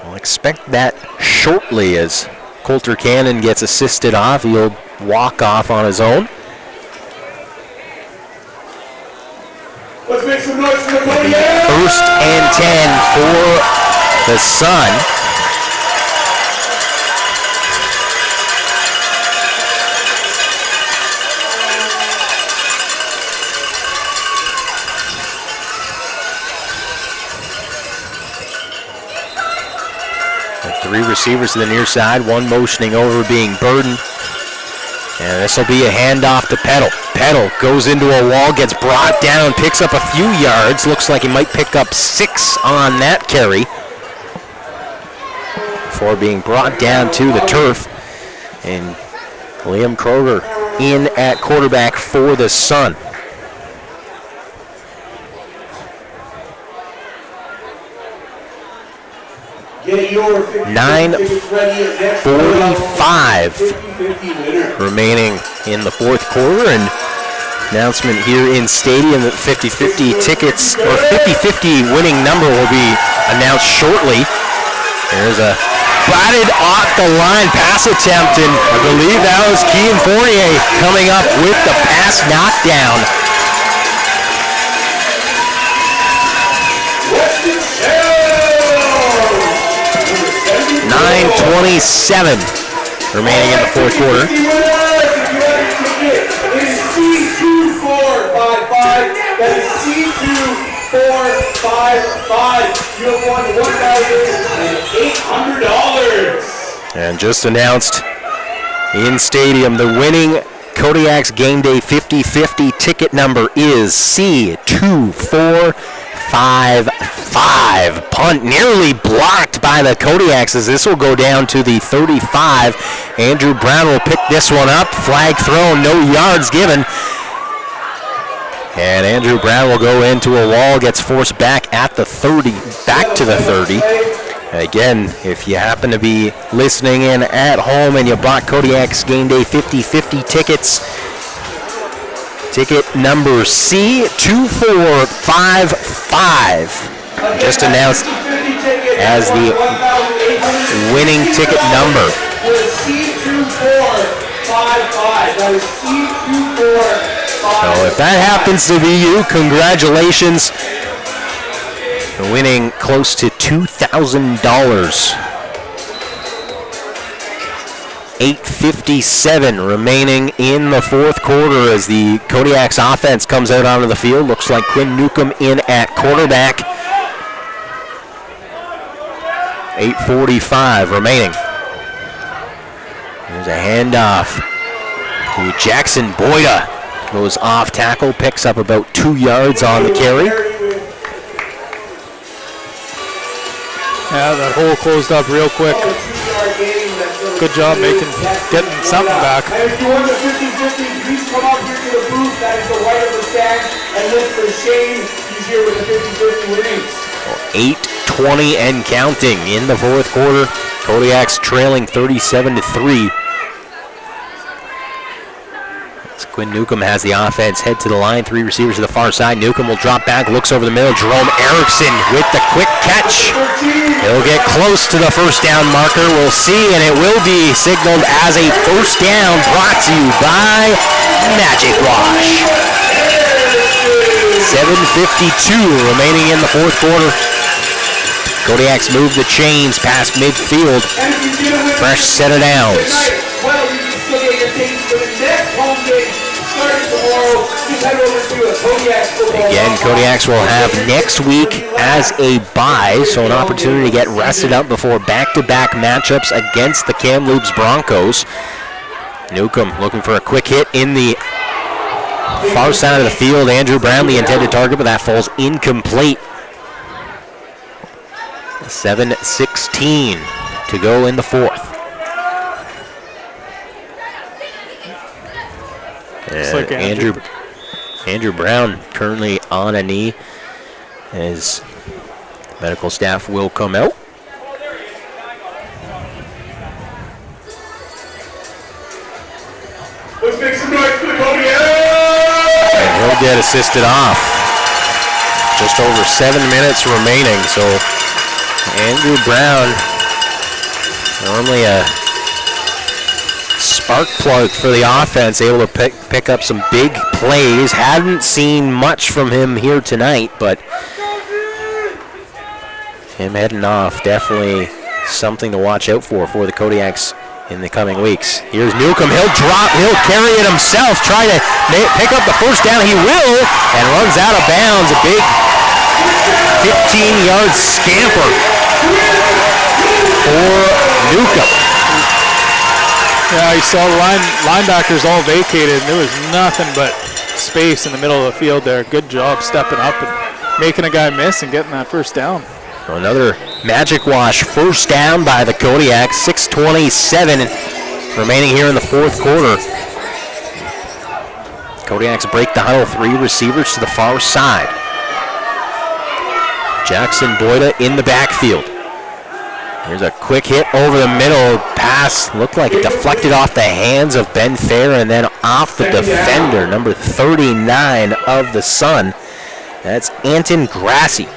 I'll expect that shortly as Coulter Cannon gets assisted off. He'll walk off on his own. Let's make some noise for the Kodiaks! First and 10 for the Sun. Three receivers to the near side, one motioning over being Burden. And this will be a handoff to Peddle. Peddle goes into a wall, gets brought down, picks up a few yards. Looks like he might pick up 6 on that carry before being brought down to the turf. And Liam Kroger in at quarterback for the Sun. Get your 9:45 remaining in the fourth quarter, and announcement here in stadium that 50/50 tickets or 50/50 winning number will be announced shortly. There's a batted off the line pass attempt, and I believe that was Kean Fournier coming up with the pass knockdown. 9:27 remaining in the fourth quarter. C2455. That is C2455. You have won $1,800. And just announced in stadium, the winning Kodiaks Game Day 50/50 ticket number is C2455. 5. Punt nearly blocked by the Kodiaks as this will go down to the 35. Andrew Brown will pick this one up. Flag thrown, no yards given. And Andrew Brown will go into a wall, gets forced back at the 30, back to the 30. Again, if you happen to be listening in at home and you bought Kodiaks Game Day 50-50 tickets, ticket number C2455 just announced as the winning ticket number. So if that happens to be you, congratulations. You're winning close to $2,000. 8:57 remaining in the fourth quarter as the Kodiaks offense comes out onto the field. Looks like Quinn Newcomb in at quarterback. 8:45 remaining. There's a handoff to Jackson Boyda. Goes off tackle, picks up about 2 yards on the carry. Yeah, that hole closed up real quick. Good job getting something back. And if you won the 50-50, please come up here to the booth. That is the right of the stand. And look for Shane. He's here with the 50-50 winnings. 8:20 and counting in the fourth quarter. Kodiaks trailing 37-3. Quinn Newcomb has the offense head to the line. 3 receivers to the far side. Newcomb will drop back, looks over the middle. Jerome Erickson with the quick catch. He'll get close to the first down marker. We'll see, and it will be signaled as a first down, brought to you by Magic Wash. 7:52 remaining in the fourth quarter. Kodiaks move the chains past midfield. Fresh set of downs. Again, Kodiaks will have next week as a bye, so an opportunity to get rested up before back-to-back matchups against the Kamloops Broncos. Newcomb looking for a quick hit in the far side of the field. Andrew Brown, the intended target, but that falls incomplete. 7:16 to go in the fourth. Like Andrew Brown currently on a knee as medical staff will come out. Let's make some noise for the Kodiaks! And he'll get assisted off. Just over 7 minutes remaining, so Andrew Brown, normally a spark plug for the offense, able to pick up some big plays. Hadn't seen much from him here tonight, but him heading off, definitely something to watch out for the Kodiaks in the coming weeks. Here's Newcomb, he'll carry it himself, try to pick up the first down, he will, and runs out of bounds. A big 15-yard scamper for Newcomb. Yeah, you saw linebackers all vacated, and there was nothing but space in the middle of the field there. Good job stepping up and making a guy miss and getting that first down. So another Magic Wash first down by the Kodiaks. 6:27 remaining here in the fourth quarter. Kodiaks break the huddle. 3 receivers to the far side. Jackson Boyda in the backfield. Here's a quick hit over the middle. Pass looked like it deflected off the hands of Ben Fair and then off the defender, number 39 of the Sun. That's Anton Grassi.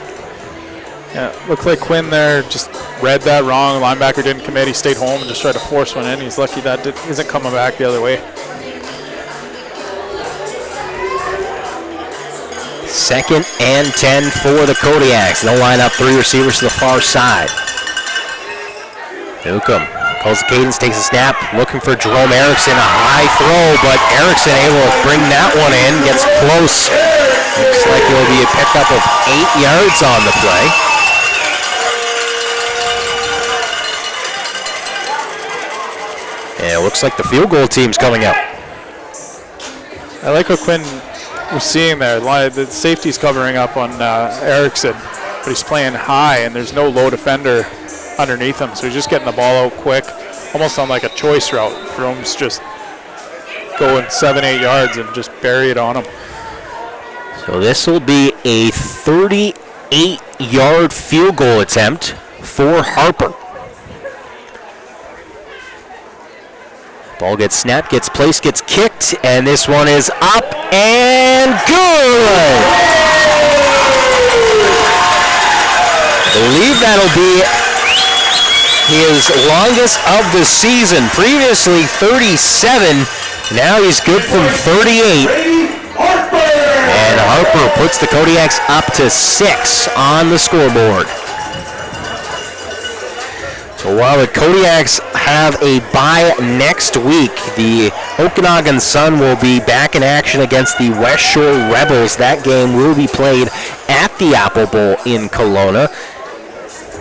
Yeah, looked like Quinn there just read that wrong. The linebacker didn't commit. He stayed home and just tried to force one in. He's lucky that isn't coming back the other way. 2nd and 10 for the Kodiaks. They'll line up 3 receivers to the far side. Newcomb calls the cadence, takes a snap, looking for Jerome Erickson, a high throw, but Erickson able to bring that one in, gets close. Looks like it will be a pickup of 8 yards on the play. And it looks like the field goal team's coming out. I like what Quinn was seeing there. The safety's covering up on Erickson. but he's playing high, and there's no low defender underneath him, so he's just getting the ball out quick, almost on like a choice route. Jerome's just going 7-8 yards and just bury it on him. So this will be a 38-yard field goal attempt for Harper. Ball gets snapped, gets placed, gets kicked, and this one is up and good! I believe that'll be his longest of the season. Previously 37, now he's good from 38. And Harper puts the Kodiaks up to 6 on the scoreboard. So while the Kodiaks have a bye next week, the Okanagan Sun will be back in action against the West Shore Rebels. That game will be played at the Apple Bowl in Kelowna.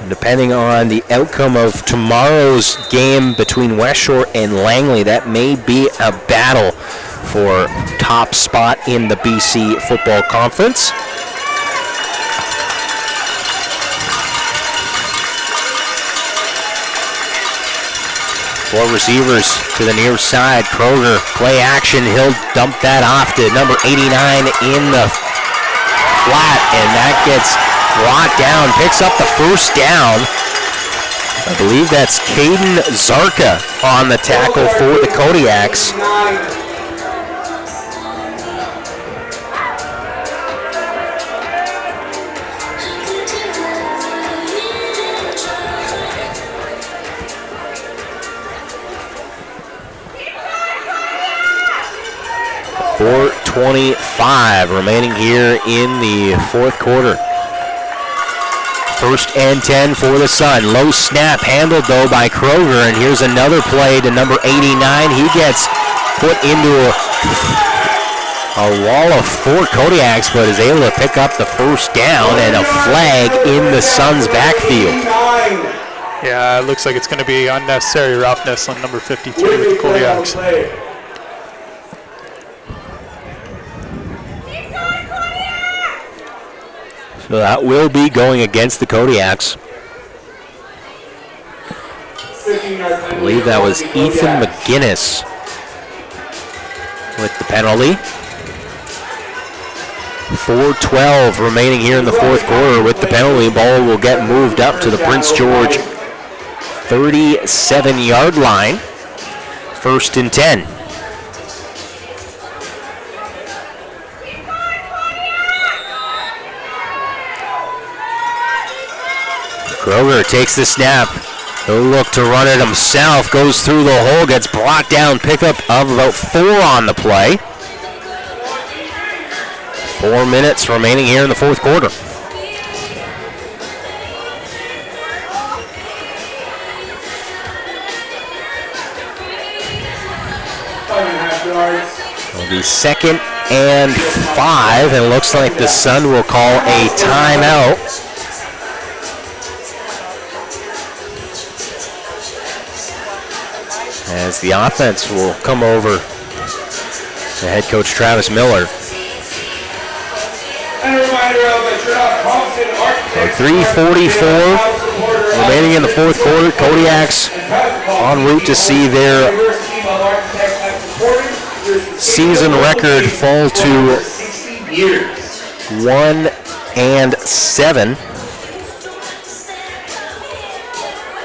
Depending on the outcome of tomorrow's game between West Shore and Langley, that may be a battle for top spot in the BC Football Conference. Four receivers to the near side. Kroger, play action. He'll dump that off to number 89 in the flat, and that gets brought down, picks up the first down. I believe that's Caden Zarka on the tackle for the Kodiaks. .425 remaining here in the fourth quarter. First and 10 for the Sun. Low snap handled though by Kroger, and here's another play to number 89. He gets put into a wall of 4 Kodiaks, but is able to pick up the first down, and a flag in the Sun's backfield. Yeah, it looks like it's going to be unnecessary roughness on number 53 with the Kodiaks. So that will be going against the Kodiaks. I believe that was Ethan McGinnis with the penalty. 4:12 remaining here in the fourth quarter. With the penalty, ball will get moved up to the Prince George 37-yard line. First and 10. Kroger takes the snap. He'll look to run it himself. Goes through the hole. Gets brought down. Pickup of about 4 on the play. 4 minutes remaining here in the fourth quarter. It'll be 2nd and 5, and it looks like the Sun will call a timeout. As the offense will come over to head coach Travis Miller. And a reminder of the Thompson Architects. 3:44 remaining in the fourth quarter. Kodiaks en route to see their season record fall to 1-7.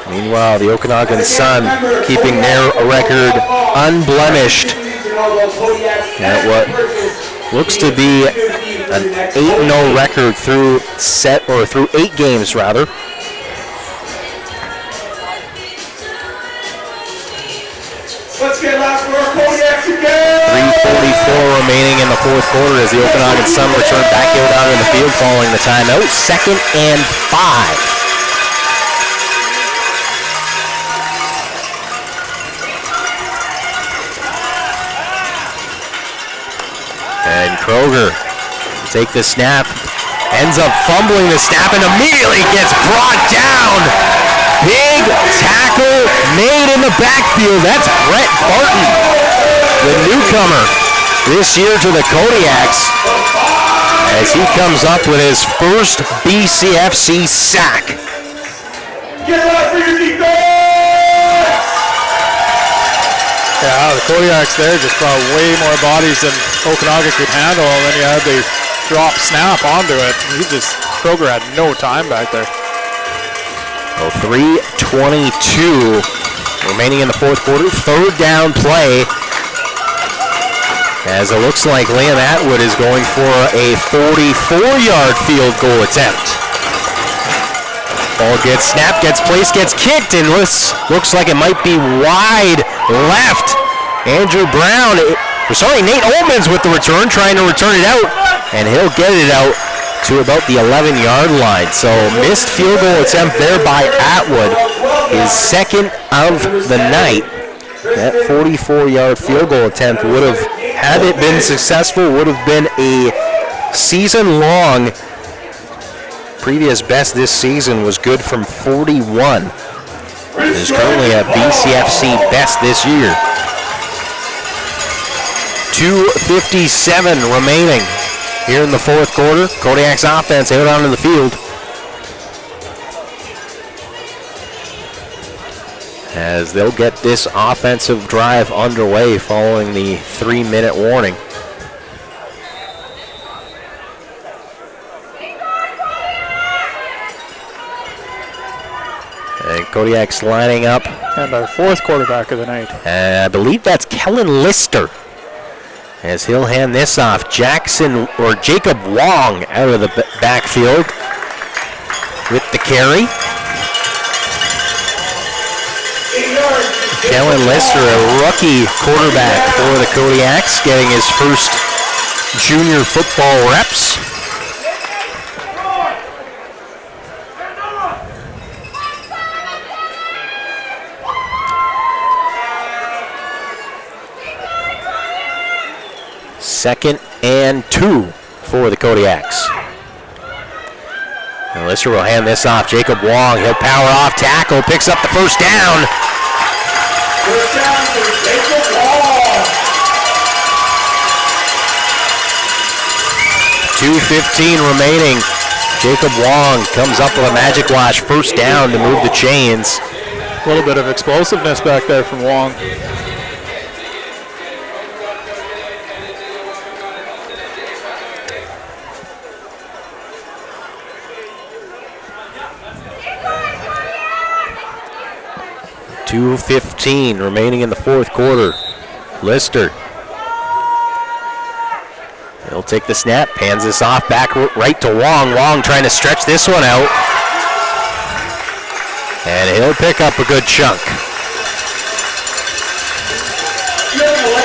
Meanwhile, the Okanagan Sun keeping their record unblemished at what looks to be an 8-0 record through 8 games rather. Let's get last for our Kodiaks again. 3:44 remaining in the fourth quarter as the Okanagan Sun return back out in the field following the timeout. 2nd and 5. And Kroger take the snap, ends up fumbling the snap, and immediately gets brought down. Big tackle made in the backfield. That's Brett Barton, the newcomer this year to the Kodiaks. as he comes up with his first BCFC sack. Get out for your defense! Yeah, the Kodiaks there just brought way more bodies than Okanagan could handle, and then you had the drop snap onto it. Kroger had no time back there. Well, 3:22 remaining in the fourth quarter. Third down play, as it looks like Liam Atwood is going for a 44-yard field goal attempt. Ball gets snapped, gets placed, gets kicked, and looks like it might be wide left. Nate Ullman's with the return, trying to return it out, and he'll get it out to about the 11-yard line. So missed field goal attempt there by Atwood, his second of the night. That 44-yard field goal attempt would have, had it been successful, would have been a season-long. Previous best this season was good from 41. It is currently a BCFC best this year. 2:57 remaining here in the fourth quarter. Kodiak's offense out onto the field, as they'll get this offensive drive underway following the 3-minute warning. And Kodiak's lining up. And our fourth quarterback of the night. I believe that's Kellen Lister, as he'll hand this off. Jacob Wong out of the backfield with the carry. Kellen Lister, a rookie quarterback for the Kodiaks, getting his first junior football reps. Second and 2 for the Kodiaks. And Lister will hand this off. Jacob Wong, he'll power off tackle, picks up the first down. First down for Jacob Wong. 2:15 remaining. Jacob Wong comes up with a magic wash first down to move the chains. A little bit of explosiveness back there from Wong. .2:15 remaining in the fourth quarter. Lister, he'll take the snap, hands this off back right to Wong. Wong trying to stretch this one out, and he'll pick up a good chunk.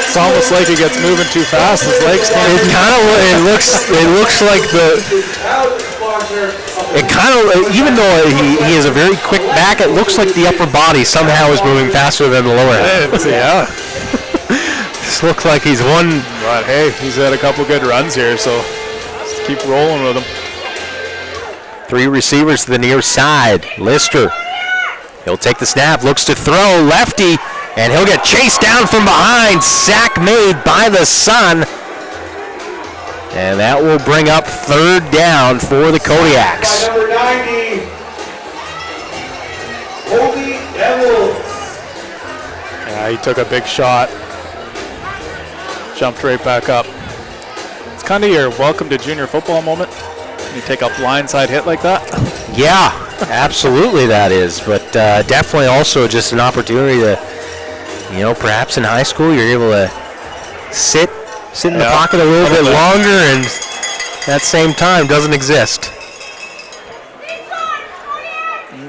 It's almost like he gets moving too fast. His legs can't. It looks like even though he is a very quick back, it looks like the upper body somehow is moving faster than the lower half. Yeah. This looks like he's won. But hey, he's had a couple good runs here, so just keep rolling with him. 3 receivers to the near side. Lister, he'll take the snap, looks to throw, lefty, and he'll get chased down from behind. Sack made by the Sun. And that will bring up third down for the Kodiaks. Number 90, Holy Devils. Yeah, he took a big shot. Jumped right back up. It's kind of your welcome to junior football moment. You take a blindside hit like that. Yeah, absolutely that is. But definitely also just an opportunity to, perhaps in high school you're able to sit in the pocket a little bit longer, and that same time doesn't exist.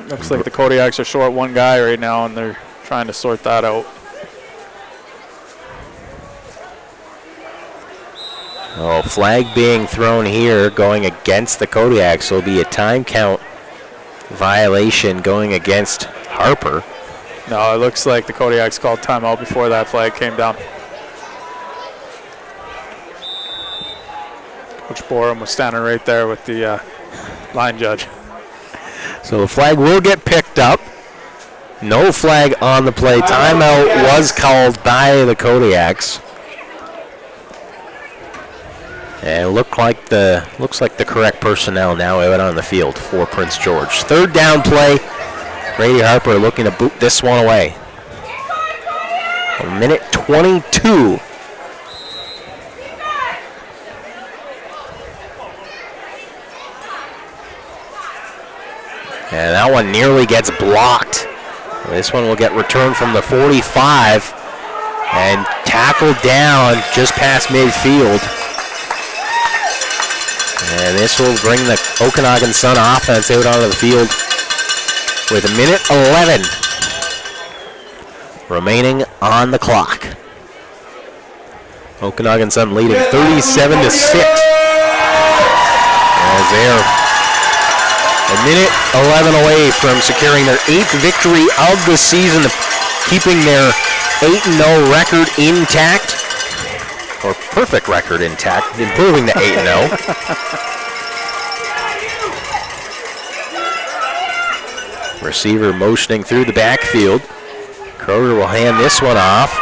Looks like the Kodiaks are short one guy right now, and they're trying to sort that out. Oh, flag being thrown here going against the Kodiaks. Will be a time count violation going against Harper. No, it looks like the Kodiaks called timeout before that flag came down. Coach Borum was standing right there with the line judge. So the flag will get picked up. No flag on the play. Timeout was called by the Kodiaks. And looks like the correct personnel now out on the field for Prince George. Third down play. Brady Harper looking to boot this one away. 1:22. And that one nearly gets blocked. This one will get returned from the 45 and tackled down just past midfield. And this will bring the Okanagan Sun offense out onto the field with 1:11 remaining on the clock. Okanagan Sun leading 37-6. As they're 1:11 away from securing their 8th victory of the season, keeping their 8-0 record intact, or perfect record intact, improving to 8-0. Receiver motioning through the backfield. Kroger will hand this one off.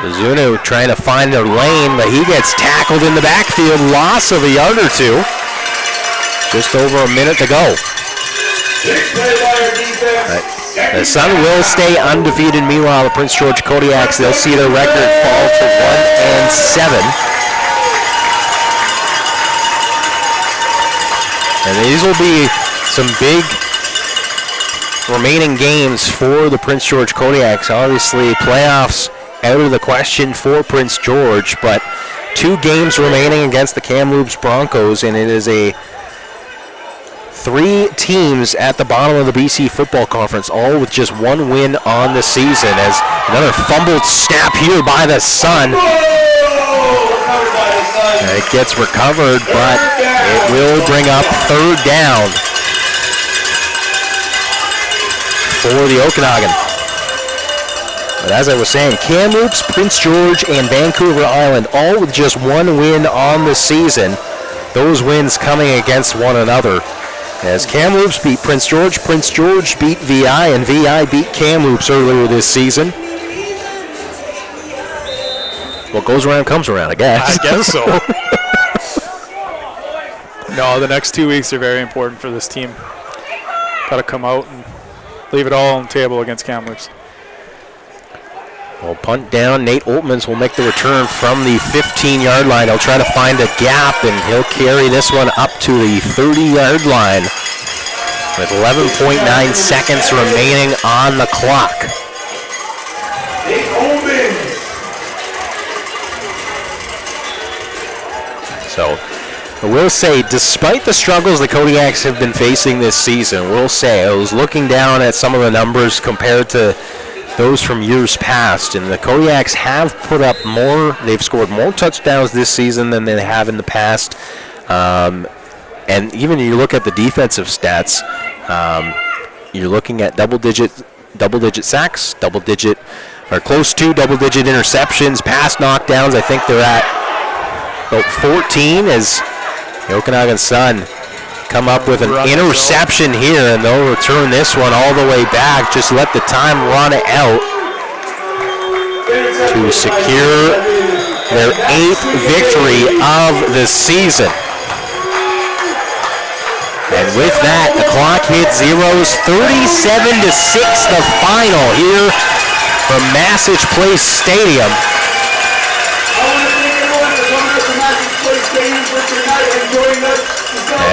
Zunu trying to find a lane, but he gets tackled in the backfield. Loss of a yard or two. Just over a minute to go. The Sun will stay undefeated. Meanwhile, the Prince George Kodiaks, they'll see their record fall to 1-7. And these will be some big remaining games for the Prince George Kodiaks. Obviously, playoffs out of the question for Prince George, but 2 games remaining against the Kamloops Broncos, and it is a 3 teams at the bottom of the BC Football Conference, all with just 1 win on the season. As another fumbled snap here by the Sun. It gets recovered, but it will bring up 3rd down for the Okanagan. But as I was saying, Kamloops, Prince George, and Vancouver Island, all with just 1 win on the season. Those wins coming against one another. As Kamloops beat Prince George beat VI, and VI beat Kamloops earlier this season. What goes around comes around, I guess. I guess so. No, the next 2 weeks are very important for this team. Got to come out and leave it all on the table against Kamloops. Well, punt down. Nate Oltmans will make the return from the 15-yard line. He'll try to find a gap, and he'll carry this one up to the 30-yard line with 11.9 seconds remaining on the clock. Nate Oltmans. So, I will say, despite the struggles the Kodiaks have been facing this season, we'll say, I was looking down at some of the numbers compared to those from years past, and the Kodiaks have put up more. They've scored more touchdowns this season than they have in the past. And even you look at the defensive stats, you're looking at double-digit sacks, close to double-digit interceptions, pass knockdowns. I think they're at about 14 as the Okanagan Sun come up with an interception here, and they'll return this one all the way back. Just let the time run out to secure their 8th victory of the season. And with that, the clock hits zeros. 37-6 the final here from Massage Place Stadium.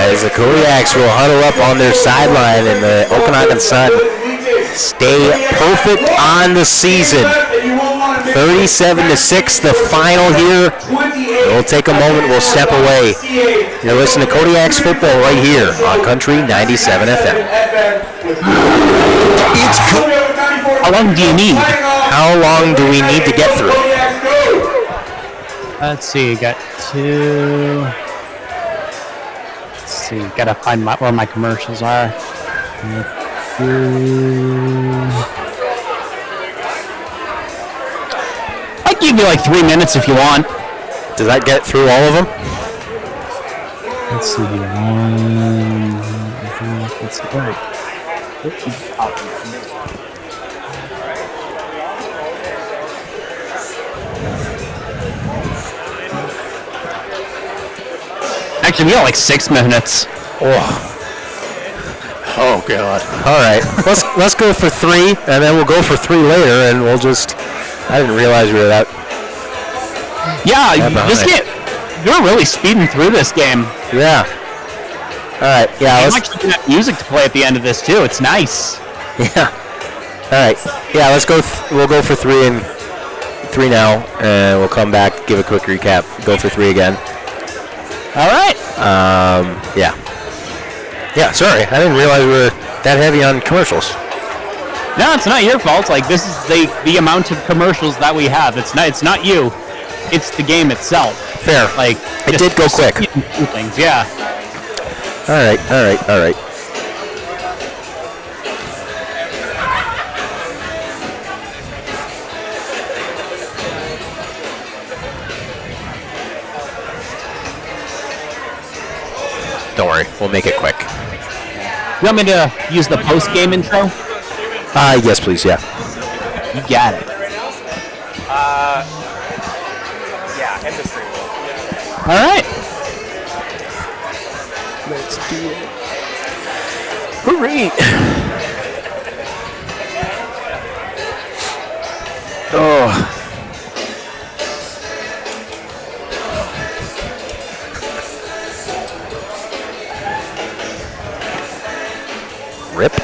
As the Kodiaks will huddle up on their sideline, and the Okanagan Sun stay perfect on the season. 37-6 the final here. We'll take a moment, we'll step away. You're listening to Kodiaks football right here on Country 97 FM. How long do you need? How long do we need to get through? Let's see, got 2. Let's see, gotta find where my commercials are. I'd give you like 3 minutes if you want. Does that get through all of them? Let's see here. Let's see. Actually, we got like 6 minutes. Oh God! All right, let's go for 3, and then we'll go for 3 later, and we'll just. I didn't realize we were that. Yeah, this game. You're really speeding through this game. Yeah. All right. Yeah. I'm actually gonna have music to play at the end of this too. It's nice. Yeah. All right. Yeah. Let's go. We'll go for 3 and 3 now, and we'll come back, give a quick recap, go for 3 again. All right. Yeah. Yeah, sorry. I didn't realize we were that heavy on commercials. No, it's not your fault. Like, this is the amount of commercials that we have. It's not you. It's the game itself. Fair. Like, it did go quick. Things, yeah. All right. Don't worry, we'll make it quick. You want me to use the post-game intro? Yes, please, yeah. You got it. Yeah, end the stream. All right. Let's do it. Hooray! Oh. Rip.